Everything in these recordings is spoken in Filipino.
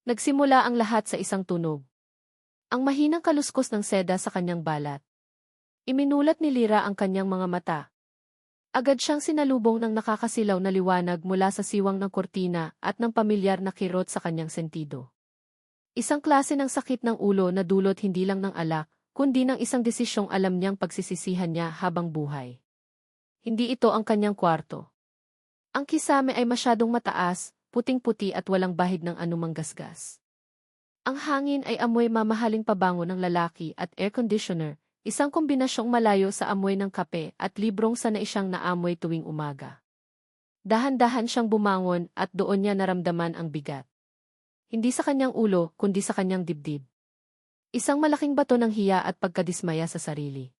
Nagsimula ang lahat sa isang tunog. Ang mahinang kaluskos ng seda sa kanyang balat. Iminulat ni Lyra ang kanyang mga mata. Agad siyang sinalubong ng nakakasilaw na liwanag mula sa siwang ng kortina at ng pamilyar na kirot sa kanyang sentido. Isang klase ng sakit ng ulo na dulot hindi lang ng alak, kundi ng isang desisyong alam niyang pagsisisihan niya habang buhay. Hindi ito ang kanyang kwarto. Ang kisame ay masyadong mataas, puting-puti at walang bahid ng anumang gasgas. Ang hangin ay amoy mamahaling pabango ng lalaki at air conditioner, isang kombinasyong malayo sa amoy ng kape at librong sanay siyang naamoy tuwing umaga. Dahan-dahan siyang bumangon at doon niya naramdaman ang bigat. Hindi sa kanyang ulo, kundi sa kanyang dibdib. Isang malaking bato ng hiya at pagkadismaya sa sarili.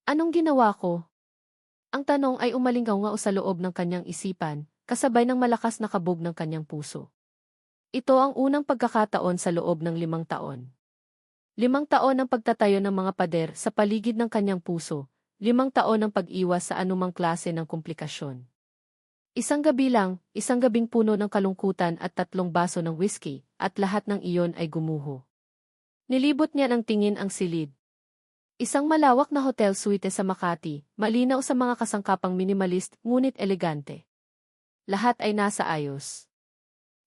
Anong ginawa ko? Ang tanong ay umalingaw-ngaw sa loob ng kanyang isipan, kasabay ng malakas na kabog ng kanyang puso. Ito ang unang pagkakataon sa loob ng 5 taon. 5 taon ng pagtatayo ng mga pader sa paligid ng kanyang puso, 5 taon ng pag-iwas sa anumang klase ng komplikasyon. Isang gabi lang, isang gabing puno ng kalungkutan at 3 baso ng whiskey, at lahat ng iyon ay gumuho. Nilibot niya ng tingin ang silid. Isang malawak na hotel suite sa Makati, malinaw sa mga kasangkapang minimalist ngunit elegante. Lahat ay nasa ayos.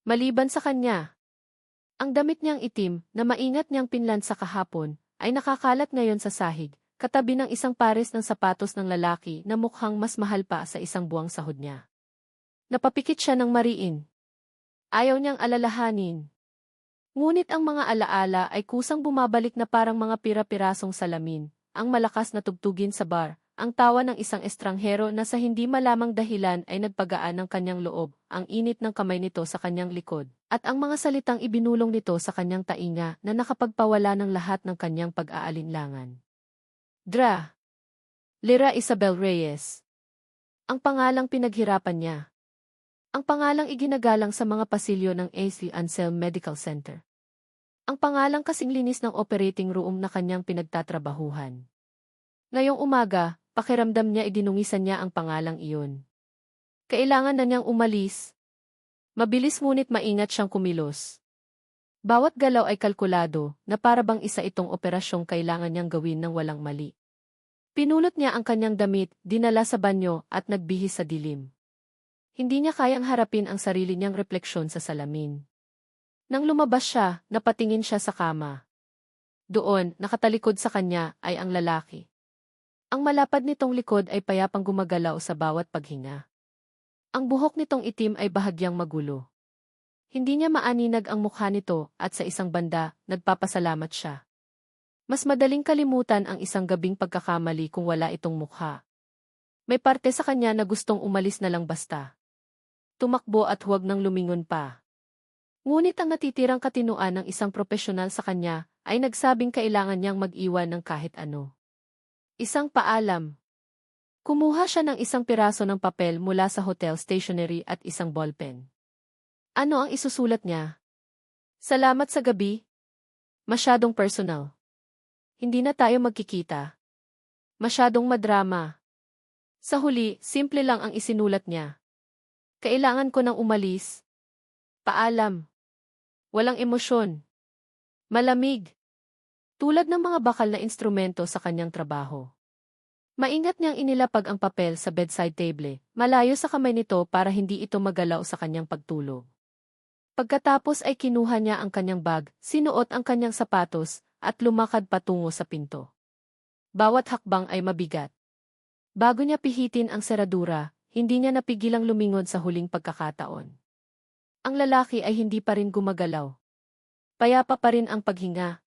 Maliban sa kanya. Ang damit niyang itim, na maingat niyang pinlan sa kahapon, ay nakakalat ngayon sa sahig, katabi ng isang pares ng sapatos ng lalaki na mukhang mas mahal pa sa isang buwang sahod niya. Napapikit siya ng mariin. Ayaw niyang alalahanin. Ngunit ang mga alaala ay kusang bumabalik na parang mga pira-pirasong salamin, ang malakas na tugtugin sa bar, ang tawa ng isang estranghero na sa hindi malamang dahilan ay nagpagaan ng kanyang loob, ang init ng kamay nito sa kanyang likod, at ang mga salitang ibinulong nito sa kanyang tainga na nakapagpawala ng lahat ng kanyang pag-aalinlangan. Dra. Lyra Isabel Reyes. Ang pangalang pinaghirapan niya. Ang pangalang iginagalang sa mga pasilyo ng A.C. Anselm Medical Center. Ang pangalang kasing linis ng operating room na kanyang pinagtatrabahuhan. Ngayong umaga, pakiramdam niya idinungisan niya ang pangalang iyon. Kailangan na niyang umalis. Mabilis ngunit maingat siyang kumilos. Bawat galaw ay kalkulado, na para bang isa itong operasyong kailangan niyang gawin ng walang mali. Pinulot niya ang kanyang damit, dinala sa banyo, at nagbihis sa dilim. Hindi niya kayang harapin ang sarili niyang refleksyon sa salamin. Nang lumabas siya, napatingin siya sa kama. Doon, nakatalikod sa kanya, ay ang lalaki. Ang malapad nitong likod ay payapang gumagalaw sa bawat paghinga. Ang buhok nitong itim ay bahagyang magulo. Hindi niya maaninag ang mukha nito at sa isang banda, nagpapasalamat siya. Mas madaling kalimutan ang isang gabing pagkakamali kung wala itong mukha. May parte sa kanya na gustong umalis na lang basta. Tumakbo at huwag nang lumingon pa. Ngunit ang natitirang katinuan ng isang profesional sa kanya ay nagsabing kailangan niyang mag-iwan ng kahit ano. Isang paalam. Kumuha siya ng isang piraso ng papel mula sa hotel stationery at isang ballpen. Ano ang isusulat niya? Salamat sa gabi. Masyadong personal. Hindi na tayo magkikita. Masyadong madrama. Sa huli, simple lang ang isinulat niya. Kailangan ko nang umalis. Paalam. Walang emosyon. Malamig. Tulad ng mga bakal na instrumento sa kanyang trabaho. Maingat niyang inilapag ang papel sa bedside table, malayo sa kamay nito para hindi ito magalaw sa kanyang pagtulog. Pagkatapos ay kinuha niya ang kanyang bag, sinuot ang kanyang sapatos, at lumakad patungo sa pinto. Bawat hakbang ay mabigat. Bago niya pihitin ang seradura, hindi niya napigilang lumingon sa huling pagkakataon. Ang lalaki ay hindi pa rin gumagalaw. Payapa pa rin ang paghinga.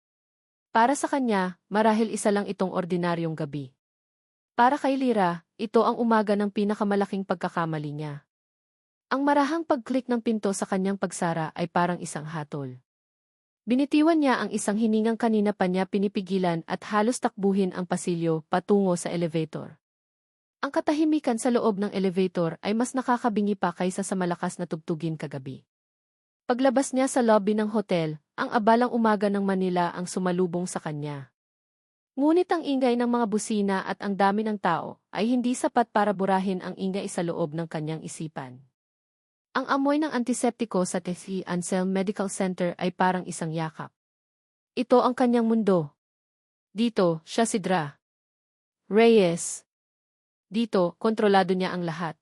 Para sa kanya, marahil isa lang itong ordinaryong gabi. Para kay Lyra, ito ang umaga ng pinakamalaking pagkakamali niya. Ang marahang pag-click ng pinto sa kanyang pagsara ay parang isang hatol. Binitiwan niya ang isang hiningang kanina pa niya pinipigilan at halos takbuhin ang pasilyo patungo sa elevator. Ang katahimikan sa loob ng elevator ay mas nakakabingi pa kaysa sa malakas na tugtugin kagabi. Paglabas niya sa lobby ng hotel, ang abalang umaga ng Manila ang sumalubong sa kanya. Ngunit ang ingay ng mga busina at ang dami ng tao ay hindi sapat para burahin ang ingay sa loob ng kanyang isipan. Ang amoy ng antiseptiko sa Tefi Anselm Medical Center ay parang isang yakap. Ito ang kanyang mundo. Dito, siya si Dra. Reyes. Dito, kontrolado niya ang lahat.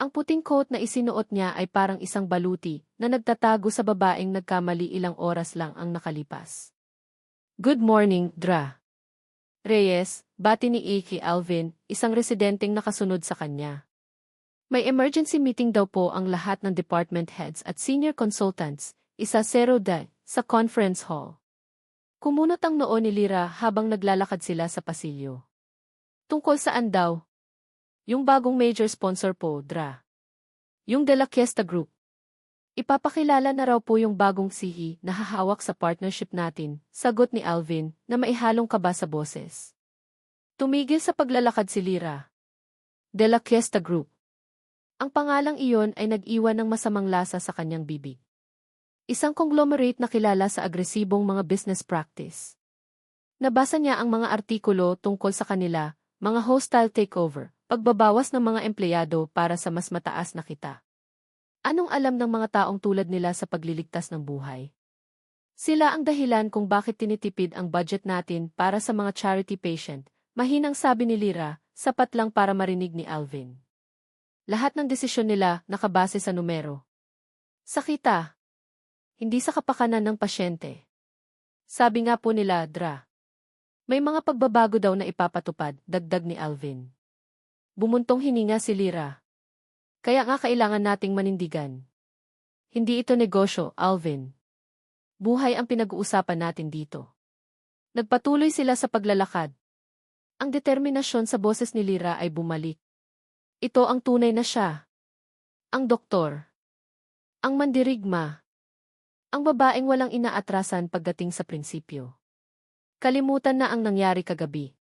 Ang puting coat na isinuot niya ay parang isang baluti na nagtatago sa babaeng nagkamali ilang oras lang ang nakalipas. Good morning, Dra. Reyes, bati ni Iki Alvin, isang residenteng nakasunod sa kanya. May emergency meeting daw po ang lahat ng department heads at senior consultants, isa 0 sa conference hall. Kumunot ang noo ni Lyra habang naglalakad sila sa pasilyo. Tungkol saan daw? Yung bagong major sponsor po, Dra. Yung De La Quiesta Group. Ipapakilala na raw po yung bagong CEO na hahawak sa partnership natin, sagot ni Alvin na maihalong kaba sa boses. Tumigil sa paglalakad si Lyra. De La Quiesta Group. Ang pangalang iyon ay nag-iwan ng masamang lasa sa kanyang bibig. Isang conglomerate na kilala sa agresibong mga business practice. Nabasa niya ang mga artikulo tungkol sa kanila, mga hostile takeover, pagbabawas ng mga empleyado para sa mas mataas na kita. Anong alam ng mga taong tulad nila sa pagliligtas ng buhay? Sila ang dahilan kung bakit tinitipid ang budget natin para sa mga charity patient, mahinang sabi ni Lyra, sapat lang para marinig ni Alvin. Lahat ng desisyon nila nakabase sa numero. Sa kita. Hindi sa kapakanan ng pasyente. Sabi nga po nila, Dra. May mga pagbabago daw na ipapatupad, dagdag ni Alvin. Bumuntong hininga si Lyra. Kaya nga kailangan nating manindigan. Hindi ito negosyo, Alvin. Buhay ang pinag-uusapan natin dito. Nagpatuloy sila sa paglalakad. Ang determinasyon sa boses ni Lyra ay bumalik. Ito ang tunay na siya. Ang doktor. Ang mandirigma. Ang babaeng walang inaatrasan pagdating sa prinsipyo. Kalimutan na ang nangyari kagabi.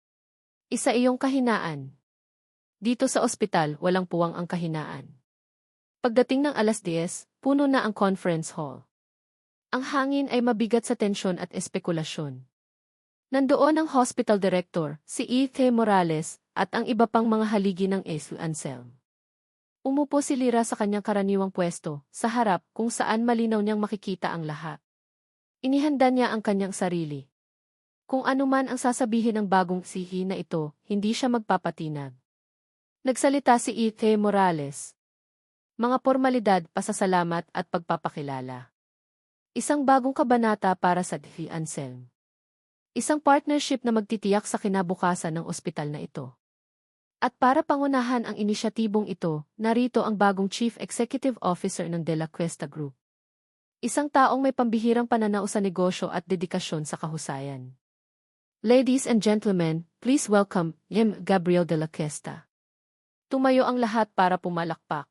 Isa iyong kahinaan. Dito sa ospital, walang puwang ang kahinaan. Pagdating ng 10:00, puno na ang conference hall. Ang hangin ay mabigat sa tensyon at espekulasyon. Nandoon ang hospital director, si E.T. Morales, at ang iba pang mga haligi ng Tefi Anselm. Umupo si Lyra sa kanyang karaniwang pwesto, sa harap kung saan malinaw niyang makikita ang lahat. Inihanda niya ang kanyang sarili. Kung anuman ang sasabihin ng bagong CEO na ito, hindi siya magpapatinag. Nagsalita si E.T. Morales. Mga formalidad, pasasalamat at pagpapakilala. Isang bagong kabanata para sa Tefi Anselm. Isang partnership na magtitiyak sa kinabukasan ng ospital na ito. At para pangunahan ang inisyatibong ito, narito ang bagong Chief Executive Officer ng De La Quiesta Group. Isang taong may pambihirang pananaw sa negosyo at dedikasyon sa kahusayan. Ladies and gentlemen, please welcome Gabriel De La Quiesta. Tumayo ang lahat para pumalakpak.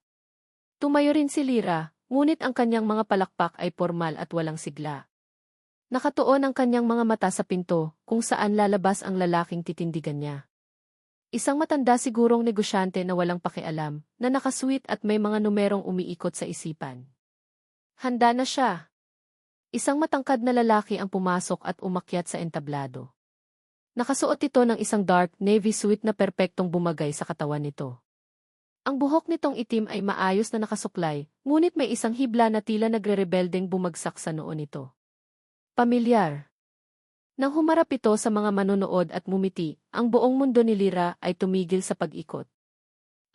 Tumayo rin si Lyra, ngunit ang kanyang mga palakpak ay formal at walang sigla. Nakatuon ang kanyang mga mata sa pinto, kung saan lalabas ang lalaking titindigan niya. Isang matanda sigurong negosyante na walang pakialam, na nakasweet at may mga numerong umiikot sa isipan. Handa na siya. Isang matangkad na lalaki ang pumasok at umakyat sa entablado. Nakasuot ito ng isang dark navy suit na perpektong bumagay sa katawan nito. Ang buhok nitong itim ay maayos na nakasuklay, ngunit may isang hibla na tila nagre-rebeldeng bumagsak sa noo nito. Pamilyar. Nang humarap ito sa mga manonood at mumiti, ang buong mundo ni Lyra ay tumigil sa pag-ikot.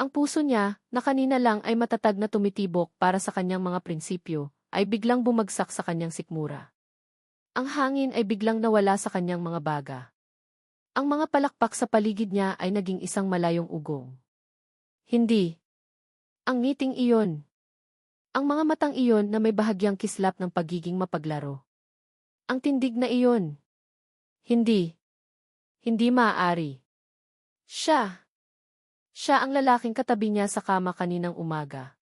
Ang puso niya, na kanina lang ay matatag na tumitibok para sa kanyang mga prinsipyo, ay biglang bumagsak sa kanyang sikmura. Ang hangin ay biglang nawala sa kanyang mga baga. Ang mga palakpak sa paligid niya ay naging isang malayong ugong. Hindi. Ang ngiting iyon. Ang mga matang iyon na may bahagyang kislap ng pagiging mapaglaro. Ang tindig na iyon. Hindi. Hindi maaari. Siya. Siya ang lalaking katabi niya sa kama kaninang umaga.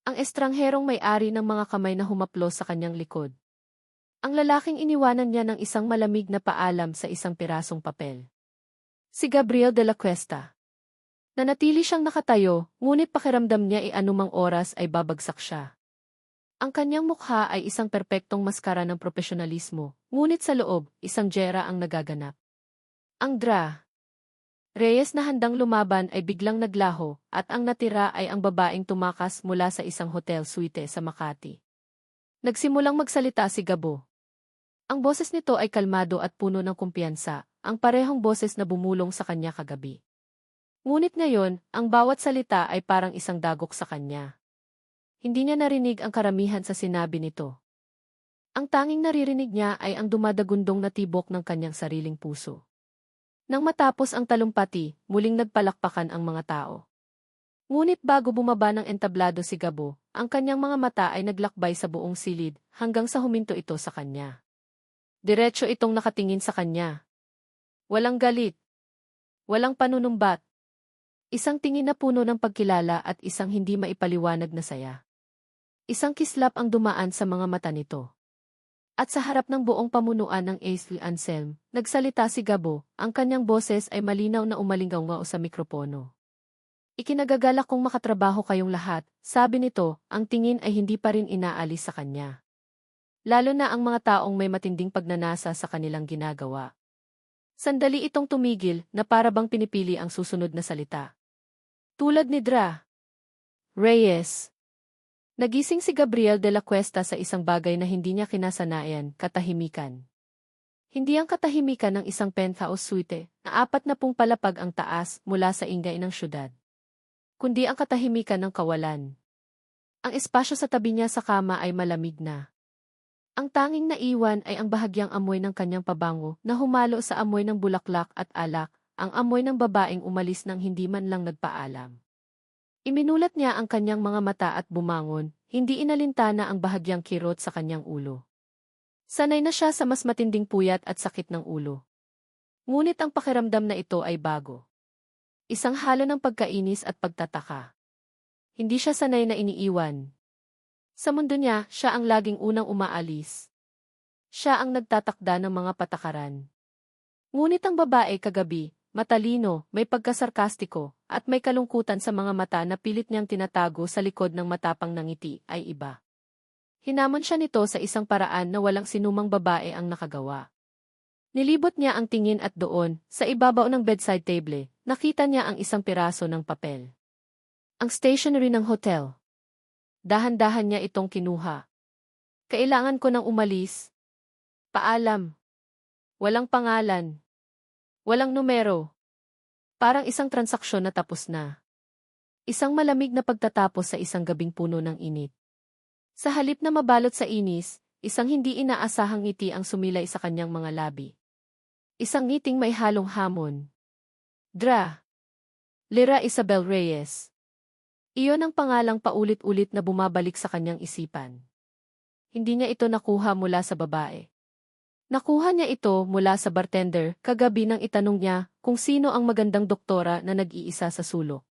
Ang estrangherong may-ari ng mga kamay na humaplos sa kanyang likod. Ang lalaking iniwanan niya ng isang malamig na paalam sa isang pirasong papel. Si Gabriel De La Quiesta. Nanatili siyang nakatayo, ngunit pakiramdam niya anumang oras ay babagsak siya. Ang kanyang mukha ay isang perpektong maskara ng profesionalismo, ngunit sa loob, isang jera ang nagaganap. Ang Dra. Reyes na handang lumaban ay biglang naglaho at ang natira ay ang babaeng tumakas mula sa isang hotel suite sa Makati. Nagsimulang magsalita si Gabo. Ang boses nito ay kalmado at puno ng kumpiyansa, ang parehong boses na bumulong sa kanya kagabi. Ngunit ngayon, ang bawat salita ay parang isang dagok sa kanya. Hindi niya narinig ang karamihan sa sinabi nito. Ang tanging naririnig niya ay ang dumadagundong na tibok ng kanyang sariling puso. Nang matapos ang talumpati, muling nagpalakpakan ang mga tao. Ngunit bago bumaba ng entablado si Gabo, ang kanyang mga mata ay naglakbay sa buong silid hanggang sa huminto ito sa kanya. Diretso itong nakatingin sa kanya. Walang galit. Walang panunumbat. Isang tingin na puno ng pagkilala at isang hindi maipaliwanag na saya. Isang kislap ang dumaan sa mga mata nito. At sa harap ng buong pamunuan ng ASL Anselm, nagsalita si Gabo, ang kanyang boses ay malinaw na umalingaw sa mikropono. Ikinagagalak kong makatrabaho kayong lahat, sabi nito, ang tingin ay hindi pa rin inaalis sa kanya. Lalo na ang mga taong may matinding pagnanasa sa kanilang ginagawa. Sandali itong tumigil na para bang pinipili ang susunod na salita. Tulad ni Dra. Reyes. Nagising si Gabriel de la Cuesta sa isang bagay na hindi niya kinasanayan, katahimikan. Hindi ang katahimikan ng isang penthouse suite, na 40 palapag ang taas mula sa ingay ng syudad. Kundi ang katahimikan ng kawalan. Ang espasyo sa tabi niya sa kama ay malamig na. Ang tanging naiwan ay ang bahagyang amoy ng kanyang pabango na humalo sa amoy ng bulaklak at alak, ang amoy ng babaeng umalis nang hindi man lang nagpaalam. Iminulat niya ang kanyang mga mata at bumangon, hindi inalintana ang bahagyang kirot sa kanyang ulo. Sanay na siya sa mas matinding puyat at sakit ng ulo. Ngunit ang pakiramdam na ito ay bago. Isang halo ng pagkainis at pagtataka. Hindi siya sanay na iniiwan. Sa mundo niya, siya ang laging unang umaalis. Siya ang nagtatakda ng mga patakaran. Ngunit ang babae kagabi, matalino, may pagkasarkastiko, at may kalungkutan sa mga mata na pilit niyang tinatago sa likod ng matapang na ngiti ay iba. Hinamon siya nito sa isang paraan na walang sinumang babae ang nakagawa. Nilibot niya ang tingin at doon, sa ibabaw ng bedside table, nakita niya ang isang piraso ng papel. Ang stationery ng hotel. Dahan-dahan niya itong kinuha. Kailangan ko nang umalis. Paalam. Walang pangalan. Walang numero. Parang isang transaksyon na tapos na. Isang malamig na pagtatapos sa isang gabing puno ng init. Sa halip na mabalot sa inis, isang hindi inaasahang ngiti ang sumilay sa kanyang mga labi. Isang ngiting may halong hamon. Dra. Lira Isabel Reyes. Iyon ang pangalang paulit-ulit na bumabalik sa kanyang isipan. Hindi niya ito nakuha mula sa babae. Nakuha niya ito mula sa bartender kagabi nang itanong niya kung sino ang magandang doktora na nag-iisa sa sulok.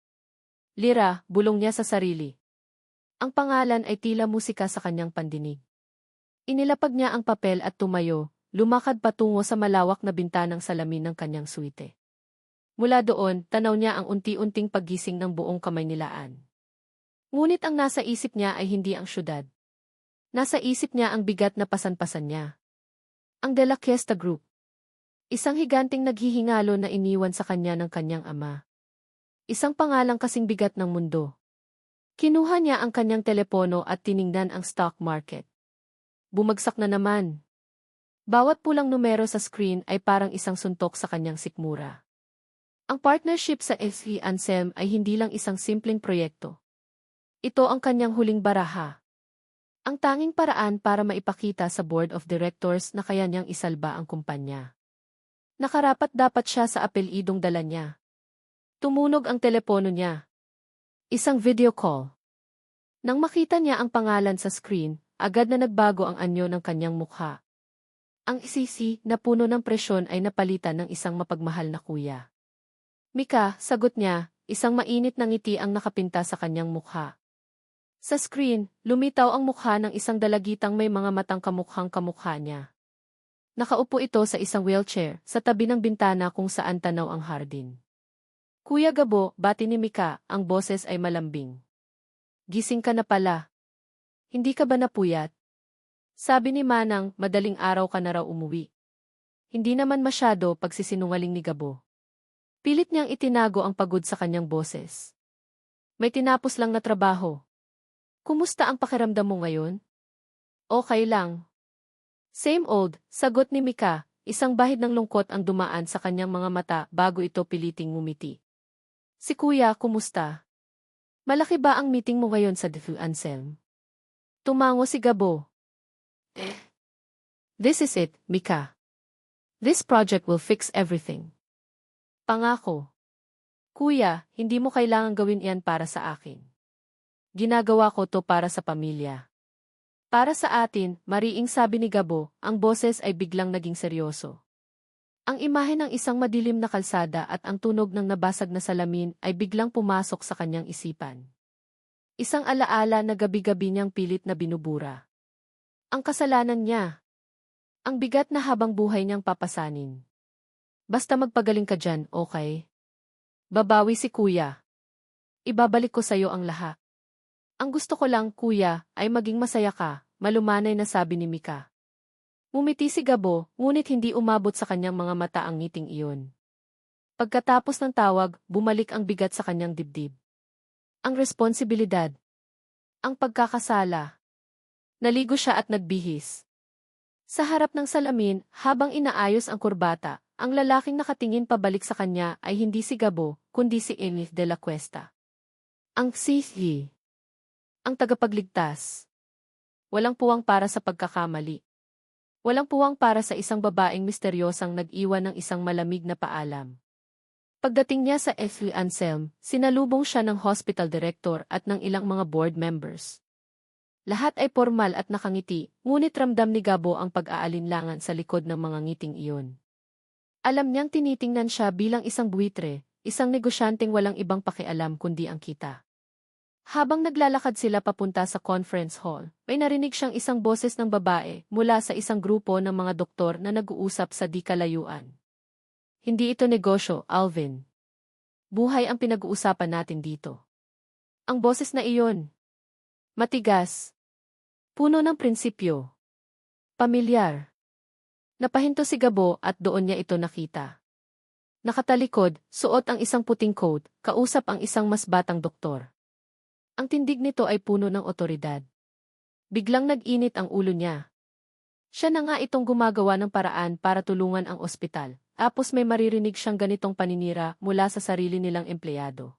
Lira, bulong niya sa sarili. Ang pangalan ay tila musika sa kanyang pandinig. Inilapag niya ang papel at tumayo, lumakad patungo sa malawak na bintanang salamin ng kanyang suite. Mula doon, tanaw niya ang unti-unting paggising ng buong Kamaynilaan. Ngunit ang nasa isip niya ay hindi ang syudad. Nasa isip niya ang bigat na pasan-pasan niya. Ang De La Cuesta Group. Isang higanting naghihingalo na iniwan sa kanya ng kanyang ama. Isang pangalang kasing bigat ng mundo. Kinuha niya ang kanyang telepono at tiningnan ang stock market. Bumagsak na naman. Bawat pulang numero sa screen ay parang isang suntok sa kanyang sikmura. Ang partnership sa ASL Anselm ay hindi lang isang simpleng proyekto. Ito ang kanyang huling baraha. Ang tanging paraan para maipakita sa board of directors na kaya niyang isalba ang kumpanya. Nakarapat dapat siya sa apelidong dala niya. Tumunog ang telepono niya. Isang video call. Nang makita niya ang pangalan sa screen, agad na nagbago ang anyo ng kanyang mukha. Ang isisi na puno ng presyon ay napalitan ng isang mapagmahal na kuya. Mika, sagot niya, isang mainit na ngiti ang nakapinta sa kanyang mukha. Sa screen, lumitaw ang mukha ng isang dalagitang may mga matang kamukhang kamukha niya. Nakaupo ito sa isang wheelchair, sa tabi ng bintana kung saan tanaw ang hardin. Kuya Gabo, bati ni Mika, ang boses ay malambing. Gising ka na pala. Hindi ka ba napuyat? Sabi ni Manang, madaling araw ka na raw umuwi. Hindi naman masyado, pagsisinungaling ni Gabo. Pilit niyang itinago ang pagod sa kanyang boses. May tinapos lang na trabaho. Kumusta ang pakiramdam mo ngayon? Okay lang. Same old, sagot ni Mika, isang bahid ng lungkot ang dumaan sa kanyang mga mata bago ito piliting ngumiti. Si Kuya, kumusta? Malaki ba ang meeting mo ngayon sa DFU Anselm? Tumango si Gabo. This is it, Mika. This project will fix everything. Pangako. Kuya, hindi mo kailangang gawin iyan para sa akin. Ginagawa ko to para sa pamilya. Para sa atin, mariing sabi ni Gabo, ang boses ay biglang naging seryoso. Ang imahe ng isang madilim na kalsada at ang tunog ng nabasag na salamin ay biglang pumasok sa kanyang isipan. Isang alaala na gabi-gabi niyang pilit na binubura. Ang kasalanan niya. Ang bigat na habang buhay niyang papasanin. Basta magpagaling ka dyan, okay? Babawi si Kuya. Ibabalik ko sa'yo ang lahat. Ang gusto ko lang, Kuya, ay maging masaya ka, malumanay na sabi ni Mika. Ngumiti si Gabo, ngunit hindi umabot sa kanyang mga mata ang ngiting iyon. Pagkatapos ng tawag, bumalik ang bigat sa kanyang dibdib. Ang responsibilidad. Ang pagkakasala. Naligo siya at nagbihis. Sa harap ng salamin, habang inaayos ang kurbata, ang lalaking nakatingin pabalik sa kanya ay hindi si Gabo, kundi si Enif de la Cuesta. Ang Sihi. Ang tagapagligtas. Walang puwang para sa pagkakamali. Walang puwang para sa isang babaeng misteryosang nag-iwan ng isang malamig na paalam. Pagdating niya sa FU Anselm, sinalubong siya ng hospital director at ng ilang mga board members. Lahat ay formal at nakangiti, ngunit ramdam ni Gabo ang pag-aalinlangan sa likod ng mga ngiting iyon. Alam niyang tinitingnan siya bilang isang buitre, isang negosyanteng walang ibang pakialam kundi ang kita. Habang naglalakad sila papunta sa conference hall, may narinig siyang isang boses ng babae mula sa isang grupo ng mga doktor na nag-uusap sa di kalayuan. Hindi ito negosyo, Alvin. Buhay ang pinag-uusapan natin dito. Ang boses na iyon. Matigas. Puno ng prinsipyo. Pamilyar. Napahinto si Gabo at doon niya ito nakita. Nakatalikod, suot ang isang puting coat, kausap ang isang mas batang doktor. Ang tindig nito ay puno ng otoridad. Biglang nag-init ang ulo niya. Siya na nga itong gumagawa ng paraan para tulungan ang ospital, tapos may maririnig siyang ganitong paninira mula sa sarili nilang empleyado.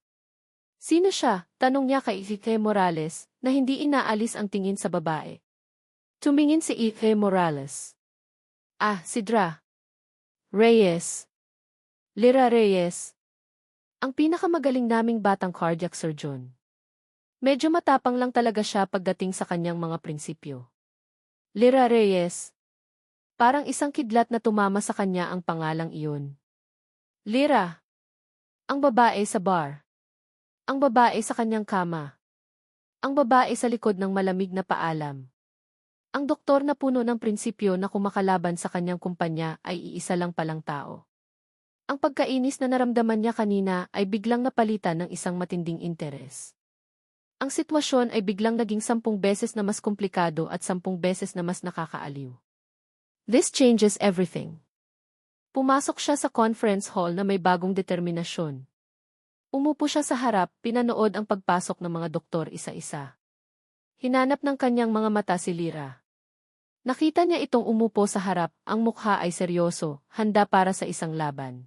Sino siya? Tanong niya kay Ike Morales, na hindi inaalis ang tingin sa babae. Tumingin si Ike Morales. Ah, si Dra. Reyes. Lyra Reyes. Ang pinakamagaling naming batang cardiac surgeon. Medyo matapang lang talaga siya pagdating sa kanyang mga prinsipyo. Lyra Reyes. Parang isang kidlat na tumama sa kanya ang pangalang iyon. Lyra. Ang babae sa bar. Ang babae sa kanyang kama. Ang babae sa likod ng malamig na paalam. Ang doktor na puno ng prinsipyo na kumakalaban sa kanyang kumpanya ay iisa lang palang tao. Ang pagkainis na naramdaman niya kanina ay biglang napalitan ng isang matinding interes. Ang sitwasyon ay biglang naging 10 beses na mas komplikado at 10 beses na mas nakakaaliw. This changes everything. Pumasok siya sa conference hall na may bagong determinasyon. Umupo siya sa harap, pinanood ang pagpasok ng mga doktor isa-isa. Hinanap ng kanyang mga mata si Lyra. Nakita niya itong umupo sa harap, ang mukha ay seryoso, handa para sa isang laban.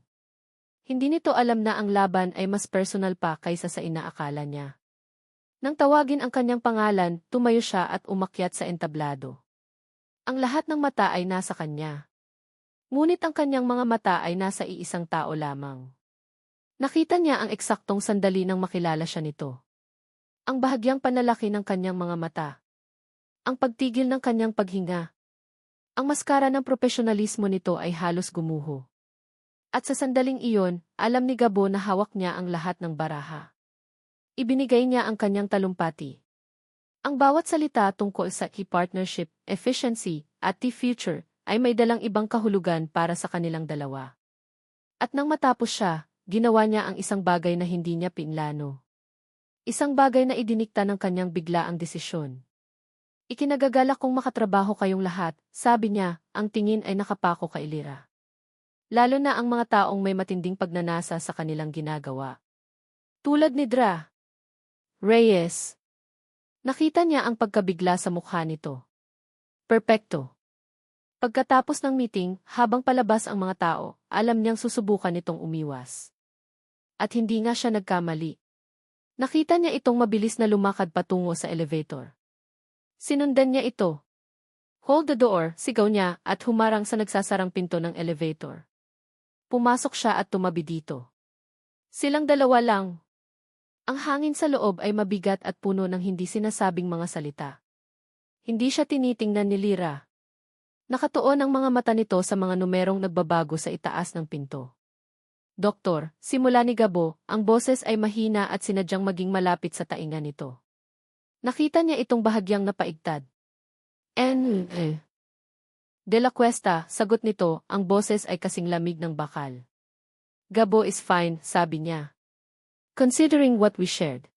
Hindi nito alam na ang laban ay mas personal pa kaysa sa inaakala niya. Nang tawagin ang kanyang pangalan, tumayo siya at umakyat sa entablado. Ang lahat ng mata ay nasa kanya. Ngunit ang kanyang mga mata ay nasa iisang tao lamang. Nakita niya ang eksaktong sandali nang makilala siya nito. Ang bahagyang panlalaki ng kanyang mga mata. Ang pagtigil ng kanyang paghinga. Ang maskara ng profesionalismo nito ay halos gumuho. At sa sandaling iyon, alam ni Gabo na hawak niya ang lahat ng baraha. Ibinigay niya ang kanyang talumpati. Ang bawat salita tungkol sa key partnership, efficiency, at the future ay may dalang ibang kahulugan para sa kanilang dalawa. At nang matapos siya, ginawa niya ang isang bagay na hindi niya pinlano. Isang bagay na idinikta ng kanyang biglaang desisyon. Ikinagagalak kong makatrabaho kayong lahat, sabi niya, ang tingin ay nakapako kay Lyra. Lalo na ang mga taong may matinding pagnanasa sa kanilang ginagawa. Tulad ni Dra. Reyes. Nakita niya ang pagkabigla sa mukha nito. Perpekto. Pagkatapos ng meeting, habang palabas ang mga tao, alam niyang susubukan nitong umiwas. At hindi nga siya nagkamali. Nakita niya itong mabilis na lumakad patungo sa elevator. Sinundan niya ito. Hold the door, sigaw niya at humarang sa nagsasarang pinto ng elevator. Pumasok siya at tumabi dito. Silang dalawa lang. Ang hangin sa loob ay mabigat at puno ng hindi sinasabing mga salita. Hindi siya tinitingnan ni Lyra. Nakatuon ang mga mata nito sa mga numerong nagbabago sa itaas ng pinto. Doktor, simula ni Gabo, ang boses ay mahina at sinadyang maging malapit sa tainga nito. Nakita niya itong bahagyang napaigtad. De la Cuesta, sagot nito, ang boses ay kasing lamig ng bakal. Gabo is fine, sabi niya. Considering what we shared.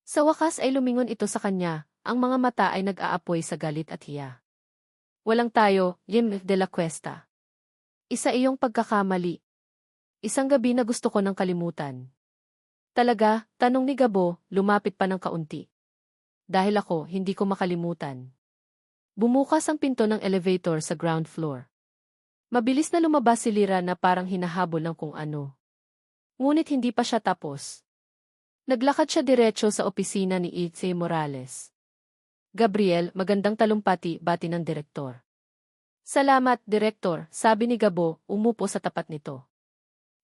Sa wakas ay lumingon ito sa kanya, ang mga mata ay nag-aapoy sa galit at hiya. Walang tayo, De la Cuesta. Isa iyong pagkakamali. Isang gabi na gusto ko ng kalimutan. Talaga, tanong ni Gabo, lumapit pa ng kaunti. Dahil ako, hindi ko makalimutan. Bumukas ang pinto ng elevator sa ground floor. Mabilis na lumabas si Lyra na parang hinahabol ng kung ano. Ngunit hindi pa siya tapos. Naglakad siya diretso sa opisina ni E.C. Morales. Gabriel, magandang talumpati, bati ng direktor. Salamat, direktor, sabi ni Gabo, umupo sa tapat nito.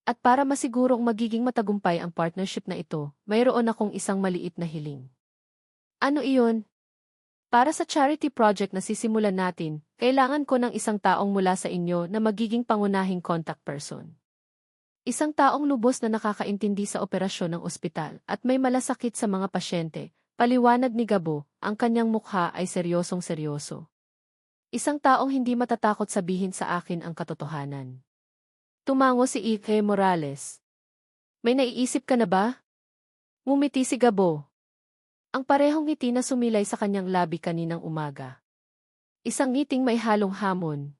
At para masigurong magiging matagumpay ang partnership na ito, mayroon akong isang maliit na hiling. Ano iyon? Para sa charity project na sisimulan natin, kailangan ko ng isang taong mula sa inyo na magiging pangunahing contact person. Isang taong lubos na nakakaintindi sa operasyon ng ospital at may malasakit sa mga pasyente, paliwanag ni Gabo, ang kanyang mukha ay seryosong-seryoso. Isang taong hindi matatakot sabihin sa akin ang katotohanan. Tumango si E.K. Morales. May naiisip ka na ba? Ngumiti si Gabo. Ang parehong ngiti na sumilay sa kanyang labi kaninang umaga. Isang ngiting may halong hamon.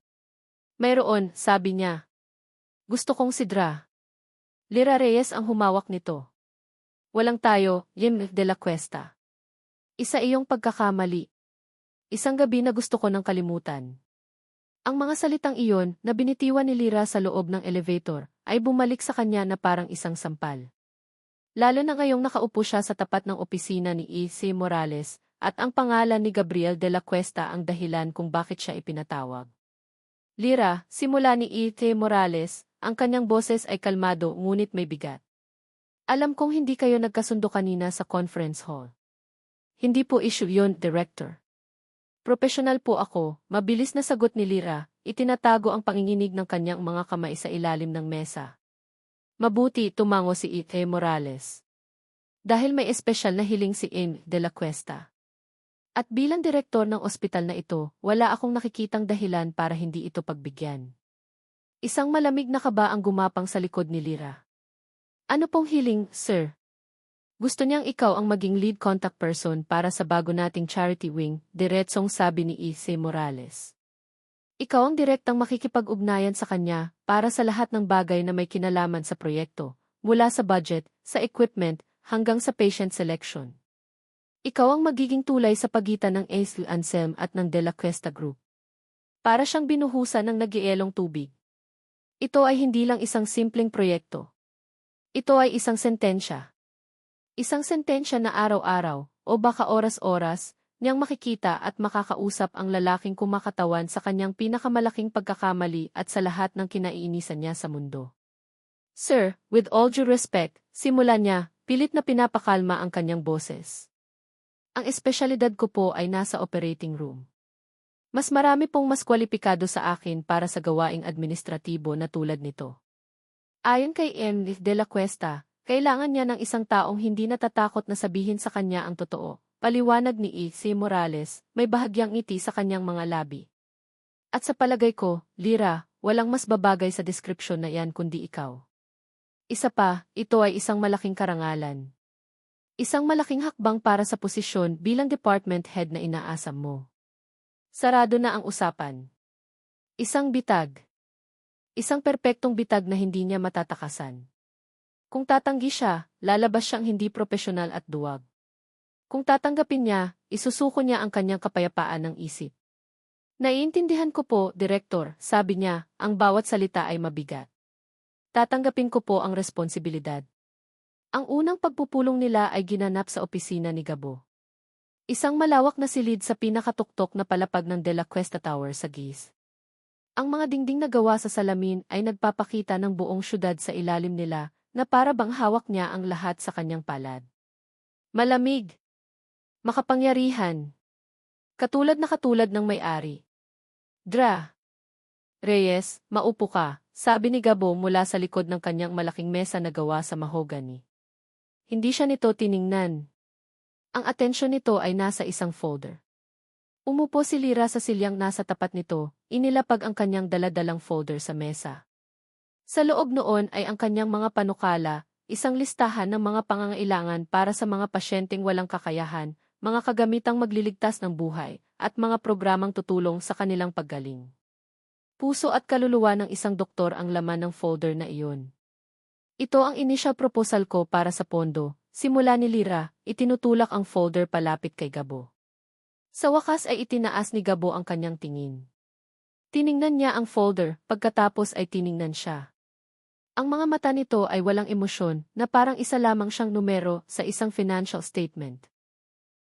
Mayroon, sabi niya. Gusto kong si Dra. Lyra Reyes ang humawak nito. Walang tayo, De la Cuesta. Isa iyong pagkakamali. Isang gabi na gusto ko ng kalimutan. Ang mga salitang iyon na binitiwan ni Lyra sa loob ng elevator ay bumalik sa kanya na parang isang sampal. Lalo na ngayong nakaupo siya sa tapat ng opisina ni E.C. Morales at ang pangalan ni Gabriel de la Cuesta ang dahilan kung bakit siya ipinatawag. Lyra, simula ni E.C. Morales, ang kanyang boses ay kalmado ngunit may bigat. Alam kong hindi kayo nagkasundo kanina sa conference hall. Hindi po issue yon, Director. Profesional po ako, mabilis na sagot ni Lyra, itinatago ang panginginig ng kanyang mga kamay sa ilalim ng mesa. Mabuti, tumango si E.K. Morales. Dahil may espesyal na hiling si M. de la Cuesta. At bilang direktor ng ospital na ito, wala akong nakikitang dahilan para hindi ito pagbigyan. Isang malamig na kaba ang gumapang sa likod ni Lyra. Ano pong hiling, sir? Gusto niyang ikaw ang maging lead contact person para sa bago nating charity wing, diretsong sabi ni E.C. Morales. Ikaw ang direktang makikipag-ugnayan sa kanya para sa lahat ng bagay na may kinalaman sa proyekto, mula sa budget, sa equipment, hanggang sa patient selection. Ikaw ang magiging tulay sa pagitan ng A.C. Anselm at ng De La Cuesta Group. Para siyang binuhusan ng nagielong tubig. Ito ay hindi lang isang simpleng proyekto. Ito ay isang sentensya. Isang sentensya na araw-araw, o baka oras-oras, niyang makikita at makakausap ang lalaking kumakatawan sa kanyang pinakamalaking pagkakamali at sa lahat ng kinaiinisan niya sa mundo. Sir, with all due respect, simula niya, pilit na pinapakalma ang kanyang boses. Ang espesyalidad ko po ay nasa operating room. Mas marami pong mas kwalipikado sa akin para sa gawaing administratibo na tulad nito. Ayon kay M. de la Cuesta, kailangan niya ng isang taong hindi natatakot na sabihin sa kanya ang totoo. Paliwanag ni E.C. Morales, may bahagyang ngiti sa kanyang mga labi. At sa palagay ko, Lyra, walang mas babagay sa deskripsyon na yan kundi ikaw. Isa pa, ito ay isang malaking karangalan. Isang malaking hakbang para sa posisyon bilang department head na inaasam mo. Sarado na ang usapan. Isang bitag. Isang perpektong bitag na hindi niya matatakasan. Kung tatanggi siya, lalabas siyang hindi propesyonal at duwag. Kung tatanggapin niya, isusuko niya ang kanyang kapayapaan ng isip. Naiintindihan ko po, Direktor, sabi niya, ang bawat salita ay mabigat. Tatanggapin ko po ang responsibilidad. Ang unang pagpupulong nila ay ginanap sa opisina ni Gabo. Isang malawak na silid sa pinakatuktok na palapag ng De La Cuesta Tower sa Giz. Ang mga dingding na gawa sa salamin ay nagpapakita ng buong syudad sa ilalim nila na para bang hawak niya ang lahat sa kanyang palad. Malamig. Makapangyarihan. Katulad ng may-ari. Reyes, maupo ka, sabi ni Gabo mula sa likod ng kanyang malaking mesa na gawa sa mahogany. Hindi siya nito tiningnan. Ang atensyon nito ay nasa isang folder. Umupo si Lira sa silyang nasa tapat nito, inilapag ang kanyang daladalang folder sa mesa. Sa loob noon ay ang kanyang mga panukala, isang listahan ng mga pangangailangan para sa mga pasyenteng walang kakayahan, mga kagamitang magliligtas ng buhay, at mga programang tutulong sa kanilang paggaling. Puso at kaluluwa ng isang doktor ang laman ng folder na iyon. Ito ang initial proposal ko para sa pondo. Simula ni Lira, itinutulak ang folder palapit kay Gabo. Sa wakas ay itinaas ni Gabo ang kanyang tingin. Tiningnan niya ang folder, pagkatapos ay tiningnan siya. Ang mga mata nito ay walang emosyon na parang isa lamang siyang numero sa isang financial statement.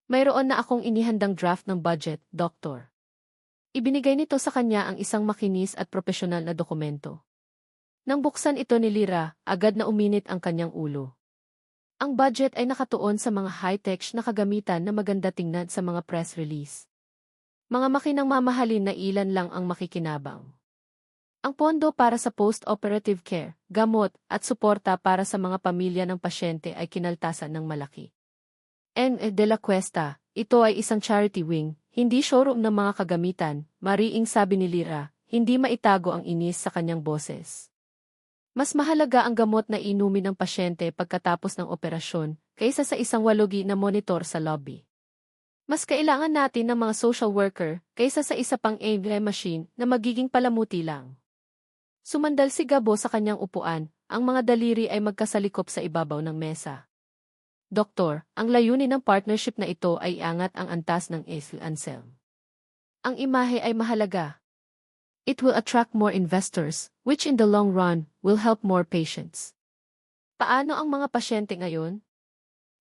Mayroon na akong inihandang draft ng budget, Doktor. Ibinigay nito sa kanya ang isang makinis at propesyonal na dokumento. Nang buksan ito ni Lira, agad na uminit ang kanyang ulo. Ang budget ay nakatuon sa mga high-tech na kagamitan na maganda tingnan sa mga press release. Mga makinang mamahalin na ilan lang ang makikinabang. Ang pondo para sa post-operative care, gamot, at suporta para sa mga pamilya ng pasyente ay kinaltasan ng malaki. De La Cuesta, ito ay isang charity wing, hindi showroom ng mga kagamitan, mariing sabi ni Lira, hindi maitago ang inis sa kanyang boses. Mas mahalaga ang gamot na inumin ng pasyente pagkatapos ng operasyon kaysa sa isang walugi na monitor sa lobby. Mas kailangan natin ng mga social worker kaysa sa isa pang ATM machine na magiging palamuti lang. Sumandal si Gabo sa kanyang upuan, ang mga daliri ay magkasalikop sa ibabaw ng mesa. Doktor, ang layunin ng partnership na ito ay iangat ang antas ng Anselm. Ang imahe ay mahalaga. It will attract more investors, which in the long run, will help more patients. Paano ang mga pasyente ngayon?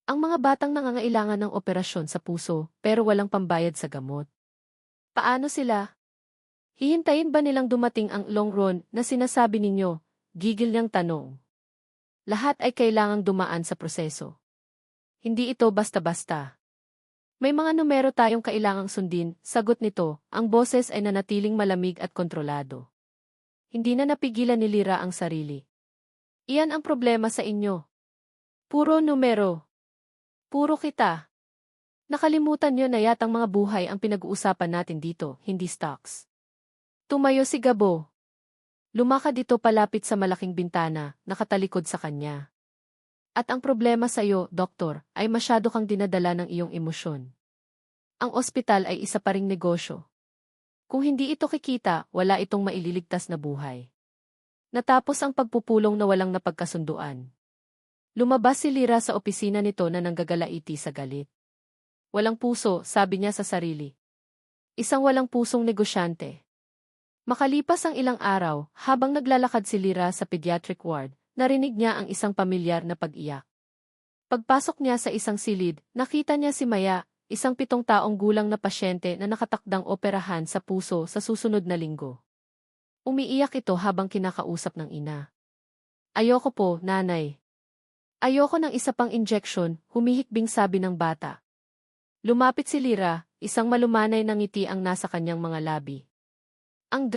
Ang mga batang nangangailangan ng operasyon sa puso, pero walang pambayad sa gamot. Paano sila? Hihintayin ba nilang dumating ang long run na sinasabi ninyo? Gigil niyang tanong. Lahat ay kailangang dumaan sa proseso. Hindi ito basta-basta. May mga numero tayong kailangang sundin, sagot nito, ang boses ay nanatiling malamig at kontrolado. Hindi na napigilan ni Lira ang sarili. Iyan ang problema sa inyo. Puro numero. Puro kita. Nakalimutan niyo na yatang mga buhay ang pinag-uusapan natin dito, hindi stocks. Tumayo si Gabo. Lumakad ito palapit sa malaking bintana, nakatalikod sa kanya. At ang problema sa iyo, Doktor, ay masyado kang dinadala ng iyong emosyon. Ang ospital ay isa pa ring negosyo. Kung hindi ito kikita, wala itong maililigtas na buhay. Natapos ang pagpupulong na walang napagkasunduan. Lumabas si Lira sa opisina nito na nanggagalaiti sa galit. Walang puso, sabi niya sa sarili. Isang walang pusong negosyante. Makalipas ang ilang araw, habang naglalakad si Lira sa pediatric ward, narinig niya ang isang pamilyar na pag-iyak. Pagpasok niya sa isang silid, nakita niya si Maya, isang 7 taong gulang na pasyente na nakatakdang operahan sa puso sa susunod na linggo. Umiiyak ito habang kinakausap ng ina. Ayoko po, nanay. Ayoko ng isa pang injection, humihikbing sabi ng bata. Lumapit si Lira, isang malumanay na ngiti ang nasa kanyang mga labi. Ang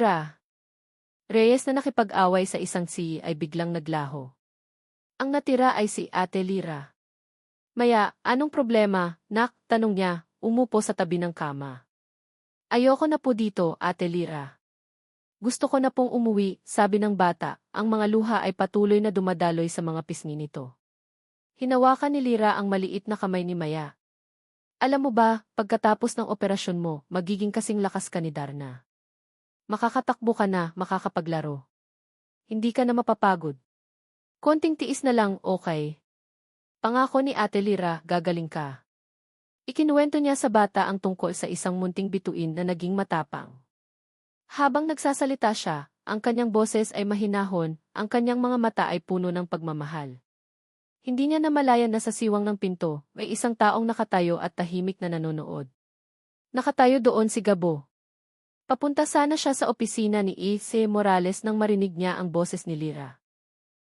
Reyes na nakipag-away sa isang ay biglang naglaho. Ang natira ay si Ate Lira. Maya, anong problema, nak? Tanong niya, umupo sa tabi ng kama. Ayoko na po dito, Ate Lira. Gusto ko na pong umuwi, sabi ng bata, ang mga luha ay patuloy na dumadaloy sa mga pisngi nito. Hinawakan ni Lira ang maliit na kamay ni Maya. Alam mo ba, pagkatapos ng operasyon mo, magiging kasing lakas ka ni Darna. Makakatakbo ka na, makakapaglaro. hindi ka na mapapagod. Konting tiis na lang, okay. Pangako ni Ate Lira, gagaling ka. Ikinuwento niya sa bata ang tungkol sa isang munting bituin na naging matapang. Habang nagsasalita siya, ang kanyang boses ay mahinahon, ang kanyang mga mata ay puno ng pagmamahal. Hindi niya namalayan na sa siwang ng pinto, may isang taong nakatayo at tahimik na nanonood. Nakatayo doon si Gabo. Papunta sana siya sa opisina ni E.C. Morales nang marinig niya ang boses ni Lira.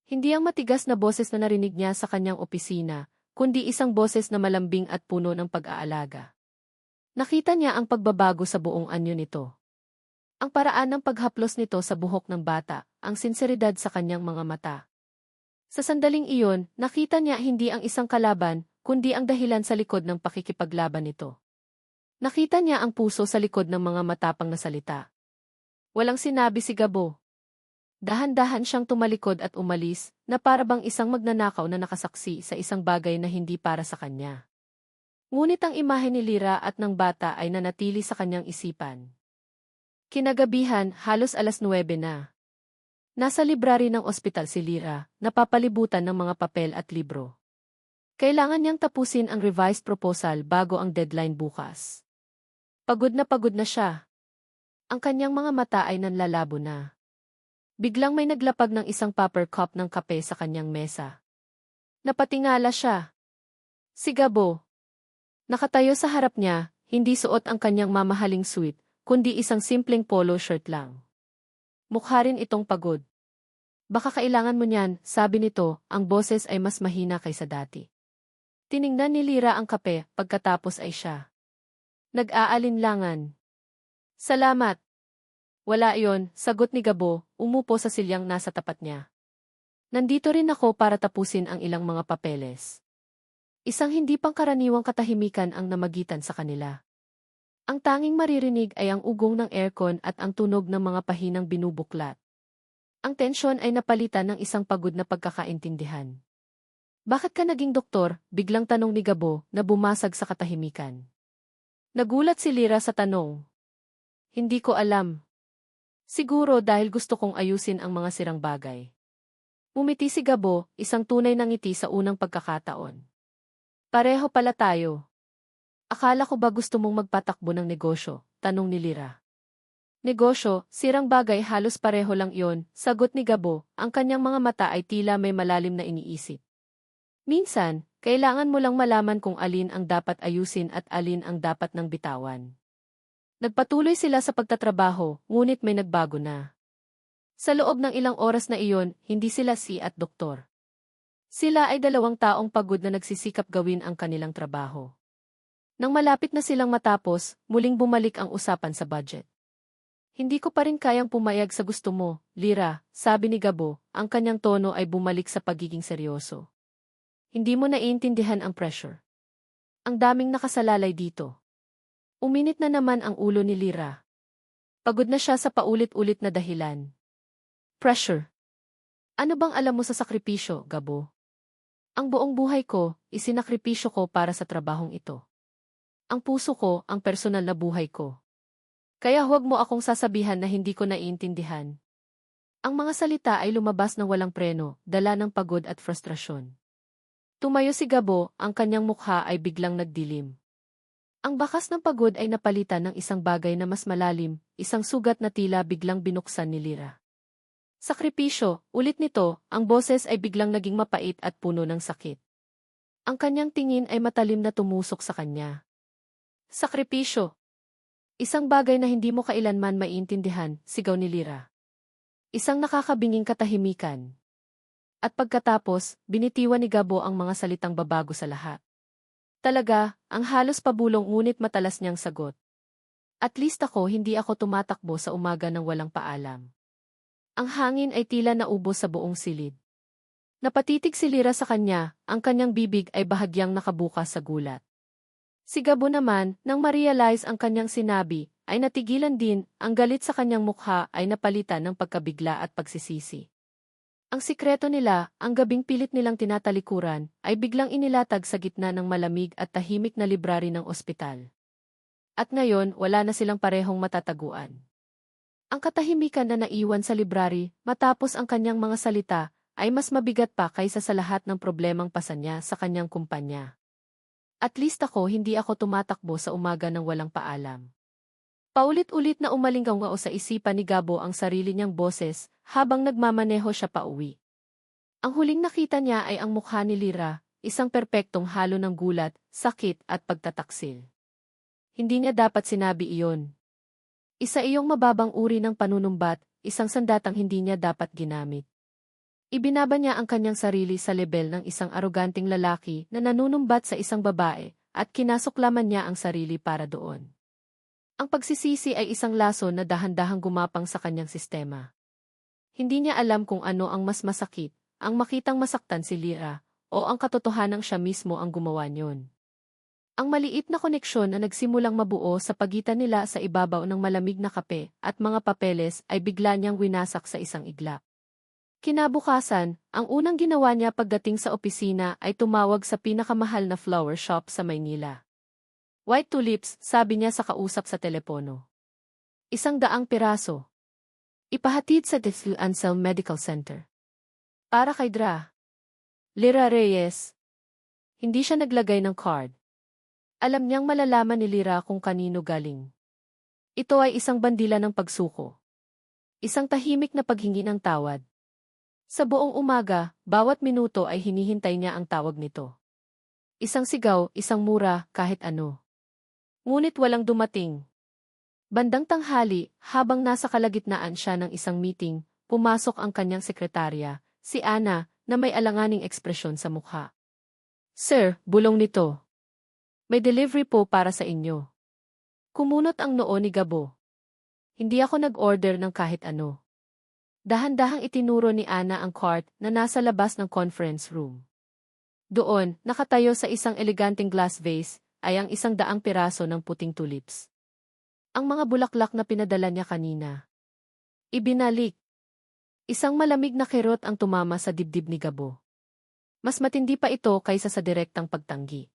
Hindi ang matigas na boses na narinig niya sa kanyang opisina, kundi isang boses na malambing at puno ng pag-aalaga. Nakita niya ang pagbabago sa buong anyo nito. Ang paraan ng paghaplos nito sa buhok ng bata, ang sinseridad sa kanyang mga mata. Sa sandaling iyon, nakita niya hindi ang isang kalaban, kundi ang dahilan sa likod ng pakikipaglaban nito. Nakita niya ang puso sa likod ng mga matapang na salita. Walang sinabi si Gabo. Dahan-dahan siyang tumalikod at umalis, na para bang isang magnanakaw na nakasaksi sa isang bagay na hindi para sa kanya. Ngunit ang imahe ni Lira at ng bata ay nanatili sa kanyang isipan. Kinagabihan, halos 9:00 na. Nasa library ng ospital si Lira, napapalibutan ng mga papel at libro. Kailangan niyang tapusin ang revised proposal bago ang deadline bukas. Pagod na siya. Ang kanyang mga mata ay nanlalabo na. Biglang may naglapag ng isang paper cup ng kape sa kanyang mesa. Napatingala siya. Si Gabo. Nakatayo sa harap niya, hindi suot ang kanyang mamahaling suit, kundi isang simpleng polo shirt lang. Mukha rin itong pagod. Baka kailangan mo niyan, sabi nito, ang boses ay mas mahina kaysa dati. Tiningnan ni Lira ang kape, pagkatapos ay siya. Nag-aalinlangan. Salamat. Wala iyon, sagot ni Gabo, umupo sa silyang nasa tapat niya. Nandito rin ako para tapusin ang ilang mga papeles. Isang hindi pangkaraniwang katahimikan ang namagitan sa kanila. Ang tanging maririnig ay ang ugong ng aircon at ang tunog ng mga pahinang binubuklat. Ang tensyon ay napalitan ng isang pagod na pagkakaintindihan. Bakit ka naging doktor? Biglang tanong ni Gabo na bumasag sa katahimikan. Nagulat si Lira sa tanong. Hindi ko alam. Siguro dahil gusto kong ayusin ang mga sirang bagay. Umiti si Gabo, isang tunay na ngiti sa unang pagkakataon. Pareho pala tayo. Akala ko ba gusto mong magpatakbo ng negosyo? Tanong ni Lira. Negosyo, sirang bagay halos pareho lang iyon, sagot ni Gabo, ang kanyang mga mata ay tila may malalim na iniisip. Minsan, kailangan mo lang malaman kung alin ang dapat ayusin at alin ang dapat nang bitawan. Nagpatuloy sila sa pagtatrabaho, ngunit may nagbago na. Sa loob ng ilang oras na iyon, hindi sila si at doktor. Sila ay dalawang taong pagod na nagsisikap gawin ang kanilang trabaho. Nang malapit na silang matapos, muling bumalik ang usapan sa budget. Hindi ko pa rin kayang pumayag sa gusto mo, Lira, sabi ni Gabo, ang kanyang tono ay bumalik sa pagiging seryoso. Hindi mo naiintindihan ang pressure. Ang daming nakasalalay dito. Uminit na naman ang ulo ni Lira. Pagod na siya sa paulit-ulit na dahilan. Pressure. Ano bang alam mo sa sakripisyo, Gabo? Ang buong buhay ko, isinakripisyo ko para sa trabahong ito. Ang puso ko, ang personal na buhay ko. Kaya huwag mo akong sasabihan na hindi ko naiintindihan. Ang mga salita ay lumabas ng walang preno, dala ng pagod at frustrasyon. Tumayo si Gabo, ang kanyang mukha ay biglang nagdilim. Ang bakas ng pagod ay napalitan ng isang bagay na mas malalim, isang sugat na tila biglang binuksan ni Lira. Sakripisyo, ulit nito, ang boses ay biglang naging mapait at puno ng sakit. Ang kanyang tingin ay matalim na tumusok sa kanya. Sakripisyo. Isang bagay na hindi mo kailanman maiintindihan, sigaw ni Lira. Isang nakakabinging katahimikan. At pagkatapos, binitiwan ni Gabo ang mga salitang babago sa lahat. Talaga, ang halos pabulong ngunit matalas niyang sagot. At least hindi ako tumatakbo sa umaga ng walang paalam. Ang hangin ay tila naubos sa buong silid. Napatitig si Lira sa kanya, ang kanyang bibig ay bahagyang nakabukas sa gulat. Si Gabo naman, nang ma-realize ang kanyang sinabi, ay natigilan din, ang galit sa kanyang mukha ay napalitan ng pagkabigla at pagsisisi. Ang sikreto nila, ang gabing pilit nilang tinatalikuran, ay biglang inilatag sa gitna ng malamig at tahimik na library ng ospital. At ngayon, wala na silang parehong matataguan. Ang katahimikan na naiwan sa library matapos ang kanyang mga salita ay mas mabigat pa kaysa sa lahat ng problemang pasan niya sa kanyang kumpanya. At least hindi ako tumatakbo sa umaga ng walang paalam. Paulit-ulit na umalinggaw sa isipan ni Gabo ang sarili niyang boses habang nagmamaneho siya pauwi. Ang huling nakita niya ay ang mukha ni Lira, isang perpektong halo ng gulat, sakit at pagtataksil. Hindi niya dapat sinabi iyon. Isa iyong mababang uri ng panunumbat, isang sandatang hindi niya dapat ginamit. Ibinaba niya ang kanyang sarili sa lebel ng isang aroganting lalaki na nanunumbat sa isang babae at kinasuklaman niya ang sarili para doon. Ang pagsisisi ay isang laso na dahan-dahang gumapang sa kanyang sistema. Hindi niya alam kung ano ang mas masakit, ang makitang masaktan si Lira, o ang katotohanang siya mismo ang gumawa niyon. Ang maliit na koneksyon na nagsimulang mabuo sa pagitan nila sa ibabaw ng malamig na kape at mga papeles ay bigla niyang winasak sa isang iglap. Kinabukasan, ang unang ginawa niya pagdating sa opisina ay tumawag sa pinakamahal na flower shop sa Maynila. White tulips, sabi niya sa kausap sa telepono. 100 piraso. Ipahatid sa Dr. Ansel Medical Center. Para kay Dra. Lira Reyes. Hindi siya naglagay ng card. Alam niyang malalaman ni Lira kung kanino galing. Ito ay isang bandila ng pagsuko. Isang tahimik na paghingi ng tawad. Sa buong umaga, bawat minuto ay hinihintay niya ang tawag nito. Isang sigaw, isang mura, kahit ano. Ngunit walang dumating. Bandang tanghali, habang nasa kalagitnaan siya ng isang meeting, pumasok ang kanyang sekretarya, si Ana, na may alanganing ekspresyon sa mukha. Sir, bulong nito. May delivery po para sa inyo. Kumunot ang noo ni Gabo. Hindi ako nag-order ng kahit ano. Dahan-dahang itinuro ni Ana ang cart na nasa labas ng conference room. Doon, nakatayo sa isang eleganteng glass vase, ay ang 100 piraso ng puting tulips. Ang mga bulaklak na pinadala niya kanina. Ibinalik. Isang malamig na kirot ang tumama sa dibdib ni Gabo. Mas matindi pa ito kaysa sa direktang pagtanggi.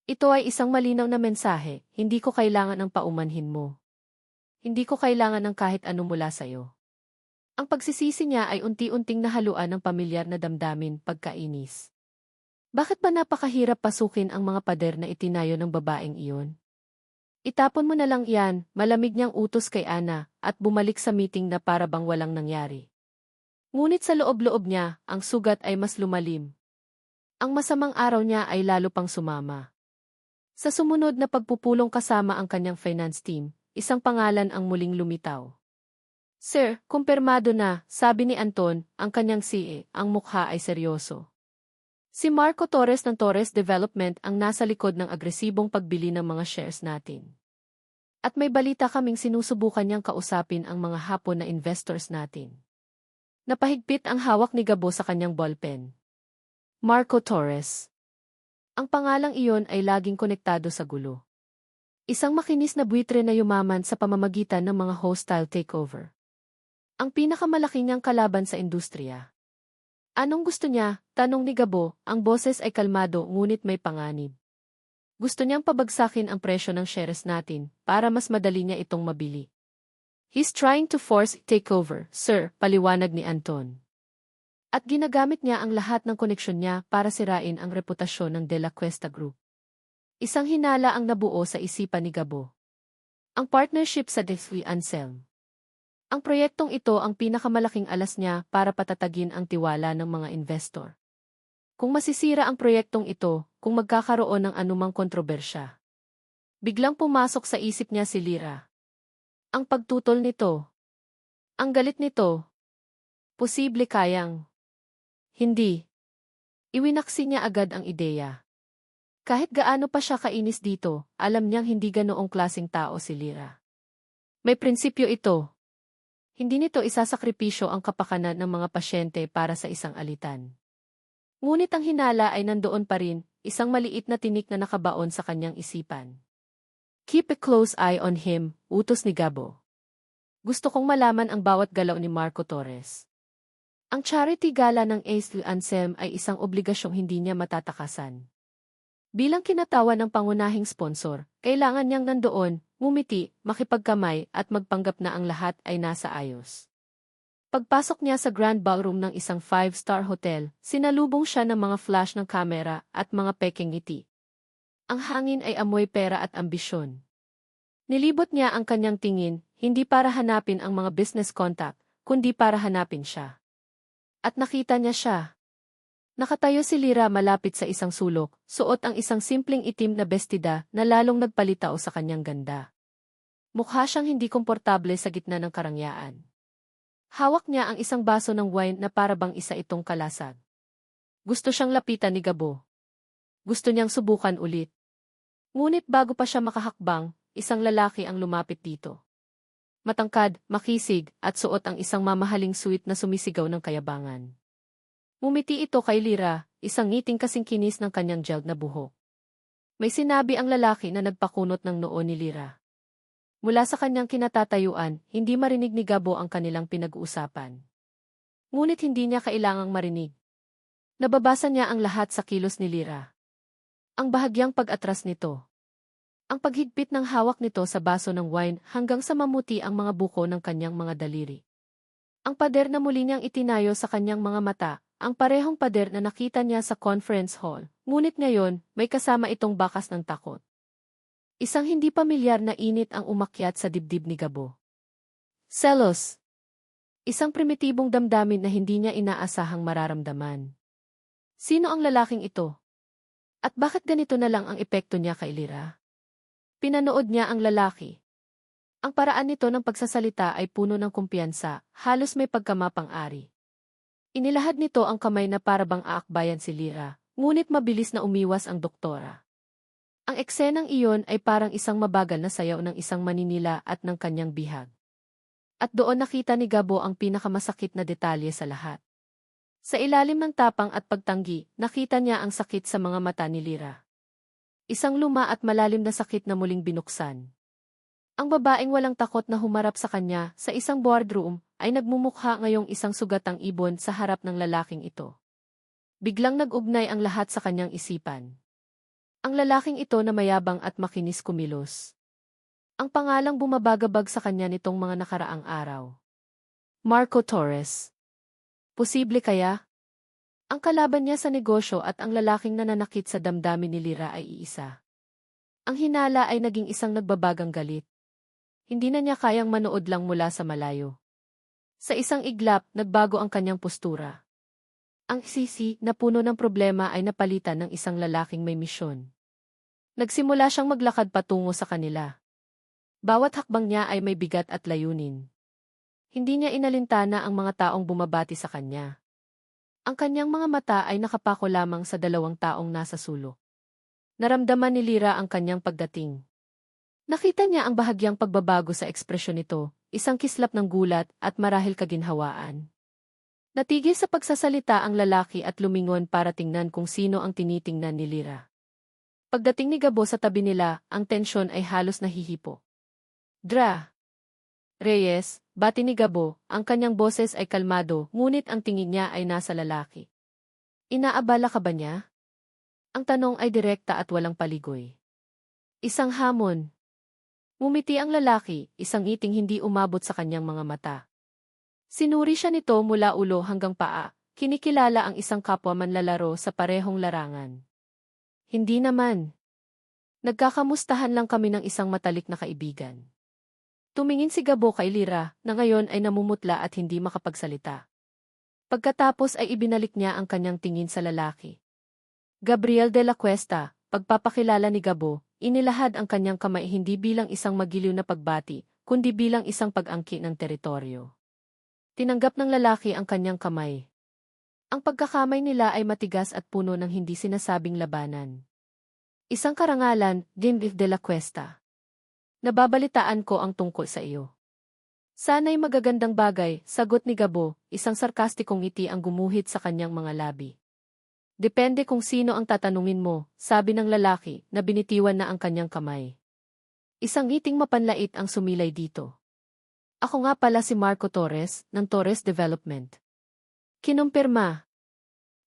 Ito ay isang malinaw na mensahe, hindi ko kailangan ng paumanhin mo. Hindi ko kailangan ng kahit ano mula sa'yo. Ang pagsisisi niya ay unti-unting nahaluan ng pamilyar na damdamin, pagkainis. Bakit ba napakahirap pasukin ang mga pader na itinayo ng babaeng iyon? Itapon mo na lang yan, malamig niyang utos kay Ana, at bumalik sa meeting na para bang walang nangyari. Ngunit sa loob-loob niya, ang sugat ay mas lumalim. Ang masamang araw niya ay lalo pang sumama. Sa sumunod na pagpupulong kasama ang kanyang finance team, isang pangalan ang muling lumitaw. Sir, kumpirmado na, sabi ni Anton, ang kanyang CA, ang mukha ay seryoso. Si Marco Torres ng Torres Development ang nasa likod ng agresibong pagbili ng mga shares natin. At may balita kaming sinusubukan niyang kausapin ang mga Hapon na investors natin. Napahigpit ang hawak ni Gabo sa kanyang ballpen. Marco Torres. Ang pangalang iyon ay laging konektado sa gulo. Isang makinis na buitre na yumaman sa pamamagitan ng mga hostile takeover. Ang pinakamalaki niyang kalaban sa industriya. Anong gusto niya? Tanong ni Gabo, ang boses ay kalmado ngunit may panganib. Gusto niyang pabagsakin ang presyo ng shares natin para mas madali niya itong mabili. He's trying to force takeover, sir, paliwanag ni Anton. At ginagamit niya ang lahat ng koneksyon niya para sirain ang reputasyon ng De La Cuesta Group. Isang hinala ang nabuo sa isipan ni Gabo. Ang partnership sa Dr. Anselm. Ang proyektong ito ang pinakamalaking alas niya para patatagin ang tiwala ng mga investor. Kung masisira ang proyektong ito, kung magkakaroon ng anumang kontrobersya. Biglang pumasok sa isip niya si Lira. Ang pagtutol nito. Ang galit nito. Posible kayang. Hindi. Iwinaksi niya agad ang ideya. Kahit gaano pa siya kainis dito, alam niyang hindi ganoong klaseng tao si Lira. May prinsipyo ito. Hindi nito isasakripisyo ang kapakanan ng mga pasyente para sa isang alitan. Ngunit ang hinala ay nandoon pa rin, isang maliit na tinik na nakabaon sa kanyang isipan. Keep a close eye on him, utos ni Gabo. Gusto kong malaman ang bawat galaw ni Marco Torres. Ang charity gala ng Dr. Anselm ay isang obligasyong hindi niya matatakasan. Bilang kinatawa ng pangunahing sponsor, kailangan niyang nandoon, ngumiti, makipagkamay at magpanggap na ang lahat ay nasa ayos. Pagpasok niya sa grand ballroom ng isang 5-star hotel, sinalubong siya ng mga flash ng kamera at mga peking ngiti. Ang hangin ay amoy pera at ambisyon. Nilibot niya ang kanyang tingin, hindi para hanapin ang mga business contact, kundi para hanapin siya. At nakita niya siya. Nakatayo si Lyra malapit sa isang sulok, suot ang isang simpleng itim na bestida na lalong nagpalitaw sa kanyang ganda. Mukha siyang hindi komportable sa gitna ng karangyaan. Hawak niya ang isang baso ng wine na parabang isa itong kalasag. Gusto siyang lapitan ni Gabo. Gusto niyang subukan ulit. Ngunit bago pa siya makahakbang, isang lalaki ang lumapit dito. Matangkad, makisig, at suot ang isang mamahaling suit na sumisigaw ng kayabangan. Ngumiti ito kay Lyra, isang ngiting kasing kinis ng kanyang gelled na buhok. May sinabi ang lalaki na nagpakunot ng noo ni Lyra. Mula sa kanyang kinatatayuan, hindi marinig ni Gabo ang kanilang pinag-uusapan. Ngunit hindi niya kailangang marinig. Nababasa niya ang lahat sa kilos ni Lyra. Ang bahagyang pag-atras nito. Ang paghigpit ng hawak nito sa baso ng wine hanggang sa mamuti ang mga buko ng kanyang mga daliri. Ang pader na muli niyang itinayo sa kanyang mga mata, ang parehong pader na nakita niya sa conference hall, ngunit ngayon, may kasama itong bakas ng takot. Isang hindi pamilyar na init ang umakyat sa dibdib ni Gabo. Selos. Isang primitibong damdamin na hindi niya inaasahang mararamdaman. Sino ang lalaking ito? At bakit ganito na lang ang epekto niya kay Lyra? Pinanood niya ang lalaki. Ang paraan nito ng pagsasalita ay puno ng kumpiyansa, halos may pagkamapang-ari. Inilahad nito ang kamay na parabang aakbayan si Lyra, ngunit mabilis na umiwas ang doktora. Ang eksenang iyon ay parang isang mabagal na sayaw ng isang maninila at ng kanyang bihag. At doon nakita ni Gabo ang pinakamasakit na detalye sa lahat. Sa ilalim ng tapang at pagtanggi, nakita niya ang sakit sa mga mata ni Lyra. Isang luma at malalim na sakit na muling binuksan. Ang babaeng walang takot na humarap sa kanya sa isang boardroom ay nagmumukha ngayong isang sugatang ibon sa harap ng lalaking ito. Biglang nag-ugnay ang lahat sa kanyang isipan. Ang lalaking ito na mayabang at makinis kumilos. Ang pangalang bumabagabag sa kanya nitong mga nakaraang araw. Marco Torres. Posible kaya? Ang kalaban niya sa negosyo at ang lalaking nananakit sa damdamin ni Lyra ay iisa. Ang hinala ay naging isang nagbabagang galit. Hindi na niya kayang manood lang mula sa malayo. Sa isang iglap, nagbago ang kanyang postura. Ang sisi na puno ng problema ay napalitan ng isang lalaking may misyon. Nagsimula siyang maglakad patungo sa kanila. Bawat hakbang niya ay may bigat at layunin. Hindi niya inalintana ang mga taong bumabati sa kanya. Ang kanyang mga mata ay nakapako lamang sa 2 taong nasa sulok. Naramdaman ni Lyra ang kanyang pagdating. Nakita niya ang bahagyang pagbabago sa ekspresyon nito, isang kislap ng gulat at marahil kaginhawaan. Natigil sa pagsasalita ang lalaki at lumingon para tingnan kung sino ang tinitingnan ni Lyra. Pagdating ni Gabo sa tabi nila, ang tensyon ay halos nahihipo. Dra. Reyes, bati ni Gabo, ang kanyang boses ay kalmado, ngunit ang tingin niya ay nasa lalaki. Inaabala ka ba niya? Ang tanong ay direkta at walang paligoy. Isang hamon. Ngumiti ang lalaki, isang ngiting hindi umabot sa kanyang mga mata. Sinuri siya nito mula ulo hanggang paa, kinikilala ang isang kapwa manlalaro sa parehong larangan. Hindi naman. Nagkakamustahan lang kami ng isang matalik na kaibigan. Tumingin si Gabo kay Lyra, na ngayon ay namumutla at hindi makapagsalita. Pagkatapos ay ibinalik niya ang kanyang tingin sa lalaki. Gabriel de la Cuesta, pagpapakilala ni Gabo, inilahad ang kanyang kamay hindi bilang isang magiliw na pagbati, kundi bilang isang pag-angki ng teritoryo. Tinanggap ng lalaki ang kanyang kamay. Ang pagkakamay nila ay matigas at puno ng hindi sinasabing labanan. Isang karangalan, Gabriel de la Cuesta. Nababalitaan ko ang tungkol sa iyo. Sana'y magagandang bagay, sagot ni Gabo, isang sarkastikong ngiti ang gumuhit sa kanyang mga labi. Depende kung sino ang tatanungin mo, sabi ng lalaki na binitiwan na ang kanyang kamay. Isang ngiting mapanlait ang sumilay dito. Ako nga pala si Marco Torres, ng Torres Development. Kinumpirma.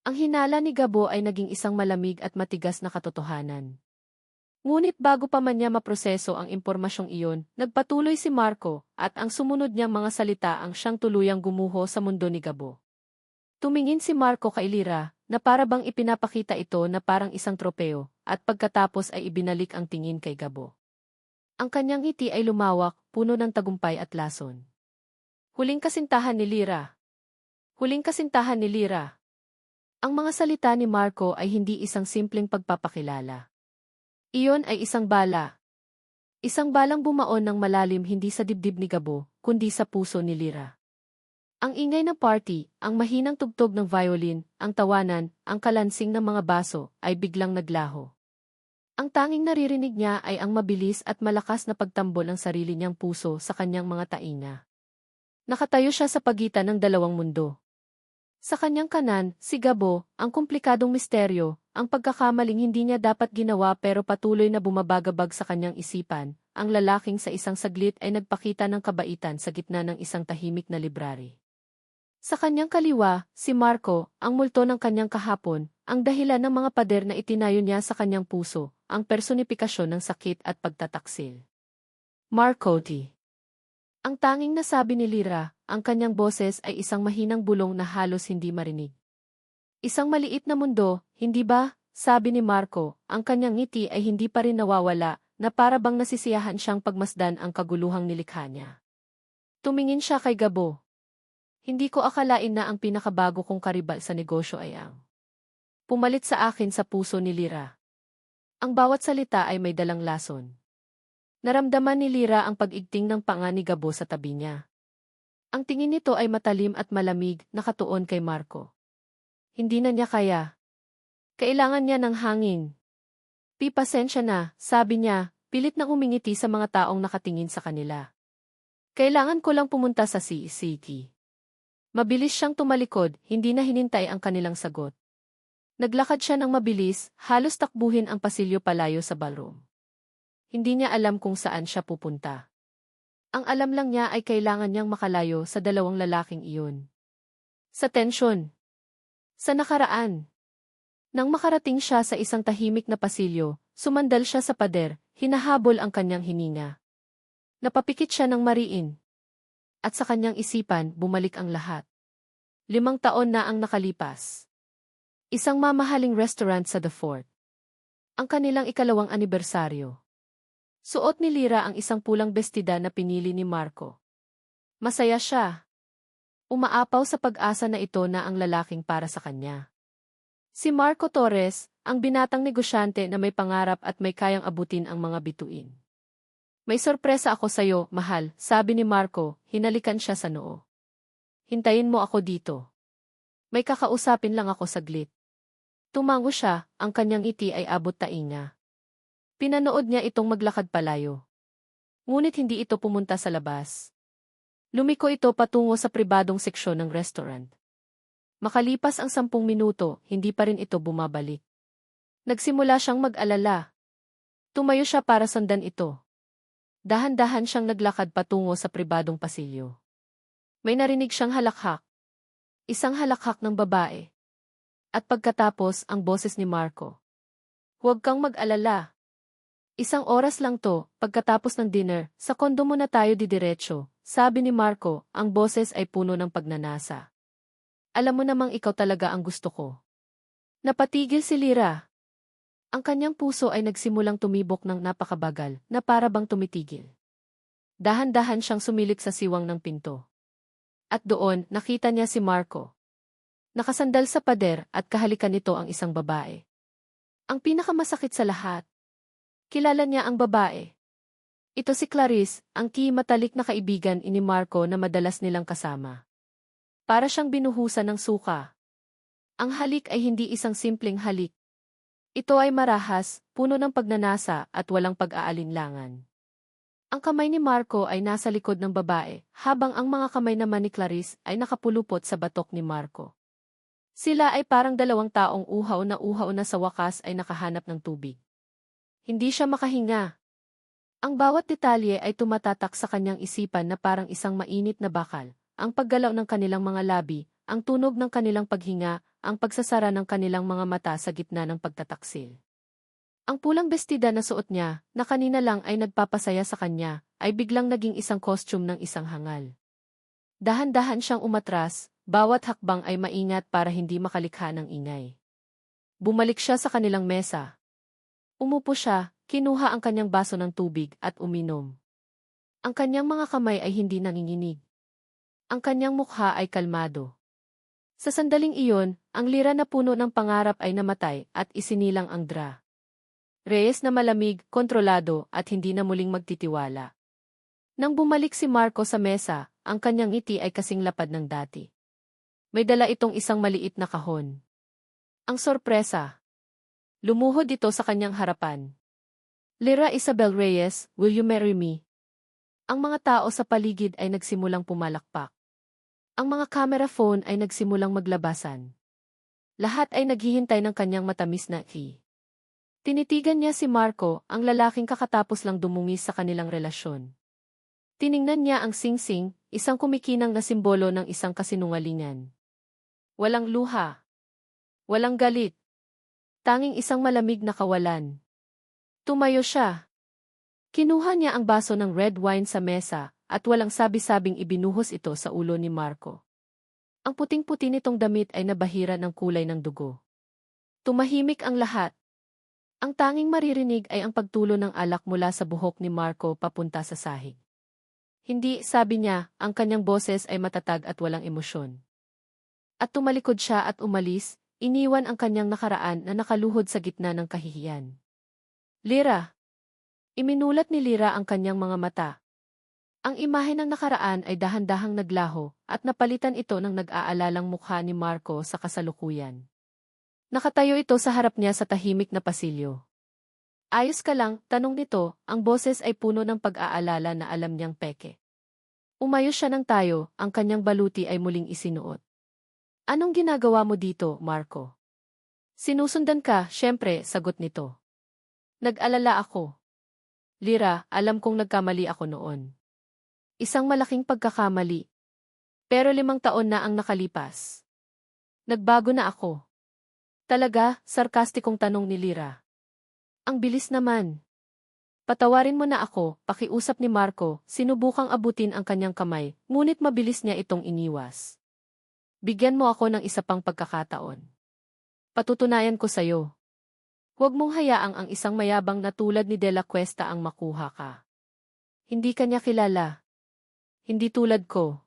Ang hinala ni Gabo ay naging isang malamig at matigas na katotohanan. Ngunit bago pa man niya maproseso ang impormasyong iyon, nagpatuloy si Marco at ang sumunod niyang mga salita ang siyang tuluyang gumuho sa mundo ni Gabo. Tumingin si Marco kay Lira na para bang ipinapakita ito na parang isang tropeo at pagkatapos ay ibinalik ang tingin kay Gabo. Ang kanyang ngiti ay lumawak, puno ng tagumpay at lason. Huling kasintahan ni Lira. Huling kasintahan ni Lira. Ang mga salita ni Marco ay hindi isang simpleng pagpapakilala. Iyon ay isang bala. Isang balang bumaon ng malalim hindi sa dibdib ni Gabo, kundi sa puso ni Lira. Ang ingay ng party, ang mahinang tugtog ng violin, ang tawanan, ang kalansing ng mga baso, ay biglang naglaho. Ang tanging naririnig niya ay ang mabilis at malakas na pagtambol ng sarili niyang puso sa kanyang mga tainga. Nakatayo siya sa pagitan ng dalawang mundo. Sa kanyang kanan, si Gabo, ang komplikadong misteryo, ang pagkakamaling hindi niya dapat ginawa pero patuloy na bumabagabag sa kanyang isipan, ang lalaking sa isang saglit ay nagpakita ng kabaitan sa gitna ng isang tahimik na library. Sa kanyang kaliwa, si Marco, ang multo ng kanyang kahapon, ang dahilan ng mga pader na itinayo niya sa kanyang puso, ang personifikasyon ng sakit at pagtataksil. Marco T. Ang tanging nasabi ni Lira, ang kanyang boses ay isang mahinang bulong na halos hindi marinig. Isang maliit na mundo, hindi ba? Sabi ni Marco, ang kanyang ngiti ay hindi pa rin nawawala, na para bang nasisiyahan siyang pagmasdan ang kaguluhang nilikha niya. Tumingin siya kay Gabo. Hindi ko akalain na ang pinakabago kong karibal sa negosyo ay ang pumalit sa akin sa puso ni Lira. Ang bawat salita ay may dalang lason. Naramdaman ni Lira ang pag-igting ng panga ni Gabo sa tabi niya. Ang tingin nito ay matalim at malamig, nakatuon kay Marco. Hindi na niya kaya. Kailangan niya ng hangin. Pasensya na, sabi niya, pilit na umingiti sa mga taong nakatingin sa kanila. Kailangan ko lang pumunta sa CCT. Mabilis siyang tumalikod, hindi na hinintay ang kanilang sagot. Naglakad siya ng mabilis, halos takbuhin ang pasilyo palayo sa ballroom. Hindi niya alam kung saan siya pupunta. Ang alam lang niya ay kailangan niyang makalayo sa dalawang lalaking iyon. Sa tensyon. Sa nakaraan. Nang makarating siya sa isang tahimik na pasilyo, sumandal siya sa pader, hinahabol ang kanyang hininga. Napapikit siya ng mariin. At sa kanyang isipan, bumalik ang lahat. 5 taon na ang nakalipas. Isang mamahaling restaurant sa The Fort. Ang kanilang ikalawang anibersaryo. Suot ni Lira ang isang pulang bestida na pinili ni Marco. Masaya siya. Umaapaw sa pag-asa na ito na ang lalaking para sa kanya. Si Marco Torres, ang binatang negosyante na may pangarap at may kayang abutin ang mga bituin. May sorpresa ako sa'yo, mahal, sabi ni Marco, hinalikan siya sa noo. Hintayin mo ako dito. May kakausapin lang ako saglit. Tumango siya, ang kanyang ngiti ay abot tainga. Pinanood niya itong maglakad palayo. Ngunit hindi ito pumunta sa labas. Lumiko ito patungo sa pribadong seksyon ng restaurant. Makalipas ang 10 minuto, hindi pa rin ito bumabalik. Nagsimula siyang mag-alala. Tumayo siya para sundan ito. Dahan-dahan siyang naglakad patungo sa pribadong pasilyo. May narinig siyang halakhak. Isang halakhak ng babae. At pagkatapos ang boses ni Marco. Huwag kang mag-alala. 1 oras lang to, pagkatapos ng dinner, sa kondo mo na tayo didiretso, sabi ni Marco, ang boses ay puno ng pagnanasa. Alam mo namang ikaw talaga ang gusto ko. Napatigil si Lira. Ang kanyang puso ay nagsimulang tumibok ng napakabagal, na para bang tumitigil. Dahan-dahan siyang sumilip sa siwang ng pinto. At doon, nakita niya si Marco. Nakasandal sa pader at kahalikan nito ang isang babae. Ang pinakamasakit sa lahat. Kilala niya ang babae. Ito si Clarice, ang matalik na kaibigan ni Marco na madalas nilang kasama. Para siyang binuhusan ng suka. Ang halik ay hindi isang simpleng halik. Ito ay marahas, puno ng pagnanasa at walang pag-aalinlangan. Ang kamay ni Marco ay nasa likod ng babae, habang ang mga kamay naman ni Clarice ay nakapulupot sa batok ni Marco. Sila ay parang 2 taong uhaw na sa wakas ay nakahanap ng tubig. Hindi siya makahinga. Ang bawat detalye ay tumatatak sa kanyang isipan na parang isang mainit na bakal, ang paggalaw ng kanilang mga labi, ang tunog ng kanilang paghinga, ang pagsasara ng kanilang mga mata sa gitna ng pagtataksil. Ang pulang bestida na suot niya, na kanina lang ay nagpapasaya sa kanya, ay biglang naging isang costume ng isang hangal. Dahan-dahan siyang umatras, bawat hakbang ay maingat para hindi makalikha ng ingay. Bumalik siya sa kanilang mesa. Umupo siya, kinuha ang kanyang baso ng tubig at uminom. Ang kanyang mga kamay ay hindi nanginginig. Ang kanyang mukha ay kalmado. Sa sandaling iyon, ang lira na puno ng pangarap ay namatay at isinilang ang Dra. Reyes na malamig, kontrolado at hindi na muling magtitiwala. Nang bumalik si Marco sa mesa, ang kanyang ngiti ay kasing lapad ng dati. May dala itong isang maliit na kahon. Ang sorpresa. Lumuhod ito sa kanyang harapan. Lira Isabel Reyes, will you marry me? Ang mga tao sa paligid ay nagsimulang pumalakpak. Ang mga camera phone ay nagsimulang maglabasan. Lahat ay naghihintay ng kanyang matamis na ki. Tinitigan niya si Marco, ang lalaking kakatapos lang dumungis sa kanilang relasyon. Tiningnan niya ang singsing, isang kumikinang na simbolo ng isang kasinungalingan. Walang luha. Walang galit. Tanging isang malamig na kawalan. Tumayo siya. Kinuha niya ang baso ng red wine sa mesa, at walang sabi-sabing ibinuhos ito sa ulo ni Marco. Ang puting-puti nitong damit ay nabahira ng kulay ng dugo. Tumahimik ang lahat. Ang tanging maririnig ay ang pagtulo ng alak mula sa buhok ni Marco papunta sa sahig. Hindi, sabi niya, ang kanyang boses ay matatag at walang emosyon. At tumalikod siya at umalis, iniwan ang kanyang nakaraan na nakaluhod sa gitna ng kahihiyan. Lira. Iminulat ni Lira ang kanyang mga mata. Ang imahe ng nakaraan ay dahan-dahang naglaho at napalitan ito ng nag-aalalang mukha ni Marco sa kasalukuyan. Nakatayo ito sa harap niya sa tahimik na pasilyo. Ayos ka lang, tanong nito, ang boses ay puno ng pag-aalala na alam niyang peke. Umayos siya ng tayo, ang kanyang baluti ay muling isinuot. Anong ginagawa mo dito, Marco? Sinusundan ka, syempre, sagot nito. Nag-alala ako. Lira, alam kong nagkamali ako noon. Isang malaking pagkakamali. Pero 5 taon na ang nakalipas. Nagbago na ako. Talaga, sarkastikong tanong ni Lira. Ang bilis naman. Patawarin mo na ako, pakiusap ni Marco, sinubukang abutin ang kanyang kamay, ngunit mabilis niya itong iniwas. Bigyan mo ako ng isa pang pagkakataon. Patutunayan ko sa'yo. Huwag mong hayaang ang isang mayabang na tulad ni De La Cuesta ang makuha ka. Hindi kanya kilala. Hindi tulad ko.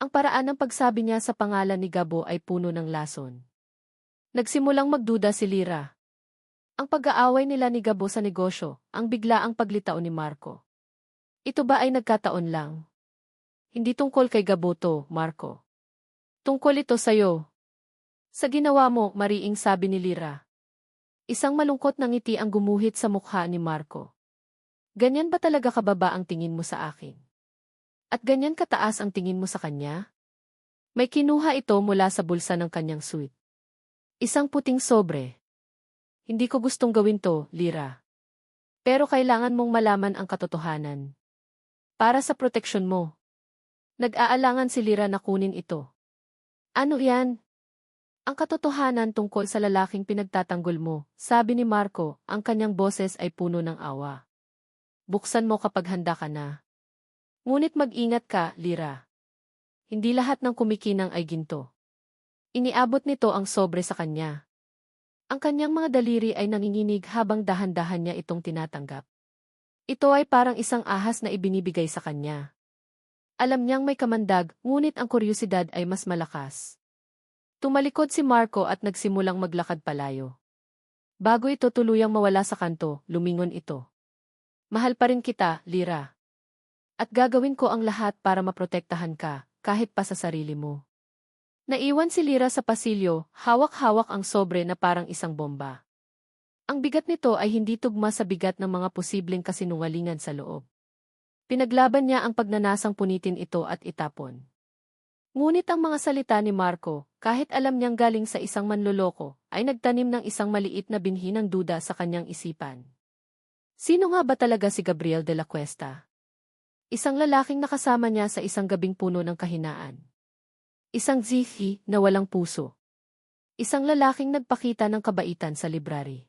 Ang paraan ng pagsabi niya sa pangalan ni Gabo ay puno ng lason. Nagsimulang magduda si Lira. Ang pag-aaway nila ni Gabo sa negosyo, ang biglaang paglitaw ni Marco. Ito ba ay nagkataon lang? Hindi tungkol kay Gabo to, Marco. Tungkol ito sa'yo. Sa ginawa mo, mariing sabi ni Lira. Isang malungkot na ngiti ang gumuhit sa mukha ni Marco. Ganyan ba talaga kababa ang tingin mo sa akin? At ganyan kataas ang tingin mo sa kanya? May kinuha ito mula sa bulsa ng kanyang suit. Isang puting sobre. Hindi ko gustong gawin to, Lira. Pero kailangan mong malaman ang katotohanan. Para sa proteksyon mo. Nag-aalangan si Lira na kunin ito. Ano yan? Ang katotohanan tungkol sa lalaking pinagtatanggol mo, sabi ni Marco, ang kanyang boses ay puno ng awa. Buksan mo kapag handa ka na. Ngunit mag-ingat ka, Lira. Hindi lahat ng kumikinang ay ginto. Iniabot nito ang sobre sa kanya. Ang kanyang mga daliri ay nanginginig habang dahan-dahan niya itong tinatanggap. Ito ay parang isang ahas na ibinibigay sa kanya. Alam niyang may kamandag, ngunit ang kuryosidad ay mas malakas. Tumalikod si Marco at nagsimulang maglakad palayo. Bago ito tuluyang mawala sa kanto, lumingon ito. Mahal pa rin kita, Lira. At gagawin ko ang lahat para maprotektahan ka, kahit pa sa sarili mo. Naiwan si Lira sa pasilyo, hawak-hawak ang sobre na parang isang bomba. Ang bigat nito ay hindi tugma sa bigat ng mga posibleng kasinungalingan sa loob. Pinaglaban niya ang pagnanasang punitin ito at itapon. Ngunit ang mga salita ni Marco, kahit alam niyang galing sa isang manloloko, ay nagtanim ng isang maliit na binhi ng duda sa kanyang isipan. Sino nga ba talaga si Gabriel de la Cuesta? Isang lalaking nakasama niya sa isang gabing puno ng kahinaan. Isang zihi na walang puso. Isang lalaking nagpakita ng kabaitan sa library.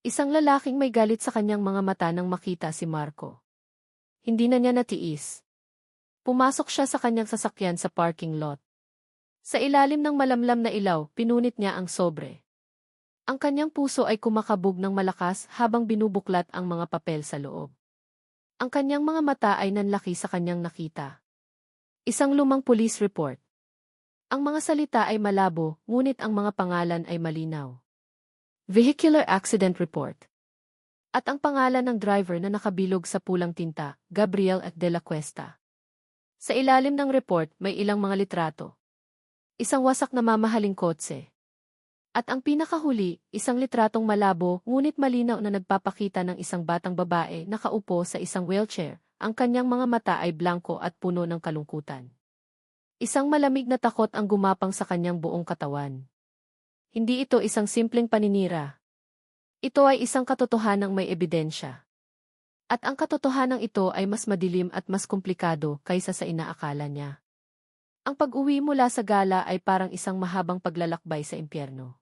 Isang lalaking may galit sa kanyang mga mata nang makita si Marco. Hindi na niya natiis. Pumasok siya sa kanyang sasakyan sa parking lot. Sa ilalim ng malamlam na ilaw, pinunit niya ang sobre. Ang kanyang puso ay kumakabog ng malakas habang binubuklat ang mga papel sa loob. Ang kanyang mga mata ay nanlaki sa kanyang nakita. Isang lumang police report. Ang mga salita ay malabo, ngunit ang mga pangalan ay malinaw. Vehicular accident report. At ang pangalan ng driver na nakabilog sa pulang tinta, Gabriel de la Cuesta. Sa ilalim ng report, may ilang mga litrato. Isang wasak na mamahaling kotse. At ang pinakahuli, isang litratong malabo, ngunit malinaw na nagpapakita ng isang batang babae nakaupo sa isang wheelchair. Ang kanyang mga mata ay blanko at puno ng kalungkutan. Isang malamig na takot ang gumapang sa kanyang buong katawan. Hindi ito isang simpleng paninira. Ito ay isang katotohanang may ebidensya. At ang katotohanang ito ay mas madilim at mas komplikado kaysa sa inaakala niya. Ang pag-uwi mula sa gala ay parang isang mahabang paglalakbay sa impyerno.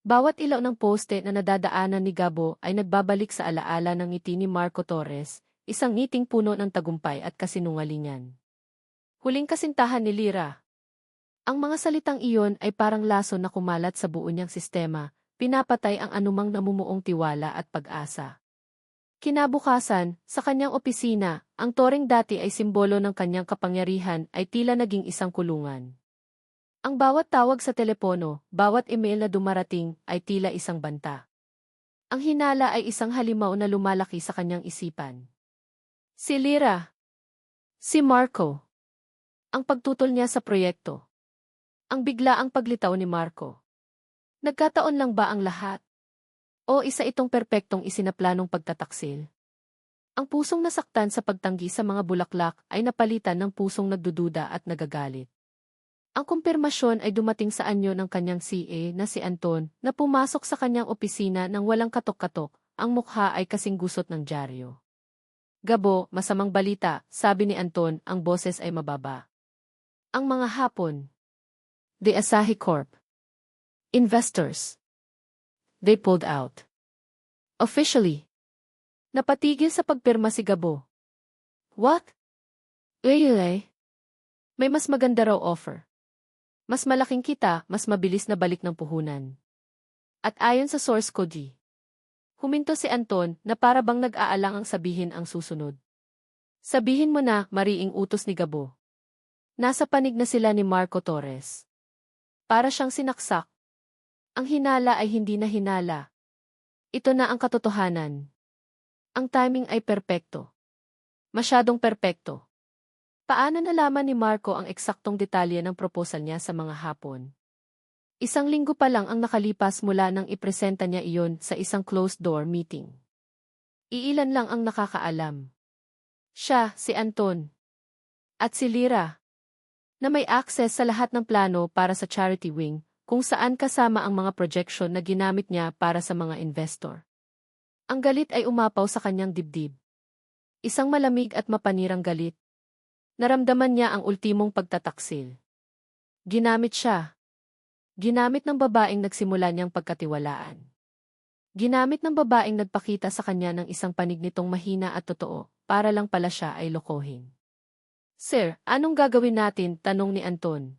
Bawat ilaw ng poste na nadadaanan ni Gabo ay nagbabalik sa alaala ng ngiti ni Marco Torres, isang ngiting puno ng tagumpay at kasinungalingan. Huling kasintahan ni Lira. Ang mga salitang iyon ay parang laso na kumalat sa buo niyang sistema, pinapatay ang anumang namumuong tiwala at pag-asa. Kinabukasan, sa kanyang opisina, ang toring dati ay simbolo ng kanyang kapangyarihan ay tila naging isang kulungan. Ang bawat tawag sa telepono, bawat email na dumarating ay tila isang banta. Ang hinala ay isang halimaw na lumalaki sa kanyang isipan. Si Lira. Si Marco. Ang pagtutol niya sa proyekto. Ang biglaang paglitaw ni Marco. Nagkataon lang ba ang lahat? O isa itong perpektong isinaplanong pagtataksil? Ang pusong nasaktan sa pagtanggi sa mga bulaklak ay napalitan ng pusong nagdududa at nagagalit. Ang kumpirmasyon ay dumating sa anyo ng kanyang CA na si Anton na pumasok sa kanyang opisina nang walang katok-katok, ang mukha ay kasing gusot ng dyaryo. Gabo, masamang balita, sabi ni Anton, ang boses ay mababa. Ang mga hapon. The Asahi Corp. Investors. They pulled out. Officially. Napatigil sa pagpirma si Gabo. What? Really? May mas maganda raw offer. Mas malaking kita, mas mabilis na balik ng puhunan. At ayon sa source code, huminto si Anton na para bang nag-aalang ang sabihin ang susunod. Sabihin mo na, mariing utos ni Gabo. Nasa panig na sila ni Marco Torres. Para siyang sinaksak. Ang hinala ay hindi na hinala. Ito na ang katotohanan. Ang timing ay perpekto. Masyadong perpekto. Paano nalaman ni Marco ang eksaktong detalye ng proposal niya sa mga hapon? Isang linggo pa lang ang nakalipas mula nang ipresenta niya iyon sa isang closed-door meeting. Iilan lang ang nakakaalam. Siya, si Anton. At si Lira. Na may access sa lahat ng plano para sa charity wing, kung saan kasama ang mga projection na ginamit niya para sa mga investor. Ang galit ay umapaw sa kanyang dibdib. Isang malamig at mapanirang galit. Naramdaman niya ang ultimong pagtataksil. Ginamit siya. Ginamit ng babaeng nagsimula niyang pagkatiwalaan. Ginamit ng babaeng nagpakita sa kanya ng isang panig nitong mahina at totoo, para lang pala siya ay lokohin. Sir, anong gagawin natin? Tanong ni Anton.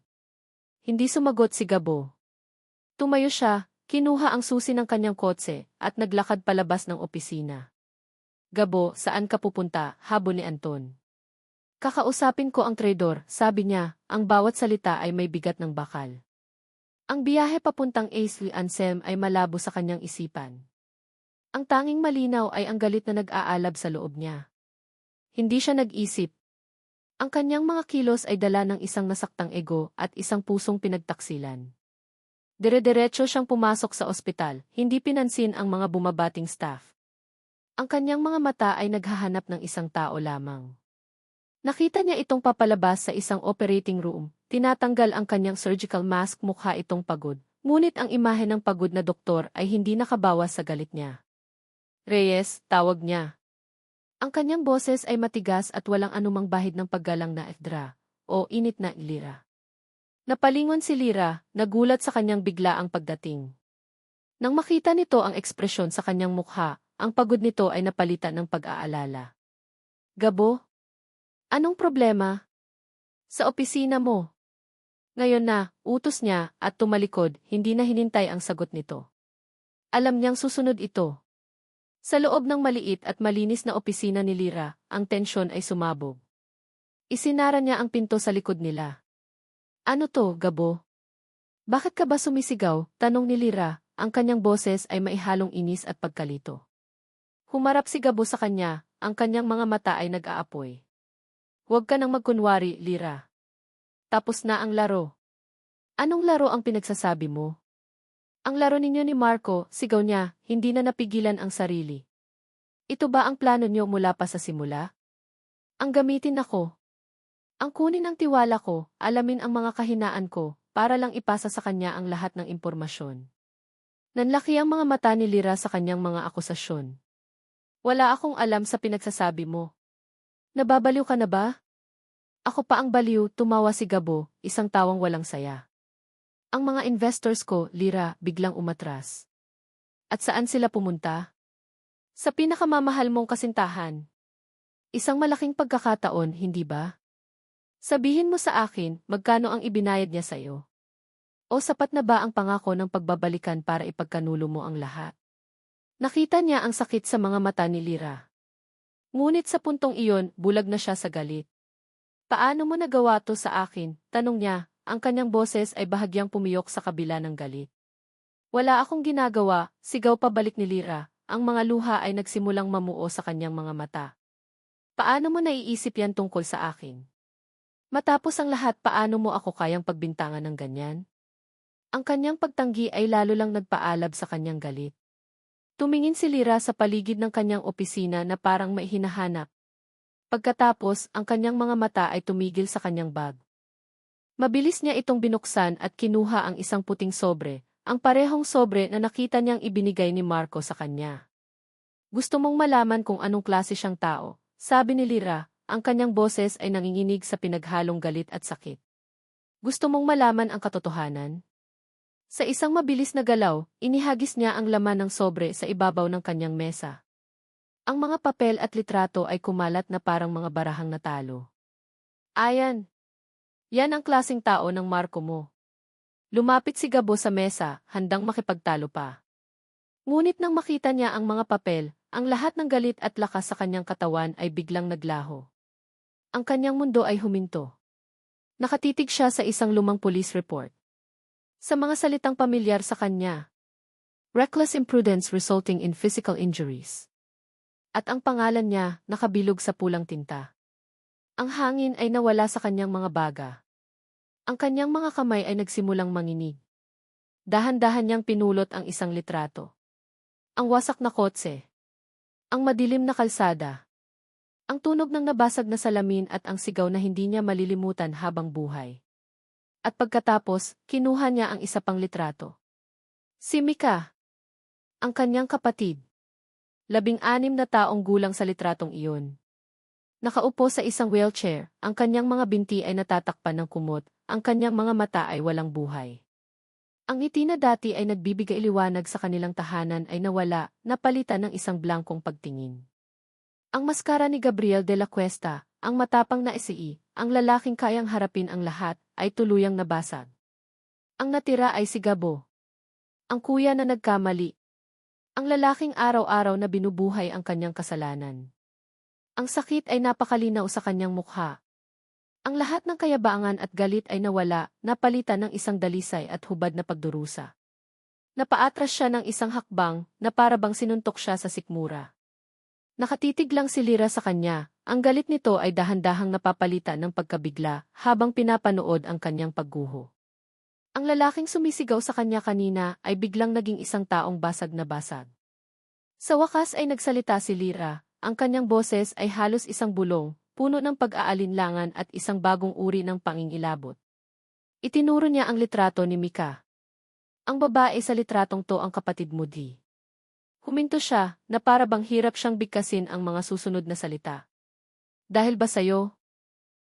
Hindi sumagot si Gabo. Tumayo siya, kinuha ang susi ng kanyang kotse, at naglakad palabas ng opisina. Gabo, saan ka pupunta? Habol ni Anton. Kakausapin ko ang traidor, sabi niya, ang bawat salita ay may bigat ng bakal. Ang biyahe papuntang Aisley Anselm ay malabo sa kanyang isipan. Ang tanging malinaw ay ang galit na nag-aalab sa loob niya. Hindi siya nag-isip. Ang kanyang mga kilos ay dala ng isang nasaktang ego at isang pusong pinagtaksilan. Dire-diretso siyang pumasok sa ospital, hindi pinansin ang mga bumabating staff. Ang kanyang mga mata ay naghahanap ng isang tao lamang. Nakita niya itong papalabas sa isang operating room, tinatanggal ang kanyang surgical mask, mukha itong pagod, ngunit ang imahe ng pagod na doktor ay hindi nakabawas sa galit niya. Reyes, tawag niya. Ang kanyang boses ay matigas at walang anumang bahid ng paggalang na Edra, o init na Lira. Napalingon si Lira, nagulat sa kanyang biglaang pagdating. Nang makita nito ang ekspresyon sa kanyang mukha, ang pagod nito ay napalitan ng pag-aalala. Gabo? Anong problema? Sa opisina mo. Ngayon na, utos niya, at tumalikod, hindi na hinintay ang sagot nito. Alam niyang susunod ito. Sa loob ng maliit at malinis na opisina ni Lira, ang tensyon ay sumabog. Isinara niya ang pinto sa likod nila. Ano to, Gabo? Bakit ka ba sumisigaw? Tanong ni Lira, ang kanyang boses ay maihalong inis at pagkalito. Humarap si Gabo sa kanya, ang kanyang mga mata ay nag-aapoy. Huwag ka nang magkunwari, Lira. Tapos na ang laro. Anong laro ang pinagsasabi mo? Ang laro ninyo ni Marco, sigaw niya, hindi na napigilan ang sarili. Ito ba ang plano niyo mula pa sa simula? Ang gamitin ako. Ang kunin ang tiwala ko, alamin ang mga kahinaan ko, para lang ipasa sa kanya ang lahat ng impormasyon. Nanlaki ang mga mata ni Lira sa kanyang mga akusasyon. Wala akong alam sa pinagsasabi mo. Nababaliw ka na ba? Ako pa ang baliw, tumawa si Gabo, isang tawang walang saya. Ang mga investors ko, Lira, biglang umatras. At saan sila pumunta? Sa pinakamamahal mong kasintahan. Isang malaking pagkakataon, hindi ba? Sabihin mo sa akin, magkano ang ibinayad niya sa'yo? O sapat na ba ang pangako ng pagbabalikan para ipagkanulo mo ang lahat? Nakita niya ang sakit sa mga mata ni Lira. Ngunit sa puntong iyon, bulag na siya sa galit. Paano mo nagawa to sa akin? Tanong niya, ang kanyang boses ay bahagyang pumiyok sa kabila ng galit. Wala akong ginagawa, sigaw pabalik ni Lira, ang mga luha ay nagsimulang mamuo sa kanyang mga mata. Paano mo naiisip yan tungkol sa akin? Matapos ang lahat, paano mo ako kayang pagbintangan ng ganyan? Ang kanyang pagtanggi ay lalo lang nagpaalab sa kanyang galit. Tumingin si Lira sa paligid ng kanyang opisina na parang may hinahanap. Pagkatapos, ang kanyang mga mata ay tumigil sa kanyang bag. Mabilis niya itong binuksan at kinuha ang isang puting sobre, ang parehong sobre na nakita niyang ibinigay ni Marco sa kanya. Gusto mong malaman kung anong klase siyang tao, sabi ni Lira, ang kanyang boses ay nanginginig sa pinaghalong galit at sakit. Gusto mong malaman ang katotohanan? Sa isang mabilis na galaw, inihagis niya ang laman ng sobre sa ibabaw ng kanyang mesa. Ang mga papel at litrato ay kumalat na parang mga barahang natalo. Ayan. Yan ang klaseng tao ng Marco mo. Lumapit si Gabo sa mesa, handang makipagtalo pa. Ngunit nang makita niya ang mga papel, ang lahat ng galit at lakas sa kanyang katawan ay biglang naglaho. Ang kanyang mundo ay huminto. Nakatitig siya sa isang lumang police report. Sa mga salitang pamilyar sa kanya. Reckless imprudence resulting in physical injuries. At ang pangalan niya, nakabilog sa pulang tinta. Ang hangin ay nawala sa kanyang mga baga. Ang kanyang mga kamay ay nagsimulang manginig. Dahan-dahan niyang pinulot ang isang litrato. Ang wasak na kotse. Ang madilim na kalsada. Ang tunog ng nabasag na salamin at ang sigaw na hindi niya malilimutan habang buhay. At pagkatapos, kinuha niya ang isa pang litrato. Si Mika. Ang kanyang kapatid. 16 na taong gulang sa litratong iyon. Nakaupo sa isang wheelchair, ang kanyang mga binti ay natatakpan ng kumot, ang kanyang mga mata ay walang buhay. Ang ngiti na dati ay nagbibigay liwanag sa kanilang tahanan ay nawala, napalitan ng isang blankong pagtingin. Ang maskara ni Gabriel de la Cuesta, ang matapang na SE, ang lalaking kayang harapin ang lahat, ay tuluyang nabasag. Ang natira ay si Gabo. Ang kuya na nagkamali. Ang lalaking araw-araw na binubuhay ang kanyang kasalanan. Ang sakit ay napakalinaw sa kanyang mukha. Ang lahat ng kayabangan at galit ay nawala, napalitan ng isang dalisay at hubad na pagdurusa. Napaatras siya ng isang hakbang, na parabang sinuntok siya sa sikmura. Nakatitig lang si Lira sa kanya, ang galit nito ay dahan-dahang napapalitan ng pagkabigla habang pinapanood ang kanyang pagguho. Ang lalaking sumisigaw sa kanya kanina ay biglang naging isang taong basag na basag. Sa wakas ay nagsalita si Lira, ang kanyang boses ay halos isang bulong, puno ng pag-aalinlangan at isang bagong uri ng pangingilabot. Itinuro niya ang litrato ni Mika. Ang babae sa litratong to ang kapatid mo di. Huminto siya, na para bang hirap siyang bigkasin ang mga susunod na salita. Dahil ba sa'yo?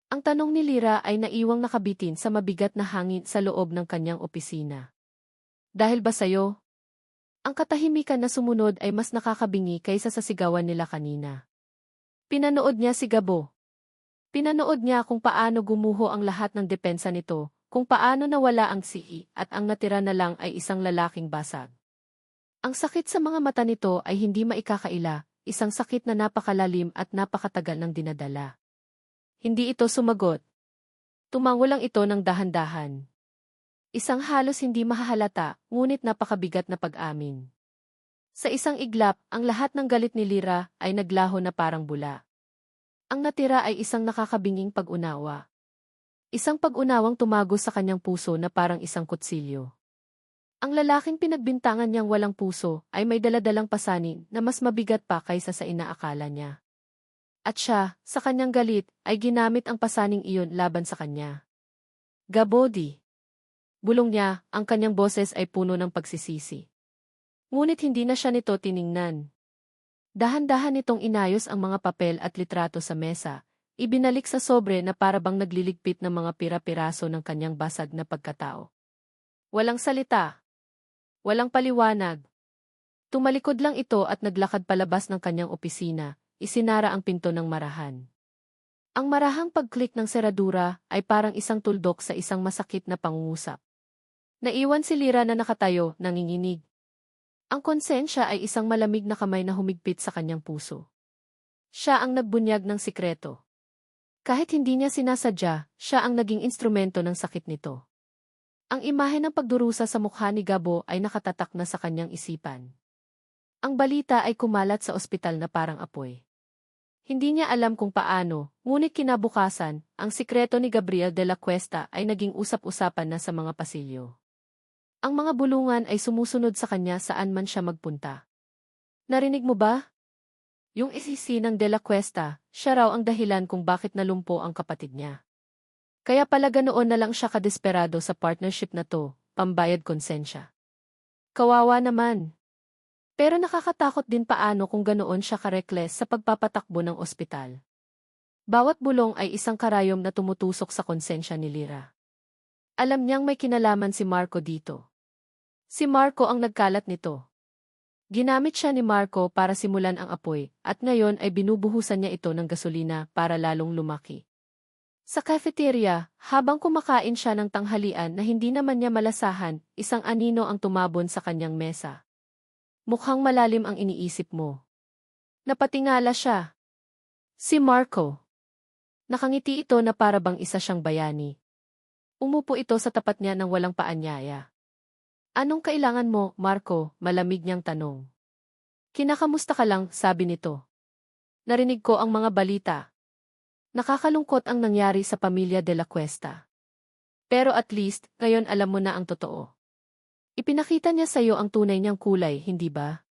Ang tanong ni Lira ay naiwang nakabitin sa mabigat na hangin sa loob ng kanyang opisina. Dahil ba sa'yo? Ang katahimikan na sumunod ay mas nakakabingi kaysa sa sigawan nila kanina. Pinanood niya si Gabo. Pinanood niya kung paano gumuho ang lahat ng depensa nito, kung paano nawala ang sihi at ang natira na lang ay isang lalaking basag. Ang sakit sa mga mata nito ay hindi maikakaila, isang sakit na napakalalim at napakatagal ng dinadala. Hindi ito sumagot. Tumango lang ito ng dahan-dahan. Isang halos hindi mahahalata, ngunit napakabigat na pag-amin. Sa isang iglap, ang lahat ng galit ni Lira ay naglaho na parang bula. Ang natira ay isang nakakabinging pag-unawa. Isang pag-unawang tumago sa kanyang puso na parang isang kutsilyo. Ang lalaking pinagbintangan niyang walang puso ay may daladalang pasanin na mas mabigat pa kaysa sa inaakala niya. At siya, sa kanyang galit, ay ginamit ang pasaning iyon laban sa kanya. Gabodi. Bulong niya, ang kanyang boses ay puno ng pagsisisi. Ngunit hindi na siya nito tiningnan. Dahan-dahan nitong inayos ang mga papel at litrato sa mesa, ibinalik sa sobre na parabang nagliligpit ng mga pira-piraso ng kanyang basag na pagkatao. Walang salita. Walang paliwanag. Tumalikod lang ito at naglakad palabas ng kanyang opisina, isinara ang pinto ng marahan. Ang marahang pag-click ng seradura ay parang isang tuldok sa isang masakit na pangungusap. Naiwan si Lira na nakatayo, nanginginig. Ang konsensya ay isang malamig na kamay na humigpit sa kanyang puso. Siya ang nagbunyag ng sikreto. Kahit hindi niya sinasadya, siya ang naging instrumento ng sakit nito. Ang imahe ng pagdurusa sa mukha ni Gabo ay nakatatak na sa kanyang isipan. Ang balita ay kumalat sa ospital na parang apoy. Hindi niya alam kung paano, ngunit kinabukasan, ang sikreto ni Gabriel de la Cuesta ay naging usap-usapan na sa mga pasilyo. Ang mga bulungan ay sumusunod sa kanya saan man siya magpunta. Narinig mo ba? Yung isisi ng de la Cuesta, siya raw ang dahilan kung bakit nalumpo ang kapatid niya. Kaya pala ganoon na lang siya kadesperado sa partnership na to, pambayad konsensya. Kawawa naman. Pero nakakatakot din paano kung ganoon siya ka-reckless sa pagpapatakbo ng ospital. Bawat bulong ay isang karayom na tumutusok sa konsensya ni Lira. Alam niyang may kinalaman si Marco dito. Si Marco ang nagkalat nito. Ginamit siya ni Marco para simulan ang apoy, at ngayon ay binubuhusan niya ito ng gasolina para lalong lumaki. Sa cafeteria, habang kumakain siya ng tanghalian na hindi naman niya malasahan, isang anino ang tumabon sa kanyang mesa. Mukhang malalim ang iniisip mo. Napatingala siya. Si Marco. Nakangiti ito na parabang isa siyang bayani. Umupo ito sa tapat niya nang walang paanyaya. Anong kailangan mo, Marco? Malamig niyang tanong. Kinakamusta ka lang, sabi nito. Narinig ko ang mga balita. Nakakalungkot ang nangyari sa pamilya de la Cuesta. Pero at least, ngayon alam mo na ang totoo. Ipinakita niya sa iyo ang tunay niyang kulay, hindi ba?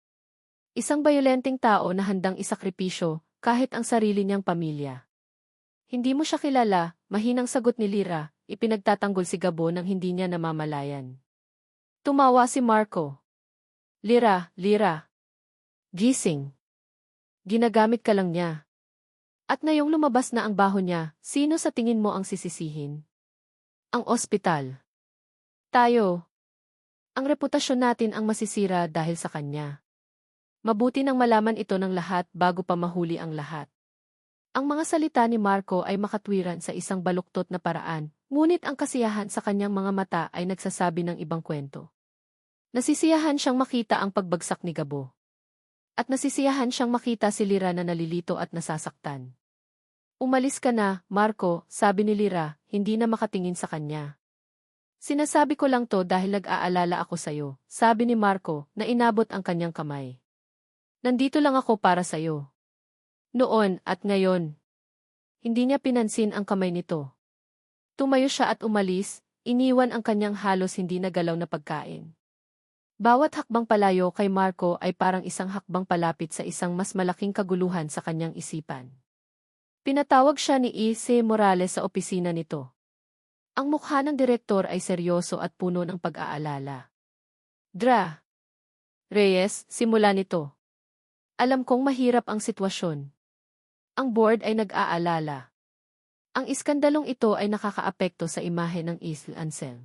Isang bayolenteng tao na handang isakripisyo, kahit ang sarili niyang pamilya. Hindi mo siya kilala, mahinang sagot ni Lira, ipinagtatanggol si Gabo nang hindi niya namamalayan. Tumawa si Marco. Lira. Gising. Ginagamit ka lang niya. At ngayong lumabas na ang baho niya, sino sa tingin mo ang sisisihin? Ang ospital. Tayo. Ang reputasyon natin ang masisira dahil sa kanya. Mabuti nang malaman ito ng lahat bago pa mahuli ang lahat. Ang mga salita ni Marco ay makatwiran sa isang baluktot na paraan, ngunit ang kasiyahan sa kanyang mga mata ay nagsasabi ng ibang kwento. Nasisiyahan siyang makita ang pagbagsak ni Gabo. At nasisiyahan siyang makita si Lira na nalilito at nasasaktan. Umalis ka na, Marco, sabi ni Lira, hindi na makatingin sa kanya. Sinasabi ko lang to dahil nag-aalala ako sa'yo, sabi ni Marco na inabot ang kanyang kamay. Nandito lang ako para sa'yo. Noon at ngayon. Hindi niya pinansin ang kamay nito. Tumayo siya at umalis, iniwan ang kanyang halos hindi nagalaw na pagkain. Bawat hakbang palayo kay Marco ay parang isang hakbang palapit sa isang mas malaking kaguluhan sa kanyang isipan. Pinatawag siya ni E.C. Morales sa opisina nito. Ang mukha ng direktor ay seryoso at puno ng pag-aalala. Dra. Reyes, simula nito. Alam kong mahirap ang sitwasyon. Ang board ay nag-aalala. Ang iskandalong ito ay nakakaapekto sa imahe ng Isla Ansel.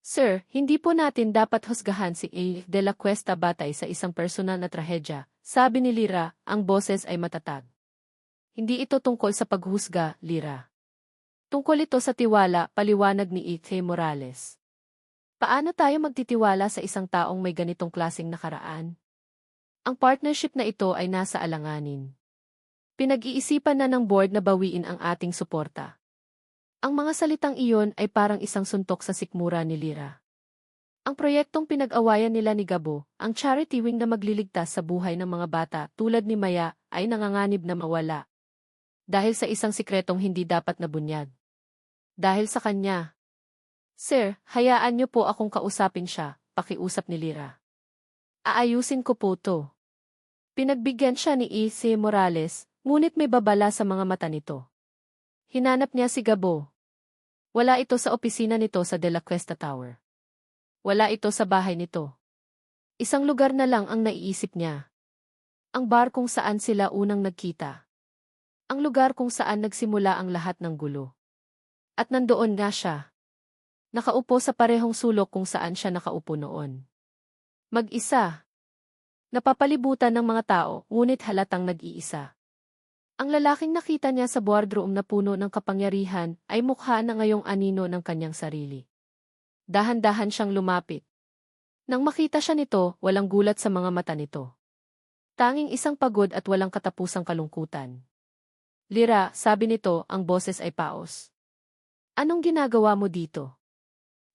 Sir, hindi po natin dapat husgahan si A. de la Cuesta batay sa isang personal na trahedya, sabi ni Lira, ang boses ay matatag. Hindi ito tungkol sa paghusga, Lira. Tungkol ito sa tiwala, paliwanag ni E.T. Morales. Paano tayo magtitiwala sa isang taong may ganitong klaseng nakaraan? Ang partnership na ito ay nasa alanganin. Pinag-iisipan na ng board na bawiin ang ating suporta. Ang mga salitang iyon ay parang isang suntok sa sikmura ni Lira. Ang proyektong pinag-awayan nila ni Gabo, ang charity wing na magliligtas sa buhay ng mga bata tulad ni Maya, ay nanganganib na mawala. Dahil sa isang sikretong hindi dapat nabunyag. Dahil sa kanya. Sir, hayaan niyo po akong kausapin siya, pakiusap ni Lira. Aayusin ko po to. Pinagbigyan siya ni E.C. Morales, ngunit may babala sa mga mata nito. Hinanap niya si Gabo. Wala ito sa opisina nito sa De La Cuesta Tower. Wala ito sa bahay nito. Isang lugar na lang ang naiisip niya. Ang bar kung saan sila unang nagkita. Ang lugar kung saan nagsimula ang lahat ng gulo. At nandoon nga siya. Nakaupo sa parehong sulok kung saan siya nakaupo noon. Mag-isa. Napapalibutan ng mga tao, ngunit halatang nag-iisa. Ang lalaking nakita niya sa boardroom na puno ng kapangyarihan ay mukha na ngayong anino ng kanyang sarili. Dahan-dahan siyang lumapit. Nang makita siya nito, walang gulat sa mga mata nito. Tanging isang pagod at walang katapusang kalungkutan. Lira, sabi nito, ang boses ay paos. Anong ginagawa mo dito?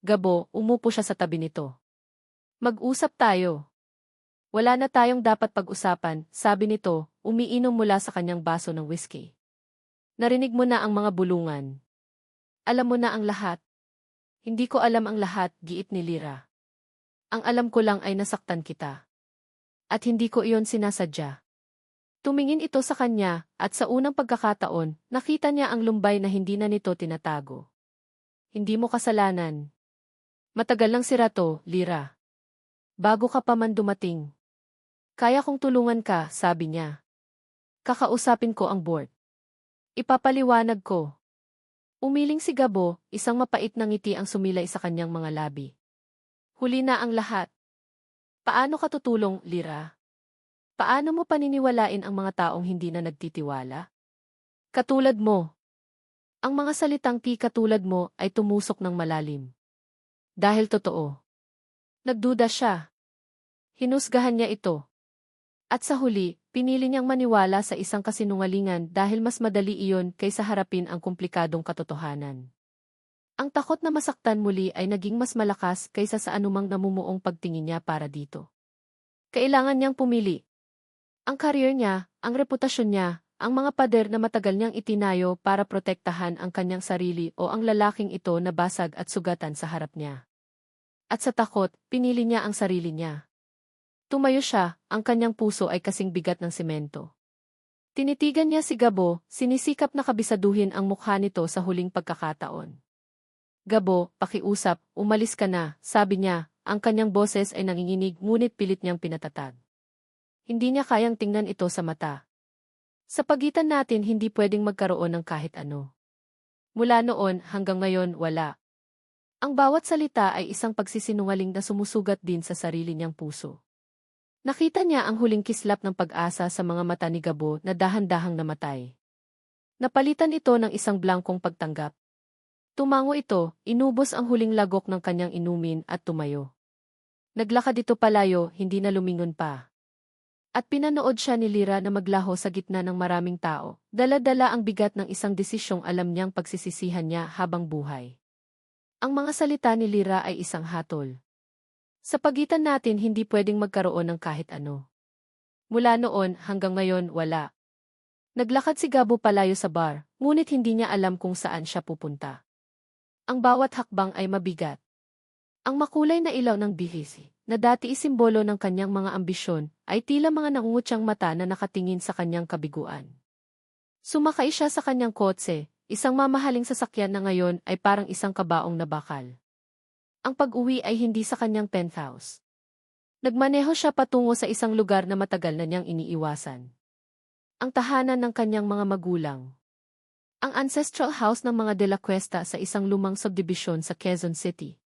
Gabo, umupo siya sa tabi nito. Mag-usap tayo. Wala na tayong dapat pag-usapan, sabi nito, umiinom mula sa kanyang baso ng whiskey. Narinig mo na ang mga bulungan. Alam mo na ang lahat. Hindi ko alam ang lahat, giit ni Lira. Ang alam ko lang ay nasaktan kita. At hindi ko iyon sinasadya. Tumingin ito sa kanya, at sa unang pagkakataon, nakita niya ang lumbay na hindi na nito tinatago. Hindi mo kasalanan. Matagal lang sira to, Lira. Bago ka pa man dumating. Kaya kong tulungan ka, sabi niya. Kakausapin ko ang board. Ipapaliwanag ko. Umiling si Gabo, isang mapait na ngiti ang sumilay sa kanyang mga labi. Huli na ang lahat. Paano ka tutulong, Lira? Paano mo paniniwalain ang mga taong hindi na nagtitiwala? Katulad mo. Ang mga salitang katulad mo ay tumusok ng malalim. Dahil totoo. Nagduda siya. Hinusgahan niya ito. At sa huli, pinili niyang maniwala sa isang kasinungalingan dahil mas madali iyon kaysa harapin ang komplikadong katotohanan. Ang takot na masaktan muli ay naging mas malakas kaysa sa anumang namumuong pagtingin niya para dito. Kailangan niyang pumili. Ang career niya, ang reputasyon niya, ang mga pader na matagal niyang itinayo para protektahan ang kanyang sarili o ang lalaking ito na basag at sugatan sa harap niya. At sa takot, pinili niya ang sarili niya. Tumayo siya, ang kanyang puso ay kasing bigat ng semento. Tinitigan niya si Gabo, sinisikap na kabisaduhin ang mukha nito sa huling pagkakataon. Gabo, pakiusap, umalis ka na, sabi niya, ang kanyang boses ay nanginginig ngunit pilit niyang pinatatag. Hindi niya kayang tingnan ito sa mata. Sa pagitan natin hindi pwedeng magkaroon ng kahit ano. Mula noon hanggang ngayon wala. Ang bawat salita ay isang pagsisinungaling na sumusugat din sa sarili niyang puso. Nakita niya ang huling kislap ng pag-asa sa mga mata ni Gabo na dahan-dahang namatay. Napalitan ito ng isang blangkong pagtanggap. Tumango ito, inubos ang huling lagok ng kanyang inumin at tumayo. Naglakad ito palayo, hindi na lumingon pa. At pinanood siya ni Lira na maglaho sa gitna ng maraming tao, dala-dala ang bigat ng isang desisyong alam niyang pagsisisihan niya habang buhay. Ang mga salita ni Lira ay isang hatol. Sa pagitan natin hindi pwedeng magkaroon ng kahit ano. Mula noon hanggang ngayon wala. Naglakad si Gabo palayo sa bar, ngunit hindi niya alam kung saan siya pupunta. Ang bawat hakbang ay mabigat. Ang makulay na ilaw ng bihisi, na dati isimbolo ng kanyang mga ambisyon, ay tila mga nangungutyang mata na nakatingin sa kanyang kabiguan. Sumakay siya sa kanyang kotse, isang mamahaling sasakyan na ngayon ay parang isang kabaong na bakal. Ang pag-uwi ay hindi sa kanyang penthouse. Nagmaneho siya patungo sa isang lugar na matagal na niyang iniiwasan. Ang tahanan ng kanyang mga magulang. Ang ancestral house ng mga De La Cuesta sa isang lumang subdivision sa Quezon City.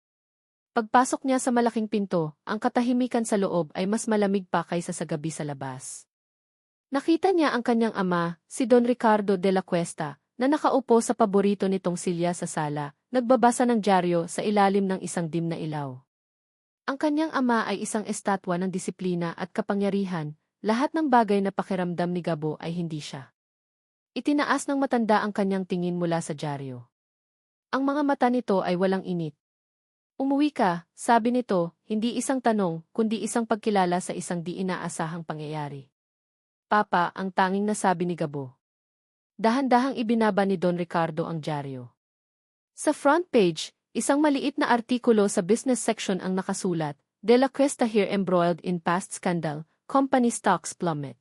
Pagpasok niya sa malaking pinto, ang katahimikan sa loob ay mas malamig pa kaysa sa gabi sa labas. Nakita niya ang kanyang ama, si Don Ricardo de la Cuesta, na nakaupo sa paborito nitong silya sa sala, nagbabasa ng dyaryo sa ilalim ng isang dim na ilaw. Ang kanyang ama ay isang estatwa ng disiplina at kapangyarihan, lahat ng bagay na pakiramdam ni Gabo ay hindi siya. Itinaas ng matanda ang kanyang tingin mula sa dyaryo. Ang mga mata nito ay walang init. Umuwi ka, sabi nito, hindi isang tanong, kundi isang pagkilala sa isang di inaasahang pangyayari. Papa, ang tanging nasabi ni Gabo. Dahan-dahang ibinaba ni Don Ricardo ang dyaryo. Sa front page, isang maliit na artikulo sa business section ang nakasulat, De La Cuesta here embroiled in past scandal, company stocks plummet.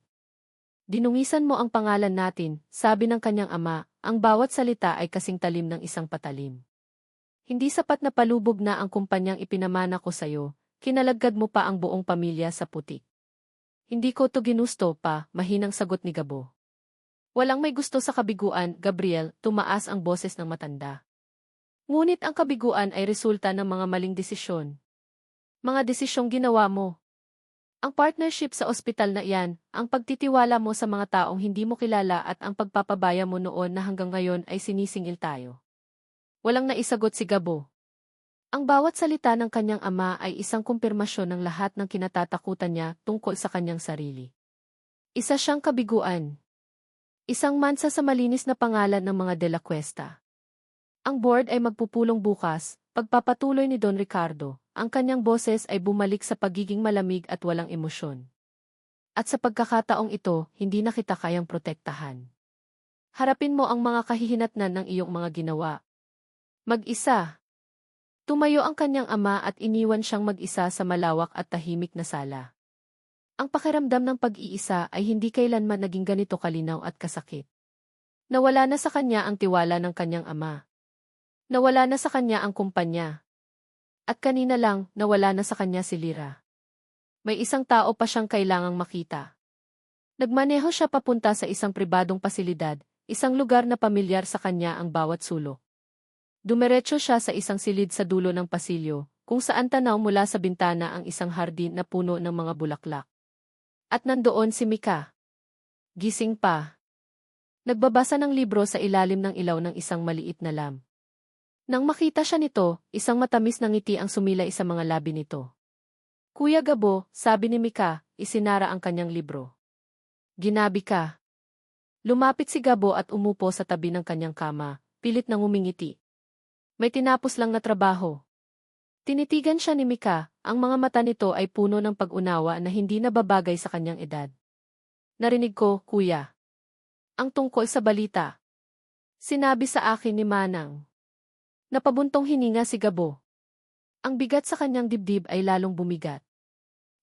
Dinungisan mo ang pangalan natin, sabi ng kanyang ama, ang bawat salita ay kasing talim ng isang patalim. Hindi sapat na palubog na ang kumpanyang ipinamana ko sa'yo, kinalagad mo pa ang buong pamilya sa putik. Hindi ko to ginusto pa, mahinang sagot ni Gabo. Walang may gusto sa kabiguan, Gabriel, tumaas ang boses ng matanda. Ngunit ang kabiguan ay resulta ng mga maling desisyon. Mga desisyong ginawa mo. Ang partnership sa ospital na iyan, ang pagtitiwala mo sa mga taong hindi mo kilala at ang pagpapabaya mo noon na hanggang ngayon ay sinisingil tayo. Walang naisagot si Gabo. Ang bawat salita ng kanyang ama ay isang kumpirmasyon ng lahat ng kinatatakutan niya tungkol sa kanyang sarili. Isa siyang kabiguan. Isang mansa sa malinis na pangalan ng mga De La Cuesta. Ang board ay magpupulong bukas, pagpapatuloy ni Don Ricardo. Ang kanyang boses ay bumalik sa pagiging malamig at walang emosyon. At sa pagkakataong ito, hindi na kita kayang protektahan. Harapin mo ang mga kahihinatnan ng iyong mga ginawa. Mag-isa. Tumayo ang kanyang ama at iniwan siyang mag-isa sa malawak at tahimik na sala. Ang pakiramdam ng pag-iisa ay hindi kailanman naging ganito kalinaw at kasakit. Nawala na sa kanya ang tiwala ng kanyang ama. Nawala na sa kanya ang kumpanya. At kanina lang, nawala na sa kanya si Lira. May isang tao pa siyang kailangang makita. Nagmaneho siya papunta sa isang pribadong pasilidad, isang lugar na pamilyar sa kanya ang bawat sulok. Dumiretso siya sa isang silid sa dulo ng pasilyo, kung saan tanaw mula sa bintana ang isang hardin na puno ng mga bulaklak. At nandoon si Mika. Gising pa. Nagbabasa ng libro sa ilalim ng ilaw ng isang maliit na lamp. Nang makita siya nito, isang matamis na ngiti ang sumilay sa mga labi nito. Kuya Gabo, sabi ni Mika, isinara ang kanyang libro. Ginabi ka. Lumapit si Gabo at umupo sa tabi ng kanyang kama, pilit nang umingiti. May tinapos lang na trabaho. Tinitigan siya ni Mika, ang mga mata nito ay puno ng pag-unawa na hindi nababagay sa kanyang edad. Narinig ko, kuya. Ang tungkol sa balita. Sinabi sa akin ni Manang. Napabuntong hininga si Gabo. Ang bigat sa kanyang dibdib ay lalong bumigat.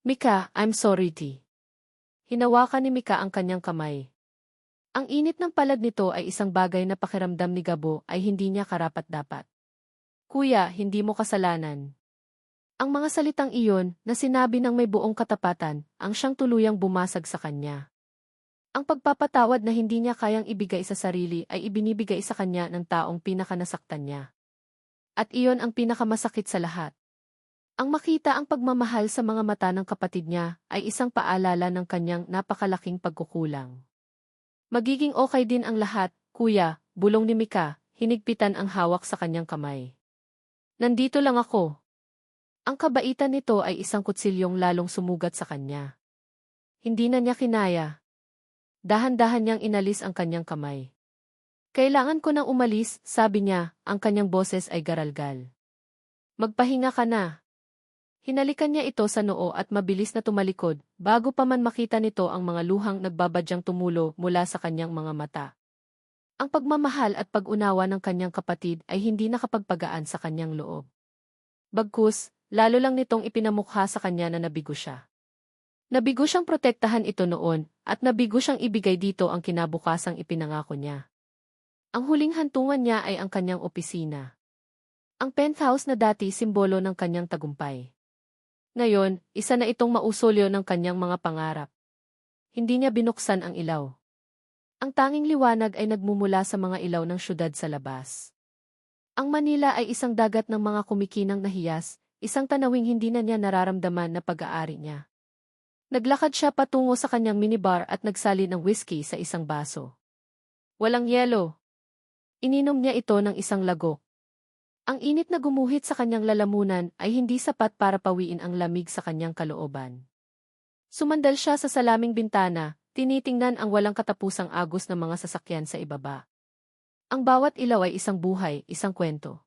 Mika, I'm sorry T. Hinawakan ni Mika ang kanyang kamay. Ang init ng palad nito ay isang bagay na pakiramdam ni Gabo ay hindi niya karapat-dapat. Kuya, hindi mo kasalanan. Ang mga salitang iyon, na sinabi ng may buong katapatan, ang siyang tuluyang bumasag sa kanya. Ang pagpapatawad na hindi niya kayang ibigay sa sarili ay ibinibigay sa kanya ng taong pinakanasaktan niya. At iyon ang pinakamasakit sa lahat. Ang makita ang pagmamahal sa mga mata ng kapatid niya ay isang paalala ng kanyang napakalaking pagkukulang. Magiging okay din ang lahat, kuya, bulong ni Mika, hinigpitan ang hawak sa kanyang kamay. Nandito lang ako. Ang kabaitan nito ay isang kutsilyong lalong sumugat sa kanya. Hindi na niya kinaya. Dahan-dahan niyang inalis ang kanyang kamay. Kailangan ko nang umalis, sabi niya, ang kanyang boses ay garalgal. Magpahinga ka na. Hinalikan niya ito sa noo at mabilis na tumalikod, bago pa man makita nito ang mga luhang nagbabadyang tumulo mula sa kanyang mga mata. Ang pagmamahal at pag-unawa ng kanyang kapatid ay hindi nakapagpagaan sa kanyang loob. Bagkus, lalo lang nitong ipinamukha sa kanya na nabigo siya. Nabigo siyang protektahan ito noon, at nabigo siyang ibigay dito ang kinabukasang ipinangako niya. Ang huling hantungan niya ay ang kanyang opisina. Ang penthouse na dati simbolo ng kanyang tagumpay. Ngayon, isa na itong mausolyo ng kanyang mga pangarap. Hindi niya binuksan ang ilaw. Ang tanging liwanag ay nagmumula sa mga ilaw ng syudad sa labas. Ang Manila ay isang dagat ng mga kumikinang na hiyas, isang tanawing hindi na niya nararamdaman na pag-aari niya. Naglakad siya patungo sa kanyang minibar at nagsali ng whiskey sa isang baso. Walang yelo. Ininom niya ito ng isang lagok. Ang init na gumuhit sa kanyang lalamunan ay hindi sapat para pawiin ang lamig sa kanyang kalooban. Sumandal siya sa salaming bintana, tinitingnan ang walang katapusang agos ng mga sasakyan sa ibaba. Ang bawat ilaw ay isang buhay, isang kwento.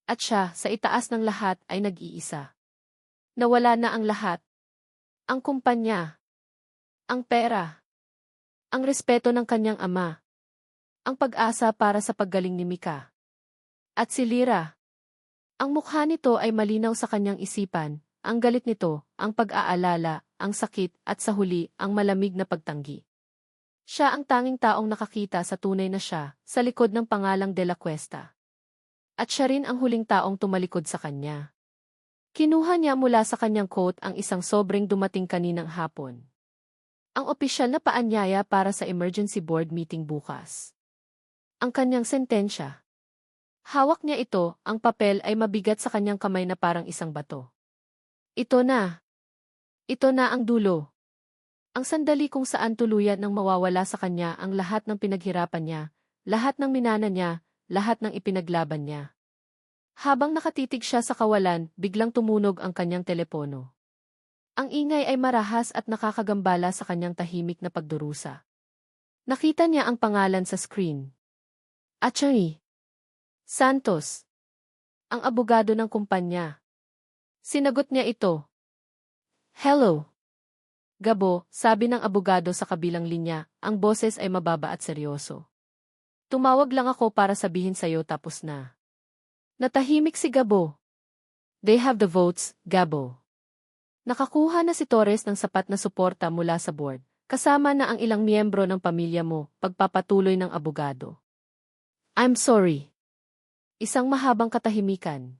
At siya, sa itaas ng lahat, ay nag-iisa. Nawala na ang lahat. Ang kumpanya. Ang pera. Ang respeto ng kanyang ama. Ang pag-asa para sa paggaling ni Mika. At si Lyra. Ang mukha nito ay malinaw sa kanyang isipan, ang galit nito, ang pag-aalala, ang sakit, at sa huli, ang malamig na pagtanggi. Siya ang tanging taong nakakita sa tunay na siya, sa likod ng pangalang De La Cuesta. At siya rin ang huling taong tumalikod sa kanya. Kinuha niya mula sa kanyang coat ang isang sobrang dumating kaninang hapon. Ang opisyal na paanyaya para sa emergency board meeting bukas. Ang kanyang sentensya. Hawak niya ito, ang papel ay mabigat sa kanyang kamay na parang isang bato. Ito na. Ito na ang dulo. Ang sandali kung saan tuluyan nang mawawala sa kanya ang lahat ng pinaghirapan niya, lahat ng minana niya, lahat ng ipinaglaban niya. Habang nakatitig siya sa kawalan, biglang tumunog ang kanyang telepono. Ang ingay ay marahas at nakakagambala sa kanyang tahimik na pagdurusa. Nakita niya ang pangalan sa screen. Attorney Santos. Ang abogado ng kumpanya. Sinagot niya ito. Hello. Gabo, sabi ng abogado sa kabilang linya, ang boses ay mababa at seryoso. Tumawag lang ako para sabihin sa'yo tapos na. Natahimik si Gabo. They have the votes, Gabo. Nakakuha na si Torres ng sapat na suporta mula sa board, kasama na ang ilang miyembro ng pamilya mo, pagpapatuloy ng abogado. I'm sorry. Isang mahabang katahimikan.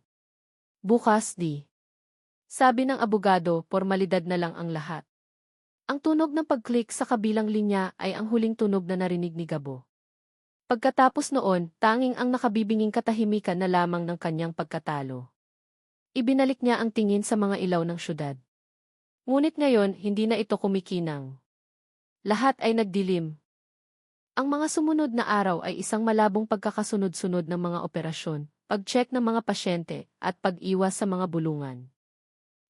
Bukas di. Sabi ng abogado, pormalidad na lang ang lahat. Ang tunog ng pag-click sa kabilang linya ay ang huling tunog na narinig ni Gabo. Pagkatapos noon, tanging ang nakabibinging katahimikan na lamang ng kanyang pagkatalo. Ibinalik niya ang tingin sa mga ilaw ng syudad. Ngunit ngayon, hindi na ito kumikinang. Lahat ay nagdilim. Ang mga sumunod na araw ay isang malabong pagkakasunod-sunod ng mga operasyon, pag-check ng mga pasyente, at pag-iwas sa mga bulungan.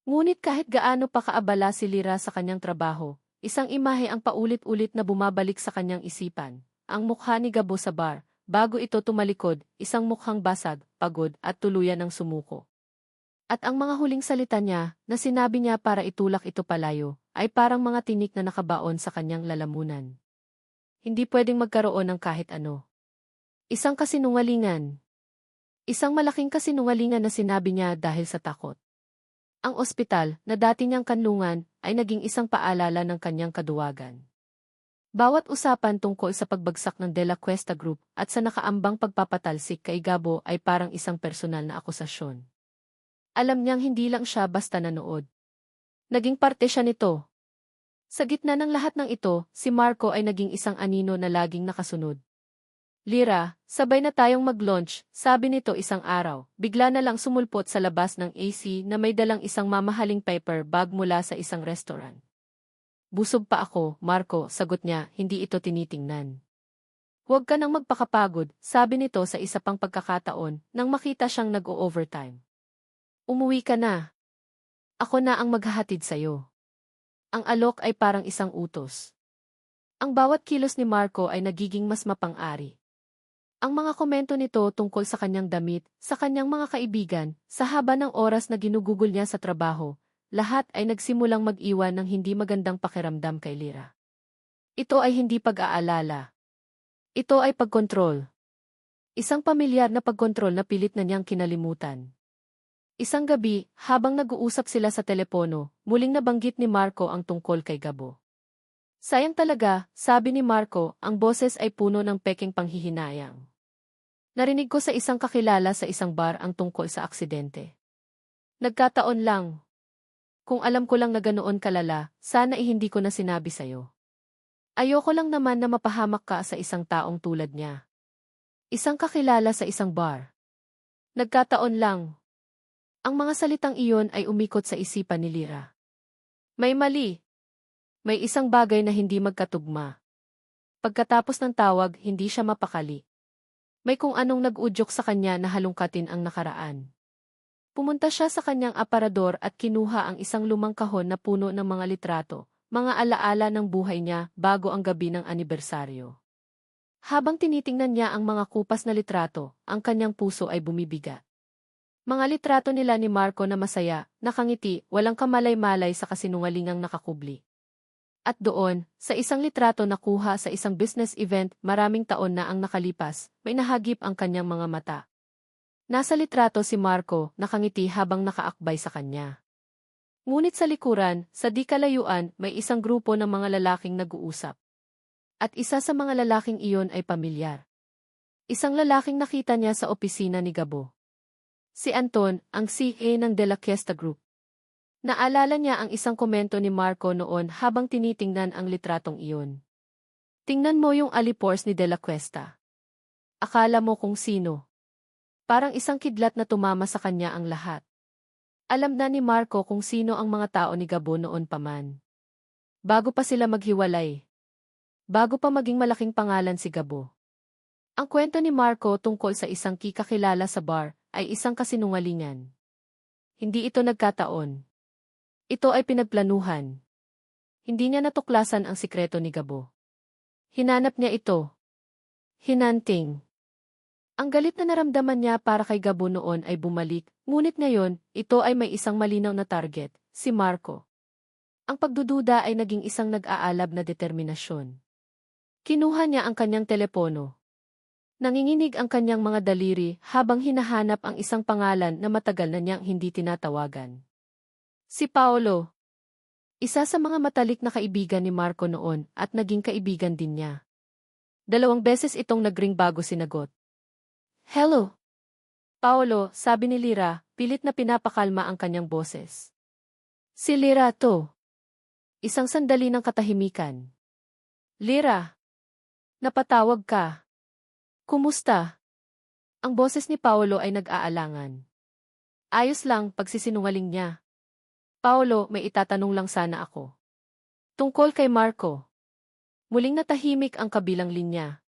Ngunit kahit gaano pa kaabala si Lyra sa kanyang trabaho, isang imahe ang paulit-ulit na bumabalik sa kanyang isipan. Ang mukha ni Gabo sa bar, bago ito tumalikod, isang mukhang basag, pagod, at tuluyan ng sumuko. At ang mga huling salita niya, na sinabi niya para itulak ito palayo, ay parang mga tinik na nakabaon sa kanyang lalamunan. Hindi pwedeng magkaroon ng kahit ano. Isang kasinungalingan. Isang malaking kasinungalingan na sinabi niya dahil sa takot. Ang ospital, na dati niyang kanlungan, ay naging isang paalala ng kanyang kaduwagan. Bawat usapan tungkol sa pagbagsak ng De La Cuesta Group at sa nakaambang pagpapatalsik kay Gabo ay parang isang personal na akusasyon. Alam niyang hindi lang siya basta nanood. Naging parte siya nito. Sa gitna ng lahat ng ito, si Marco ay naging isang anino na laging nakasunod. Lyra, sabay na tayong mag-launch, sabi nito isang araw, bigla na lang sumulpot sa labas ng AC na may dalang isang mamahaling paper bag mula sa isang restaurant. Busog pa ako, Marco, sagot niya, hindi ito tinitingnan. Huwag ka nang magpakapagod, sabi nito sa isa pang pagkakataon, nang makita siyang nag-o-overtime. Umuwi ka na. Ako na ang maghahatid sa'yo. Ang alok ay parang isang utos. Ang bawat kilos ni Marco ay nagiging mas mapang-ari. Ang mga komento nito tungkol sa kanyang damit, sa kanyang mga kaibigan, sa haba ng oras na ginugugol niya sa trabaho, lahat ay nagsimulang mag-iwan ng hindi magandang pakiramdam kay Lyra. Ito ay hindi pag-aalala. Ito ay pagkontrol. Isang pamilyar na pagkontrol na pilit na niyang kinalimutan. Isang gabi, habang nag-uusap sila sa telepono, muling nabanggit ni Marco ang tungkol kay Gabo. Sayang talaga, sabi ni Marco, ang boses ay puno ng peking panghihinayang. Narinig ko sa isang kakilala sa isang bar ang tungkol sa aksidente. Nagkataon lang. Kung alam ko lang na ganoon kalala, sana hindi ko na sinabi sa'yo. Ayoko lang naman na mapahamak ka sa isang taong tulad niya. Isang kakilala sa isang bar. Nagkataon lang. Ang mga salitang iyon ay umikot sa isipan ni Lyra. May mali. May isang bagay na hindi magkatugma. Pagkatapos ng tawag, hindi siya mapakali. May kung anong nag-udyok sa kanya na halungkatin ang nakaraan. Pumunta siya sa kanyang aparador at kinuha ang isang lumang kahon na puno ng mga litrato, mga alaala ng buhay niya bago ang gabi ng anibersaryo. Habang tinitingnan niya ang mga kupas na litrato, ang kanyang puso ay bumibigat. Mga litrato nila ni Marco na masaya, nakangiti, walang kamalay-malay sa kasinungalingang nakakubli. At doon, sa isang litrato na kuha sa isang business event maraming taon na ang nakalipas, may nahagip ang kanyang mga mata. Nasa litrato si Marco, nakangiti habang nakaakbay sa kanya. Ngunit sa likuran, sa di kalayuan, may isang grupo ng mga lalaking nag-uusap. At isa sa mga lalaking iyon ay pamilyar. Isang lalaking nakita niya sa opisina ni Gabo. Si Anton, ang CA ng De La Cuesta Group. Naalala niya ang isang komento ni Marco noon habang tinitingnan ang litratong iyon. Tingnan mo yung alipores ni De La Cuesta. Akala mo kung sino. Parang isang kidlat na tumama sa kanya ang lahat. Alam na ni Marco kung sino ang mga tao ni Gabo noon pa man. Bago pa sila maghiwalay. Bago pa maging malaking pangalan si Gabo. Ang kwento ni Marco tungkol sa isang kikakilala sa bar ay isang kasinungalingan. Hindi ito nagkataon. Ito ay pinagplanuhan. Hindi niya natuklasan ang sikreto ni Gabo. Hinanap niya ito. Hinanting. Ang galit na naramdaman niya para kay Gabo noon ay bumalik, ngunit ngayon, ito ay may isang malinaw na target, si Marco. Ang pagdududa ay naging isang nag-aalab na determinasyon. Kinuha niya ang kanyang telepono. Nanginginig ang kanyang mga daliri habang hinahanap ang isang pangalan na matagal na niyang hindi tinatawagan. Si Paolo. Isa sa mga matalik na kaibigan ni Marco noon at naging kaibigan din niya. 2 beses itong nagring bago sinagot. Hello. Paolo, sabi ni Lyra, pilit na pinapakalma ang kanyang boses. Si Lyra to. Isang sandali ng katahimikan. Lyra. Napatawag ka. Kumusta? Ang boses ni Paolo ay nag-aalangan. Ayos lang, pagsisinungaling niya. Paolo, may itatanong lang sana ako. Tungkol kay Marco. Muling natahimik ang kabilang linya.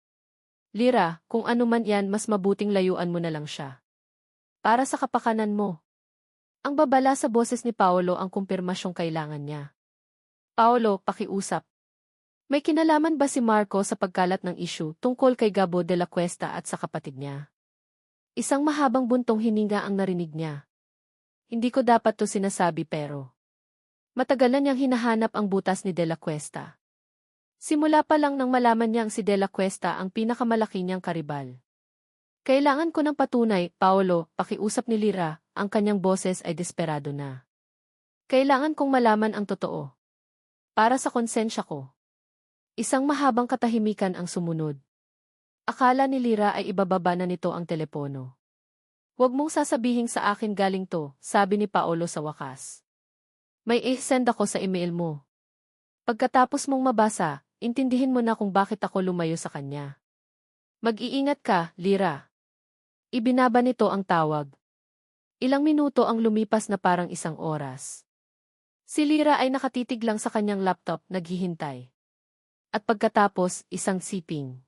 Lyra, kung ano man yan mas mabuting layuan mo na lang siya. Para sa kapakanan mo. Ang babala sa boses ni Paolo ang kumpirmasyong kailangan niya. Paolo, pakiusap. May kinalaman ba si Marco sa pagkalat ng issue tungkol kay Gabo de la Cuesta at sa kapatid niya? Isang mahabang buntong hininga ang narinig niya. Hindi ko dapat to sinasabi pero matagal na niyang hinahanap ang butas ni De La Cuesta. Simula pa lang nang malaman niyang si De La Cuesta ang pinakamalaki niyang karibal. Kailangan ko ng patunay, Paolo, pakiusap ni Lyra, ang kanyang boses ay desperado na. Kailangan kong malaman ang totoo. Para sa konsensya ko. Isang mahabang katahimikan ang sumunod. Akala ni Lyra ay ibababa na nito ang telepono. Huwag mong sasabihin sa akin galing to, sabi ni Paolo sa wakas. May i-send ako sa email mo. Pagkatapos mong mabasa, intindihin mo na kung bakit ako lumayo sa kanya. Mag-iingat ka, Lyra. Ibinaba nito ang tawag. Ilang minuto ang lumipas na parang 1 oras. Si Lyra ay nakatitig lang sa kanyang laptop, naghihintay. At pagkatapos, isang siping.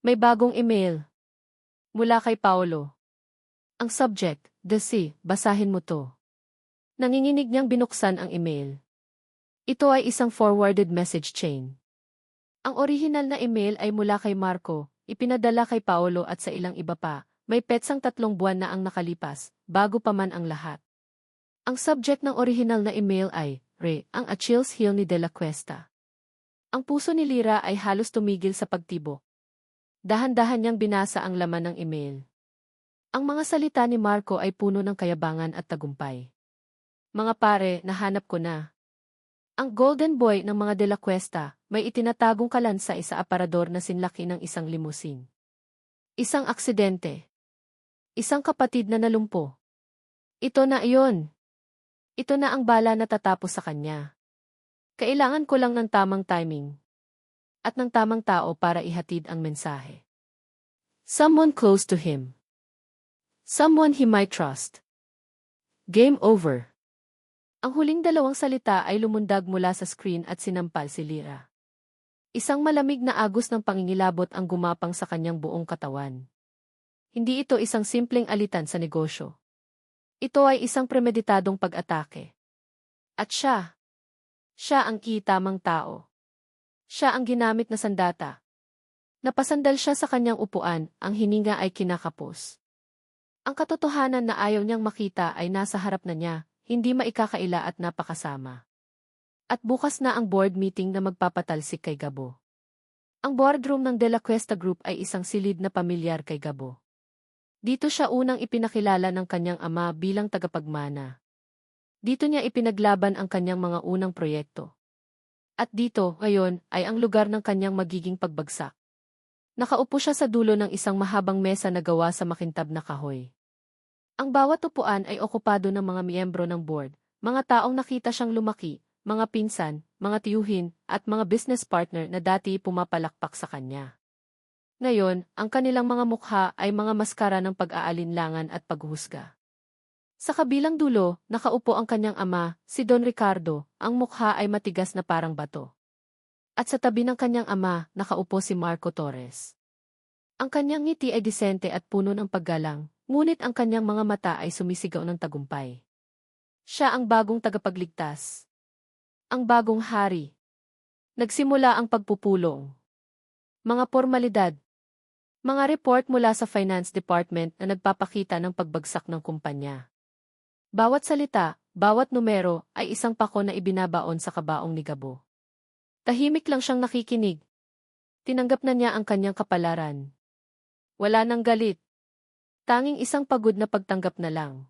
May bagong email. Mula kay Paolo. Ang subject, The Sea, basahin mo to. Nanginginig niyang binuksan ang email. Ito ay isang forwarded message chain. Ang orihinal na email ay mula kay Marco, ipinadala kay Paolo at sa ilang iba pa, may petsang 3 buwan na ang nakalipas, bago pa man ang lahat. Ang subject ng orihinal na email ay, ang Achilles heel ni De La Cuesta. Ang puso ni Lyra ay halos tumigil sa pagtibok. Dahan-dahan niyang binasa ang laman ng email. Ang mga salita ni Marco ay puno ng kayabangan at tagumpay. Mga pare, nahanap ko na. Ang golden boy ng mga De La Cuesta, may itinatagong kalansa sa aparador na sinlaki ng isang limusin. Isang aksidente. Isang kapatid na nalumpo. Ito na iyon. Ito na ang bala na tatapos sa kanya. Kailangan ko lang ng tamang timing. at ng tamang tao para ihatid ang mensahe. Someone close to him. Someone he might trust. Game over. Ang huling dalawang salita ay lumundag mula sa screen at sinampal si Lyra. Isang malamig na agos ng pangingilabot ang gumapang sa kanyang buong katawan. Hindi ito isang simpleng alitan sa negosyo. Ito ay isang premeditadong pag-atake. At siya ang tamang tao. Siya ang ginamit na sandata. Napasandal siya sa kanyang upuan, ang hininga ay kinakapos. Ang katotohanan na ayaw niyang makita ay nasa harap na niya, hindi maikakaila at napakasama. At bukas na ang board meeting na magpapatalsik kay Gabo. Ang boardroom ng De La Cuesta Group ay isang silid na pamilyar kay Gabo. Dito siya unang ipinakilala ng kanyang ama bilang tagapagmana. Dito niya ipinaglaban ang kanyang mga unang proyekto. At dito, ngayon, ay ang lugar ng kanyang magiging pagbagsak. Nakaupo siya sa dulo ng isang mahabang mesa na gawa sa makintab na kahoy. Ang bawat upuan ay okupado ng mga miyembro ng board, mga taong nakita siyang lumaki, mga pinsan, mga tiyuhin, at mga business partner na dati pumapalakpak sa kanya. Ngayon, ang kanilang mga mukha ay mga maskara ng pag-aalinlangan at paghuhusga. Sa kabilang dulo, nakaupo ang kanyang ama, si Don Ricardo, ang mukha ay matigas na parang bato. At sa tabi ng kanyang ama, nakaupo si Marco Torres. Ang kanyang ngiti ay disente at puno ng paggalang, ngunit ang kanyang mga mata ay sumisigaw ng tagumpay. Siya ang bagong tagapagligtas. Ang bagong hari. Nagsimula ang pagpupulong. Mga formalidad. Mga report mula sa Finance Department na nagpapakita ng pagbagsak ng kumpanya. Bawat salita, bawat numero ay isang pako na ibinabaon sa kabaong ni Gabo. Tahimik lang siyang nakikinig. Tinanggap na niya ang kanyang kapalaran. Wala nang galit. Tanging isang pagod na pagtanggap na lang.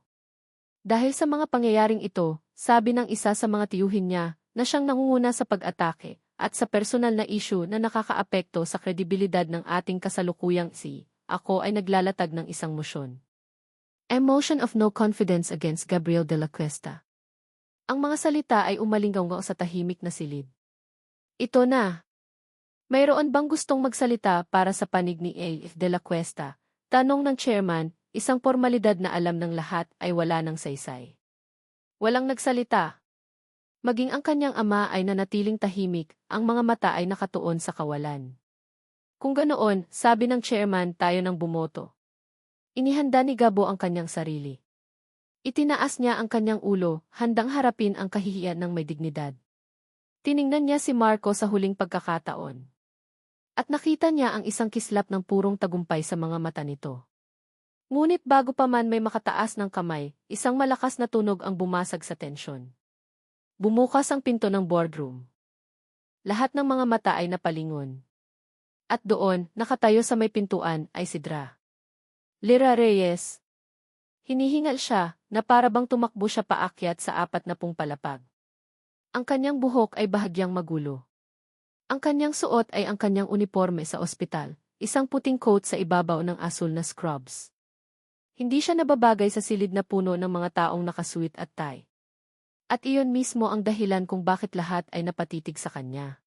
Dahil sa mga pangyayaring ito, sabi ng isa sa mga tiyuhin niya, na siyang nangunguna sa pag-atake, at sa personal na issue na nakakaapekto sa kredibilidad ng ating kasalukuyang ako ay naglalatag ng isang motion. A motion of no confidence against Gabriel de la Cuesta. Ang mga salita ay umalingaw sa tahimik na silid. Ito na. Mayroon bang gustong magsalita para sa panig ni A. de la Cuesta? Tanong ng chairman, isang formalidad na alam ng lahat ay wala ng saysay. Walang nagsalita. Maging ang kanyang ama ay nanatiling tahimik, ang mga mata ay nakatuon sa kawalan. Kung ganoon, sabi ng chairman, tayo nang bumoto. Inihanda ni Gabo ang kanyang sarili. Itinaas niya ang kanyang ulo, handang harapin ang kahihiyan ng may dignidad. Tiningnan niya si Marco sa huling pagkakataon. At nakita niya ang isang kislap ng purong tagumpay sa mga mata nito. Ngunit bago pa man may makataas ng kamay, isang malakas na tunog ang bumasag sa tensyon. Bumukas ang pinto ng boardroom. Lahat ng mga mata ay napalingon. At doon, nakatayo sa may pintuan, ay si Dra. Lyra Reyes. Hinihingal siya, na para bang tumakbo siya paakyat sa 40 palapag. Ang kanyang buhok ay bahagyang magulo. Ang kanyang suot ay ang kanyang uniforme sa ospital, isang puting coat sa ibabaw ng asul na scrubs. Hindi siya nababagay sa silid na puno ng mga taong nakasuit at tie. At iyon mismo ang dahilan kung bakit lahat ay napatitig sa kanya.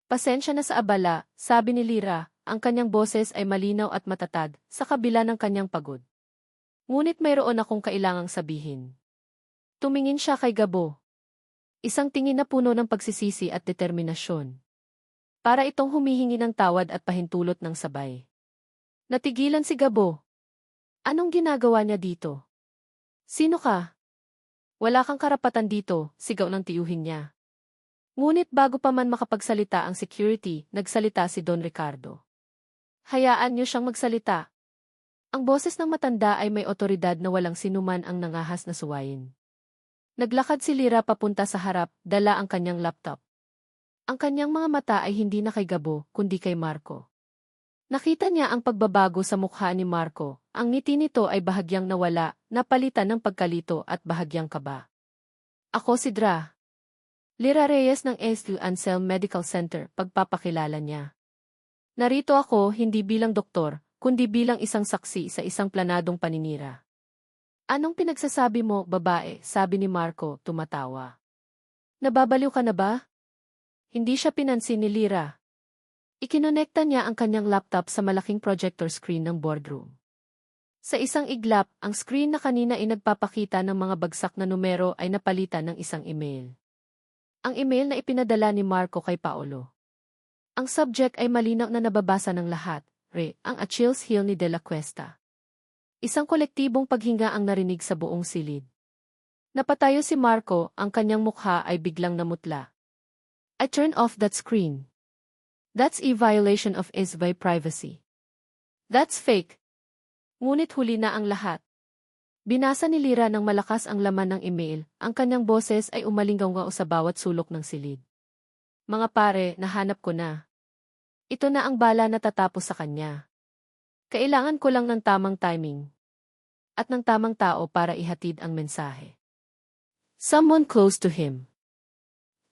Pasensya na sa abala, sabi ni Lyra, ang kanyang boses ay malinaw at matatag, sa kabila ng kanyang pagod. Ngunit mayroon akong kailangang sabihin. Tumingin siya kay Gabo. Isang tingin na puno ng pagsisisi at determinasyon. Para itong humihingi ng tawad at pahintulot ng sabay. Natigilan si Gabo. Anong ginagawa niya dito? Sino ka? Wala kang karapatan dito, sigaw ng tiyuhin niya. Ngunit bago pa man makapagsalita ang security, nagsalita si Don Ricardo. Hayaan niyo siyang magsalita. Ang boses ng matanda ay may otoridad na walang sinuman ang nangahas na suwayin. Naglakad si Lyra papunta sa harap, dala ang kanyang laptop. Ang kanyang mga mata ay hindi na kay Gabo, kundi kay Marco. Nakita niya ang pagbabago sa mukha ni Marco, ang ngiti nito ay bahagyang nawala, napalitan ng pagkalito at bahagyang kaba. Ako si Dra. Lyra Reyes ng SU Anselm Medical Center, pagpapakilala niya. Narito ako hindi bilang doktor, kundi bilang isang saksi sa isang planadong paninira. Anong pinagsasabi mo, babae? Sabi ni Marco, tumatawa. Nababaliw ka na ba? Hindi siya pinansin ni Lyra. Ikinonekta niya ang kanyang laptop sa malaking projector screen ng boardroom. Sa isang iglap, ang screen na kanina ay nagpapakita ng mga bagsak na numero ay napalitan ng isang email. Ang email na ipinadala ni Marco kay Paolo. Ang subject ay malinaw na nababasa ng lahat, ang Achilles heel ni De La Cuesta. Isang kolektibong paghinga ang narinig sa buong silid. Napatayo si Marco, ang kanyang mukha ay biglang namutla. I turned off that screen. That's a violation of his privacy. That's fake. Ngunit huli na ang lahat. Binasa ni Lyra ng malakas ang laman ng email, ang kanyang boses ay umalinggaw sa bawat sulok ng silid. Mga pare, nahanap ko na. Ito na ang bala na tatapos sa kanya. Kailangan ko lang ng tamang timing. At ng tamang tao para ihatid ang mensahe. Someone close to him.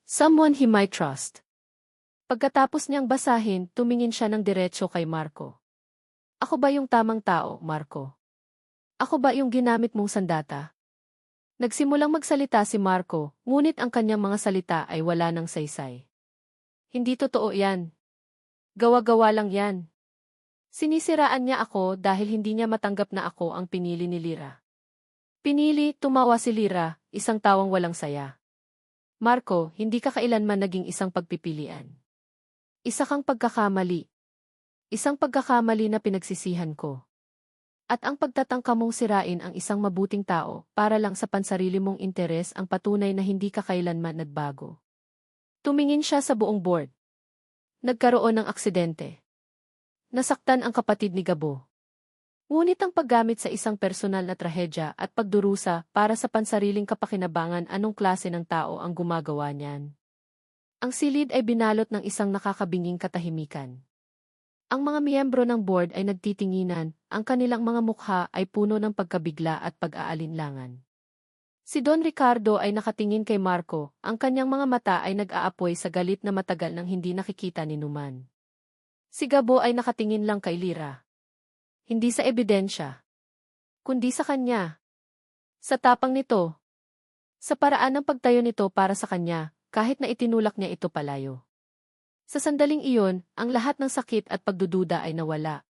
Someone he might trust. Pagkatapos niyang basahin, tumingin siya ng diretso kay Marco. Ako ba yung tamang tao, Marco? Ako ba yung ginamit mong sandata? Nagsimulang magsalita si Marco, ngunit ang kanyang mga salita ay wala ng saysay. Hindi totoo yan. Gawa-gawa lang yan. Sinisiraan niya ako dahil hindi niya matanggap na ako ang pinili ni Lyra. Pinili, tumawa si Lyra, isang tawang walang saya. Marco, hindi ka kailanman naging isang pagpipilian. Isa kang pagkakamali. Isang pagkakamali na pinagsisihan ko. At ang pagtatangka mong sirain ang isang mabuting tao para lang sa pansarili mong interes ang patunay na hindi ka kailanman nagbago. Tumingin siya sa buong board. Nagkaroon ng aksidente. Nasaktan ang kapatid ni Gabo. Ngunit ang paggamit sa isang personal na trahedya at pagdurusa para sa pansariling kapakinabangan, anong klase ng tao ang gumagawa niyan? Ang silid ay binalot ng isang nakakabinging katahimikan. Ang mga miyembro ng board ay nagtitinginan, ang kanilang mga mukha ay puno ng pagkabigla at pag-aalinlangan. Si Don Ricardo ay nakatingin kay Marco, ang kanyang mga mata ay nag-aapoy sa galit na matagal nang hindi nakikita ni Numan. Si Gabo ay nakatingin lang kay Lyra. Hindi sa ebidensya, kundi sa kanya. Sa tapang nito. Sa paraan ng pagtayo nito para sa kanya, kahit na itinulak niya ito palayo. Sa sandaling iyon, ang lahat ng sakit at pagdududa ay nawala.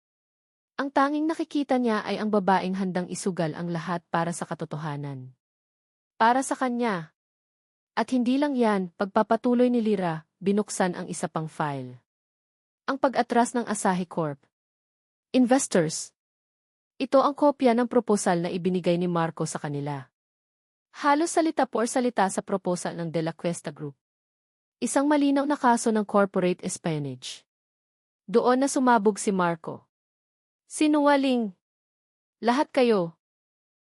Ang tanging nakikita niya ay ang babaeng handang isugal ang lahat para sa katotohanan. Para sa kanya. At hindi lang yan, pagpapatuloy ni Lyra, binuksan ang isa pang file. Ang pag-atras ng Asahi Corp. Investors. Ito ang kopya ng proposal na ibinigay ni Marco sa kanila. Halos salita por salita sa proposal ng De La Cuesta Group. Isang malinaw na kaso ng corporate espionage. Doon na sumabog si Marco. Sinungaling. Lahat kayo.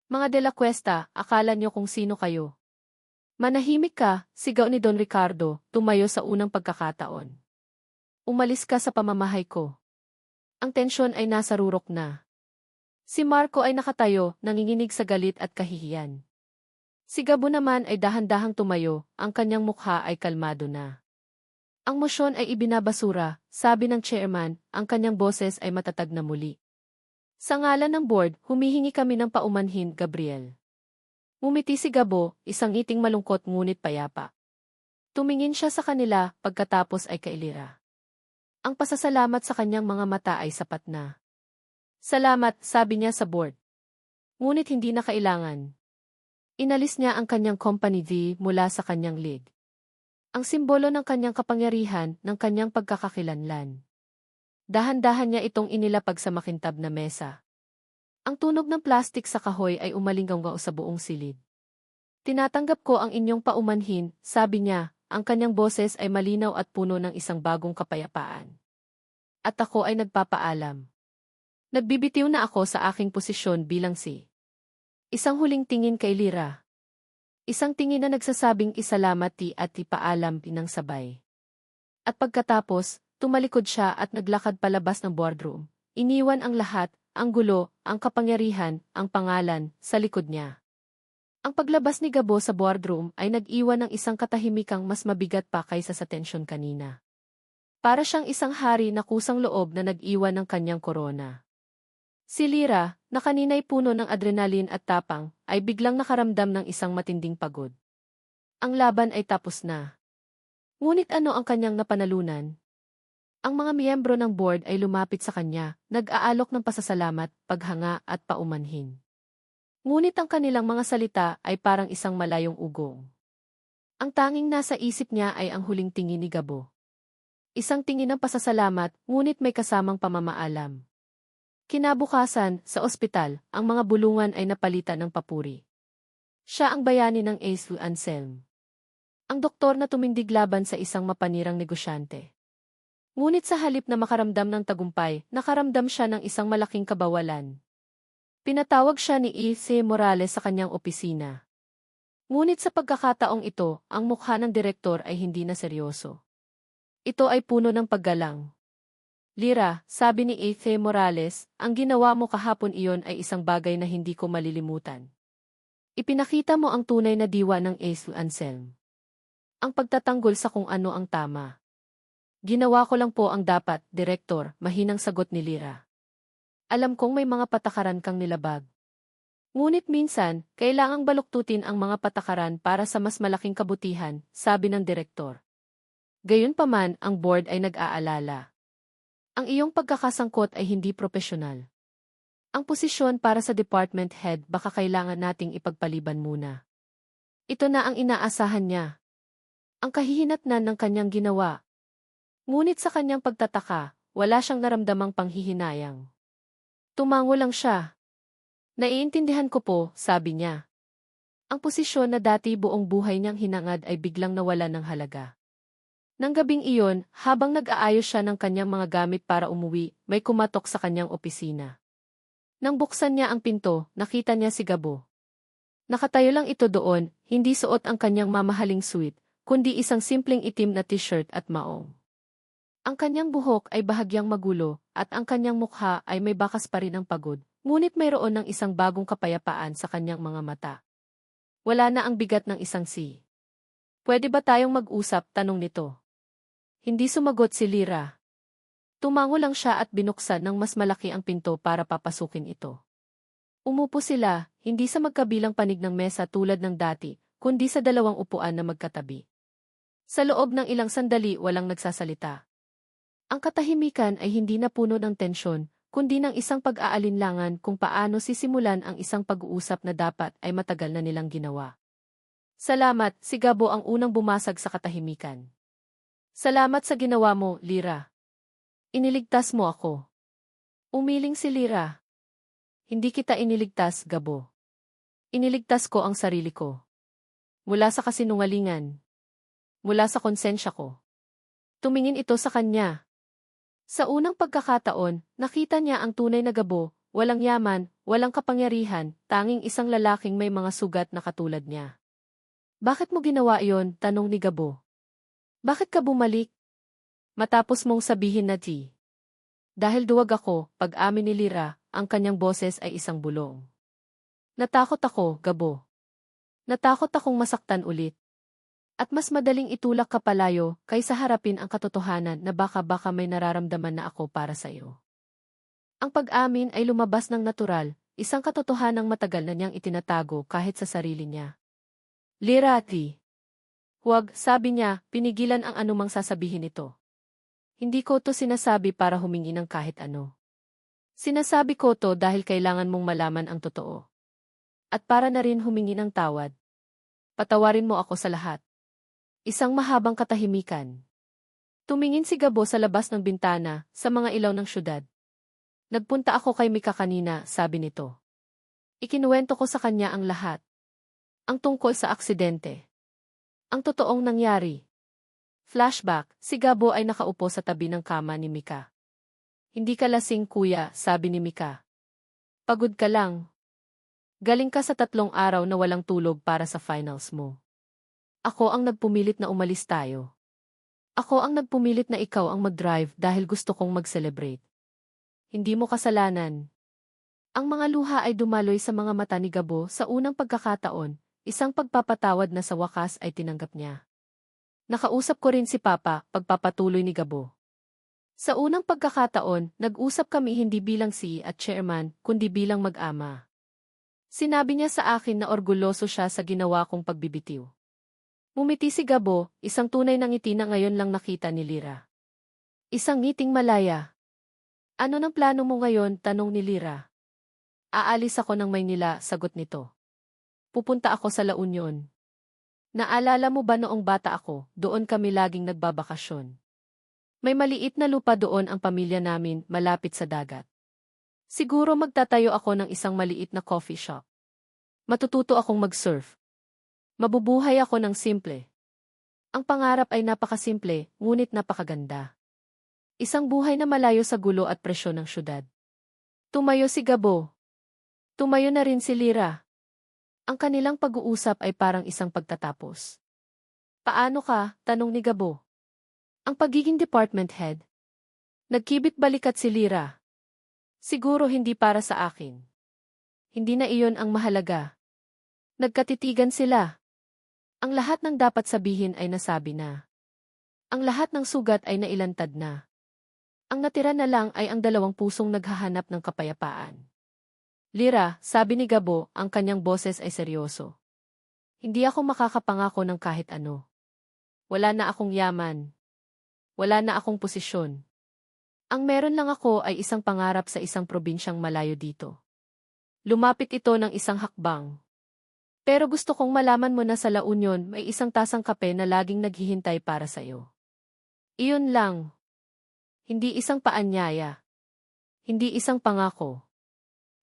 Mga De La Cuesta, akala niyo kung sino kayo. Manahimik ka, sigaw ni Don Ricardo, tumayo sa unang pagkakataon. Umalis ka sa pamamahay ko. Ang tensyon ay nasa rurok na. Si Marco ay nakatayo, nanginginig sa galit at kahihiyan. Si Gabo naman ay dahan-dahang tumayo, ang kanyang mukha ay kalmado na. Ang mosyon ay ibinabasura, sabi ng chairman, ang kanyang boses ay matatag na muli. Sa ngalan ng board, humihingi kami ng paumanhin, Gabriel. Ngumiti si Gabo, isang ngiting malungkot ngunit payapa. Tumingin siya sa kanila, pagkatapos ay kay Lyra. Ang pasasalamat sa kanyang mga mata ay sapat na. Salamat, sabi niya sa board. Ngunit hindi na kailangan. Inalis niya ang kanyang company V mula sa kanyang lead. Ang simbolo ng kanyang kapangyarihan, ng kanyang pagkakakilanlan. Dahan-dahan niya itong inilapag sa makintab na mesa. Ang tunog ng plastik sa kahoy ay umalinggaw sa buong silid. Tinatanggap ko ang inyong paumanhin, sabi niya, ang kanyang boses ay malinaw at puno ng isang bagong kapayapaan. At ako ay nagpapaalam. Nagbibitiw na ako sa aking posisyon bilang si. Isang huling tingin kay Lyra. Isang tingin na nagsasabing isalamat at ipaalam ng sabay. At pagkatapos, tumalikod siya at naglakad palabas ng boardroom. Iniwan ang lahat, ang gulo, ang kapangyarihan, ang pangalan, sa likod niya. Ang paglabas ni Gabo sa boardroom ay nag-iwan ng isang katahimikang mas mabigat pa kaysa sa tensyon kanina. Para siyang isang hari na kusang loob na nag-iwan ng kanyang korona. Si Lyra, na kanina'y puno ng adrenalin at tapang, ay biglang nakaramdam ng isang matinding pagod. Ang laban ay tapos na. Ngunit ano ang kanyang napanalunan? Ang mga miyembro ng board ay lumapit sa kanya, nag-aalok ng pasasalamat, paghanga at paumanhin. Ngunit ang kanilang mga salita ay parang isang malayong ugong. Ang tanging nasa isip niya ay ang huling tingin ni Gabo. Isang tingin ng pasasalamat, ngunit may kasamang pamamaalam. Kinabukasan, sa ospital, ang mga bulungan ay napalitan ng papuri. Siya ang bayani ng Ace Anselm. Ang doktor na tumindig laban sa isang mapanirang negosyante. Ngunit sa halip na makaramdam ng tagumpay, nakaramdam siya ng isang malaking kabawalan. Pinatawag siya ni Ace Morales sa kanyang opisina. Ngunit sa pagkakataong ito, ang mukha ng direktor ay hindi na seryoso. Ito ay puno ng paggalang. Lira, sabi ni Ace Morales, ang ginawa mo kahapon iyon ay isang bagay na hindi ko malilimutan. Ipinakita mo ang tunay na diwa ng Ace Anselm. Ang pagtatanggol sa kung ano ang tama. Ginawa ko lang po ang dapat, direktor, mahinang sagot ni Lira. Alam kong may mga patakaran kang nilabag. Ngunit minsan, kailangang baluktutin ang mga patakaran para sa mas malaking kabutihan, sabi ng direktor. Gayunpaman, ang board ay nag-aalala. Ang iyong pagkakasangkot ay hindi propesyonal. Ang posisyon para sa department head baka kailangan nating ipagpaliban muna. Ito na ang inaasahan niya. Ang kahihinatnan ng kanyang ginawa. Ngunit sa kanyang pagtataka, wala siyang naramdamang panghihinayang. Tumango lang siya. Naiintindihan ko po, sabi niya. Ang posisyon na dati buong buhay niyang hinangad ay biglang nawala ng halaga. Nang gabing iyon, habang nag-aayos siya ng kanyang mga gamit para umuwi, may kumatok sa kanyang opisina. Nang buksan niya ang pinto, nakita niya si Gabo. Nakatayo lang ito doon, hindi suot ang kanyang mamahaling suit, kundi isang simpleng itim na t-shirt at maong. Ang kanyang buhok ay bahagyang magulo, at ang kanyang mukha ay may bakas pa rin ng pagod, ngunit mayroon ng isang bagong kapayapaan sa kanyang mga mata. Wala na ang bigat ng isang si. Pwede ba tayong mag-usap, tanong nito. Hindi sumagot si Lira. Tumango lang siya at binuksan ng mas malaki ang pinto para papasukin ito. Umupo sila, hindi sa magkabilang panig ng mesa tulad ng dati, kundi sa dalawang upuan na magkatabi. Sa loob ng ilang sandali walang nagsasalita. Ang katahimikan ay hindi na puno ng tensyon, kundi ng isang pag-aalinlangan kung paano sisimulan ang isang pag-uusap na dapat ay matagal na nilang ginawa. Salamat, si Gabo ang unang bumasag sa katahimikan. Salamat sa ginawa mo, Lira. Iniligtas mo ako. Umiling si Lira. Hindi kita iniligtas, Gabo. Iniligtas ko ang sarili ko. Mula sa kasinungalingan. Mula sa konsensya ko. Tumingin ito sa kanya. Sa unang pagkakataon, nakita niya ang tunay na Gabo, walang yaman, walang kapangyarihan, tanging isang lalaking may mga sugat na katulad niya. Bakit mo ginawa iyon? Tanong ni Gabo. Bakit ka bumalik? Matapos mong sabihin na di. Dahil duwag ako, pag-amin ni Lira, ang kanyang boses ay isang bulong. Natakot ako, Gabo. Natakot akong masaktan ulit. At mas madaling itulak ka palayo kaysa harapin ang katotohanan na baka may nararamdaman na ako para sa iyo. Ang pag-amin ay lumabas ng natural, isang katotohanang matagal na niyang itinatago kahit sa sarili niya. Lirati. Huwag, sabi niya, pinigilan ang anumang sasabihin nito. Hindi ko to sinasabi para humingi ng kahit ano. Sinasabi ko to dahil kailangan mong malaman ang totoo. At para na rin humingi ng tawad. Patawarin mo ako sa lahat. Isang mahabang katahimikan. Tumingin si Gabo sa labas ng bintana, sa mga ilaw ng syudad. Nagpunta ako kay Mika kanina, sabi nito. Ikinuwento ko sa kanya ang lahat. Ang tungkol sa aksidente. Ang totoong nangyari. Flashback, si Gabo ay nakaupo sa tabi ng kama ni Mika. Hindi ka lasing, kuya, sabi ni Mika. Pagod ka lang. Galing ka sa 3 araw na walang tulog para sa finals mo. Ako ang nagpumilit na umalis tayo. Ako ang nagpumilit na ikaw ang mag-drive dahil gusto kong mag-celebrate. Hindi mo kasalanan. Ang mga luha ay dumaloy sa mga mata ni Gabo sa unang pagkakataon, isang pagpapatawad na sa wakas ay tinanggap niya. Nakausap ko rin si Papa, pagpapatuloy ni Gabo. Sa unang pagkakataon, nag-usap kami hindi bilang CEO at chairman, kundi bilang mag-ama. Sinabi niya sa akin na orgulyoso siya sa ginawa kong pagbibitiw. Ngumiti si Gabo, isang tunay na ngiti na ngayon lang nakita ni Lira. Isang ngiting malaya. Ano ng plano mo ngayon? Tanong ni Lira. Aalis ako ng Maynila, sagot nito. Pupunta ako sa La Union. Naalala mo ba noong bata ako, doon kami laging nagbabakasyon. May maliit na lupa doon ang pamilya namin, malapit sa dagat. Siguro magtatayo ako ng isang maliit na coffee shop. Matututo akong mag-surf. Mabubuhay ako ng simple. Ang pangarap ay napakasimple, ngunit napakaganda. Isang buhay na malayo sa gulo at presyon ng syudad. Tumayo si Gabo. Tumayo na rin si Lira. Ang kanilang pag-uusap ay parang isang pagtatapos. Paano ka? Tanong ni Gabo. Ang pagiging department head. Nagkibit balikat si Lira. Siguro hindi para sa akin. Hindi na iyon ang mahalaga. Nagkatitigan sila. Ang lahat ng dapat sabihin ay nasabi na. Ang lahat ng sugat ay nailantad na. Ang natira na lang ay ang dalawang pusong naghahanap ng kapayapaan. Lira, sabi ni Gabo, ang kanyang boses ay seryoso. Hindi ako makakapangako ng kahit ano. Wala na akong yaman. Wala na akong posisyon. Ang meron lang ako ay isang pangarap sa isang probinsyang malayo dito. Lumapit ito ng isang hakbang. Pero gusto kong malaman mo na sa La Union may isang tasang kape na laging naghihintay para sa iyo. Iyon lang. Hindi isang paanyaya. Hindi isang pangako.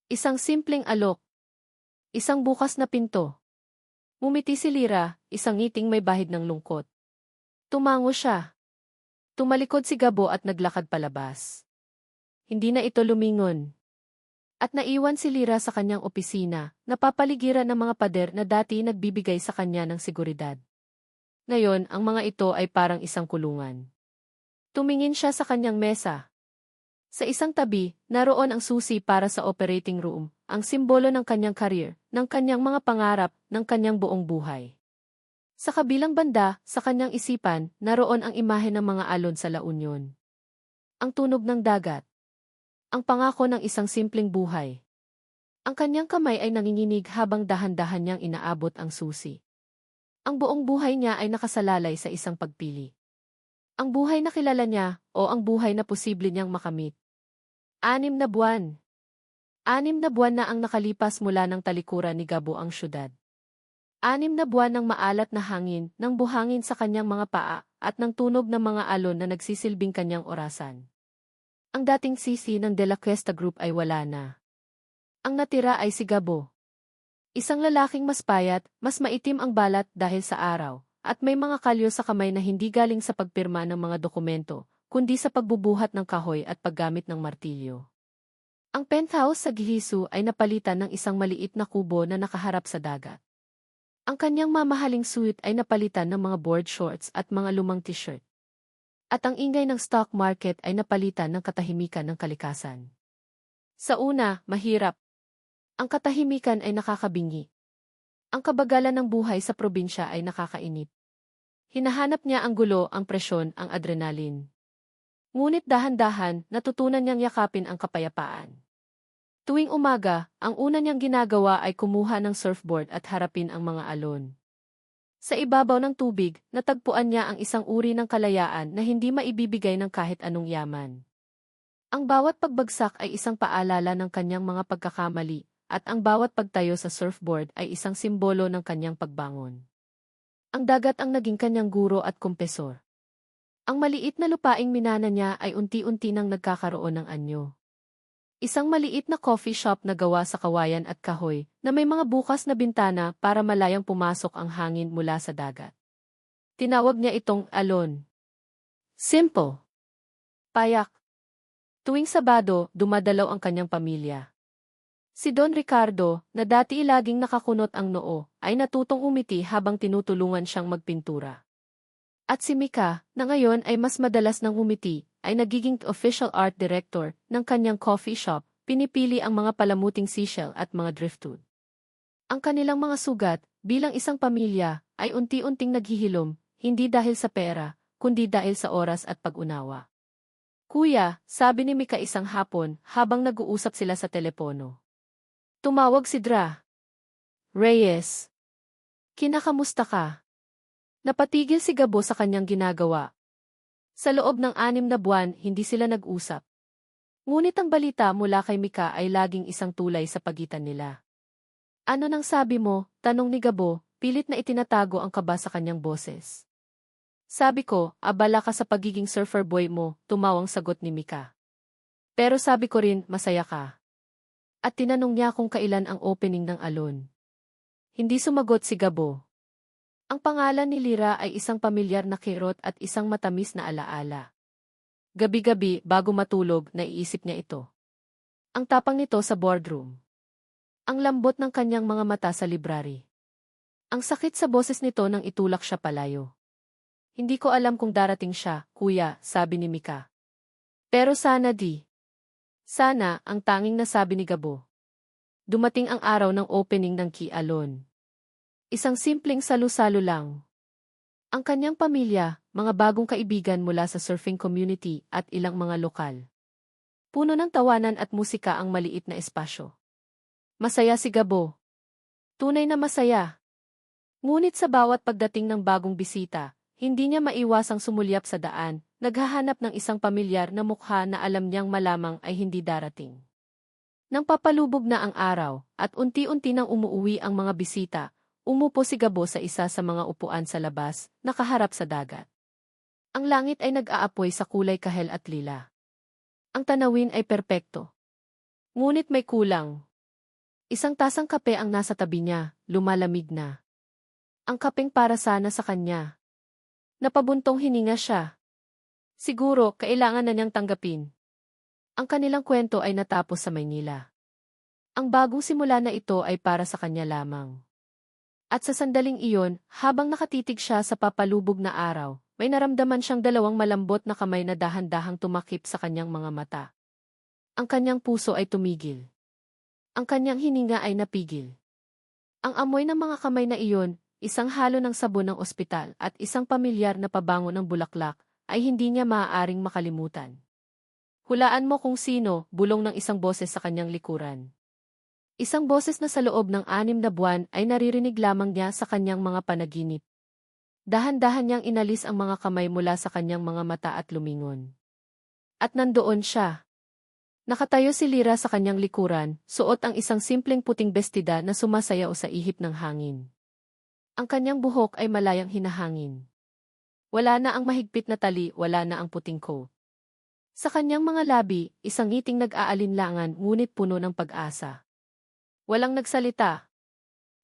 Isang simpleng alok. Isang bukas na pinto. Ngumiti si Lira, isang ngiting may bahid ng lungkot. Tumango siya. Tumalikod si Gabo at naglakad palabas. Hindi na ito lumingon. At naiwan si Lira sa kanyang opisina, napapaligiran ng mga pader na dati nagbibigay sa kanya ng seguridad. Ngayon, ang mga ito ay parang isang kulungan. Tumingin siya sa kanyang mesa. Sa isang tabi, naroon ang susi para sa operating room, ang simbolo ng kanyang career, ng kanyang mga pangarap, ng kanyang buong buhay. Sa kabilang banda, sa kanyang isipan, naroon ang imahe ng mga alon sa La Union. Ang tunog ng dagat. Ang pangako ng isang simpleng buhay. Ang kanyang kamay ay nanginginig habang dahan-dahan niyang inaabot ang susi. Ang buong buhay niya ay nakasalalay sa isang pagpili. Ang buhay na kilala niya o ang buhay na posible niyang makamit. 6 na buwan. 6 na buwan na ang nakalipas mula ng talikuran ni Gabo ang syudad. 6 na buwan ng maalat na hangin, ng buhangin sa kanyang mga paa, at ng tunog ng mga alon na nagsisilbing kanyang orasan. Ang dating sisi ng De La Cuesta Group ay wala na. Ang natira ay si Gabo. Isang lalaking mas payat, mas maitim ang balat dahil sa araw, at may mga kalyo sa kamay na hindi galing sa pagpirma ng mga dokumento, kundi sa pagbubuhat ng kahoy at paggamit ng martilyo. Ang penthouse sa Gihisu ay napalitan ng isang maliit na kubo na nakaharap sa dagat. Ang kanyang mamahaling suit ay napalitan ng mga board shorts at mga lumang t-shirt. At ang ingay ng stock market ay napalitan ng katahimikan ng kalikasan. Sa una, mahirap. Ang katahimikan ay nakakabingi. Ang kabagalan ng buhay sa probinsya ay nakakainip. Hinahanap niya ang gulo, ang presyon, ang adrenaline. Ngunit dahan-dahan, natutunan niyang yakapin ang kapayapaan. Tuwing umaga, ang una niyang ginagawa ay kumuha ng surfboard at harapin ang mga alon. Sa ibabaw ng tubig, natagpuan niya ang isang uri ng kalayaan na hindi maibibigay ng kahit anong yaman. Ang bawat pagbagsak ay isang paalala ng kanyang mga pagkakamali, at ang bawat pagtayo sa surfboard ay isang simbolo ng kanyang pagbangon. Ang dagat ang naging kanyang guro at kumpesor. Ang maliit na lupaing minana niya ay unti-unti nang nagkakaroon ng anyo. Isang maliit na coffee shop na gawa sa kawayan at kahoy, na may mga bukas na bintana para malayang pumasok ang hangin mula sa dagat. Tinawag niya itong alon. Simple. Payak. Tuwing Sabado, dumadalaw ang kanyang pamilya. Si Don Ricardo, na dati laging nakakunot ang noo, ay natutong umiti habang tinutulungan siyang magpintura. At si Mika, na ngayon ay mas madalas nang umiti, ay nagiging official art director ng kanyang coffee shop, pinipili ang mga palamuting seashell at mga driftwood. Ang kanilang mga sugat, bilang isang pamilya, ay unti-unting naghihilom, hindi dahil sa pera, kundi dahil sa oras at pag-unawa. Kuya, sabi ni Mika isang hapon habang nag-uusap sila sa telepono. Tumawag si Dra. Reyes. Kinakamusta ka? Napatigil si Gabo sa kanyang ginagawa. Sa loob ng 6 na buwan, hindi sila nag-usap. Ngunit ang balita mula kay Mika ay laging isang tulay sa pagitan nila. Ano nang sabi mo? Tanong ni Gabo, pilit na itinatago ang kaba sa kanyang boses. Sabi ko, abala ka sa pagiging surfer boy mo, tumawang sagot ni Mika. Pero sabi ko rin, masaya ka. At tinanong niya kung kailan ang opening ng alon. Hindi sumagot si Gabo. Ang pangalan ni Lira ay isang pamilyar na kirot at isang matamis na alaala. Gabi-gabi, bago matulog, naiisip niya ito. Ang tapang nito sa boardroom. Ang lambot ng kanyang mga mata sa library. Ang sakit sa boses nito nang itulak siya palayo. Hindi ko alam kung darating siya, kuya, sabi ni Mika. Pero sana di. Sana, ang tanging nasabi ni Gabo. Dumating ang araw ng opening ng Key Alon. Isang simpleng salu-salo lang. Ang kanyang pamilya, mga bagong kaibigan mula sa surfing community at ilang mga lokal. Puno ng tawanan at musika ang maliit na espasyo. Masaya si Gabo. Tunay na masaya. Ngunit sa bawat pagdating ng bagong bisita, hindi niya maiwasang sumulyap sa daan, naghahanap ng isang pamilyar na mukha na alam niyang malamang ay hindi darating. Nang papalubog na ang araw, at unti-unti nang umuuwi ang mga bisita, umupo si Gabo sa isa sa mga upuan sa labas, nakaharap sa dagat. Ang langit ay nag-aapoy sa kulay kahel at lila. Ang tanawin ay perpekto. Ngunit may kulang. Isang tasang kape ang nasa tabi niya, lumalamig na. Ang kapeng para sana sa kanya. Napabuntong hininga siya. Siguro, kailangan na niyang tanggapin. Ang kanilang kwento ay natapos sa Maynila. Ang bagong simula na ito ay para sa kanya lamang. At sa sandaling iyon, habang nakatitig siya sa papalubog na araw, may naramdaman siyang dalawang malambot na kamay na dahan-dahang tumakip sa kanyang mga mata. Ang kanyang puso ay tumigil. Ang kanyang hininga ay napigil. Ang amoy ng mga kamay na iyon, isang halo ng sabon ng ospital at isang pamilyar na pabango ng bulaklak, ay hindi niya maaaring makalimutan. Hulaan mo kung sino, bulong ng isang boses sa kanyang likuran. Isang boses na sa loob ng 6 na buwan ay naririnig lamang niya sa kanyang mga panaginip. Dahan-dahan niyang inalis ang mga kamay mula sa kanyang mga mata at lumingon. At nandoon siya. Nakatayo si Lira sa kanyang likuran, suot ang isang simpleng puting bestida na sumasayaw sa ihip ng hangin. Ang kanyang buhok ay malayang hinahangin. Wala na ang mahigpit na tali, wala na ang puting coat. Sa kanyang mga labi, isang ngiting nag-aalinlangan ngunit puno ng pag-asa. Walang nagsalita.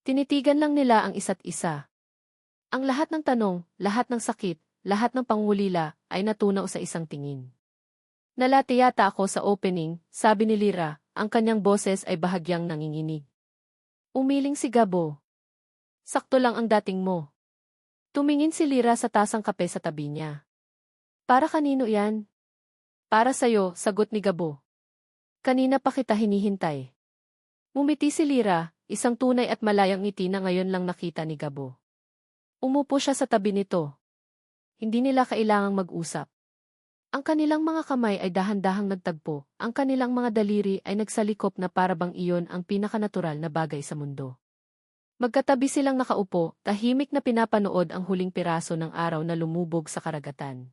Tinitigan lang nila ang isa't isa. Ang lahat ng tanong, lahat ng sakit, lahat ng pangulila ay natunaw sa isang tingin. Nalati yata ako sa opening, sabi ni Lira, ang kanyang boses ay bahagyang nanginginig. Umiling si Gabo. Sakto lang ang dating mo. Tumingin si Lira sa tasang kape sa tabi niya. Para kanino yan? Para sa'yo, sagot ni Gabo. Kanina pa kita hinihintay. Ngumiti si Lira, isang tunay at malayang ngiti na ngayon lang nakita ni Gabo. Umupo siya sa tabi nito. Hindi nila kailangang mag-usap. Ang kanilang mga kamay ay dahan-dahang nagtagpo, ang kanilang mga daliri ay nagsalikop na parabang iyon ang pinakanatural na bagay sa mundo. Magkatabi silang nakaupo, tahimik na pinapanood ang huling piraso ng araw na lumubog sa karagatan.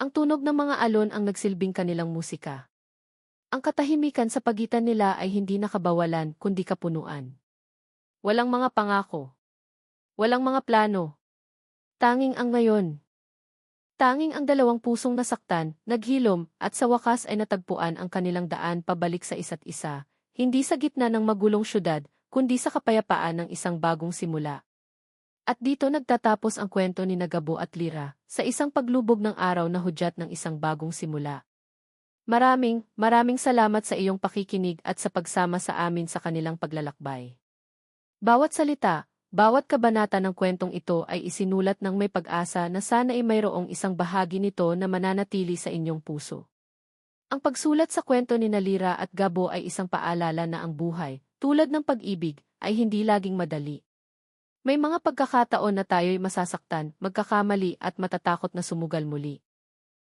Ang tunog ng mga alon ang nagsilbing kanilang musika. Ang katahimikan sa pagitan nila ay hindi nakabawalan kundi kapunuan. Walang mga pangako. Walang mga plano. Tanging ang ngayon. Tanging ang dalawang pusong nasaktan, naghilom, at sa wakas ay natagpuan ang kanilang daan pabalik sa isa't isa, hindi sa gitna ng magulong syudad, kundi sa kapayapaan ng isang bagong simula. At dito nagtatapos ang kwento ni Gabo at Lira, sa isang paglubog ng araw na hudyat ng isang bagong simula. Maraming salamat sa iyong pakikinig at sa pagsama sa amin sa kanilang paglalakbay. Bawat salita, bawat kabanata ng kwentong ito ay isinulat ng may pag-asa na sana ay mayroong isang bahagi nito na mananatili sa inyong puso. Ang pagsulat sa kwento ni Lira at Gabo ay isang paalala na ang buhay, tulad ng pag-ibig, ay hindi laging madali. May mga pagkakataon na tayo'y masasaktan, magkakamali at matatakot na sumugal muli.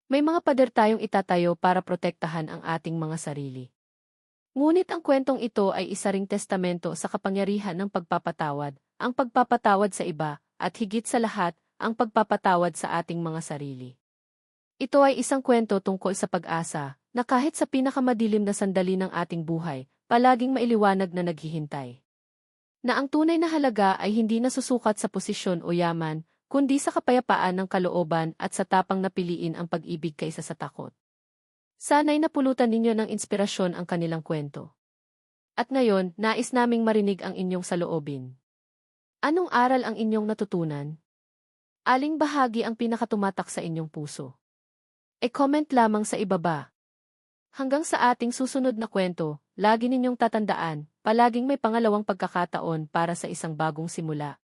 May mga pader tayong itatayo para protektahan ang ating mga sarili. Ngunit ang kwentong ito ay isa ring testamento sa kapangyarihan ng pagpapatawad, ang pagpapatawad sa iba, at higit sa lahat, ang pagpapatawad sa ating mga sarili. Ito ay isang kwento tungkol sa pag-asa, na kahit sa pinakamadilim na sandali ng ating buhay, palaging mailiwanag na naghihintay. Na ang tunay na halaga ay hindi nasusukat sa posisyon o yaman, kundi sa kapayapaan ng kalooban at sa tapang na piliin ang pag-ibig kaysa sa takot. Sana'y napulutan ninyo ng inspirasyon ang kanilang kwento. At ngayon, nais naming marinig ang inyong saloobin. Anong aral ang inyong natutunan? Aling bahagi ang pinakatumatak sa inyong puso? E-comment lamang sa ibaba. Hanggang sa ating susunod na kwento, lagi ninyong tatandaan, palaging may pangalawang pagkakataon para sa isang bagong simula.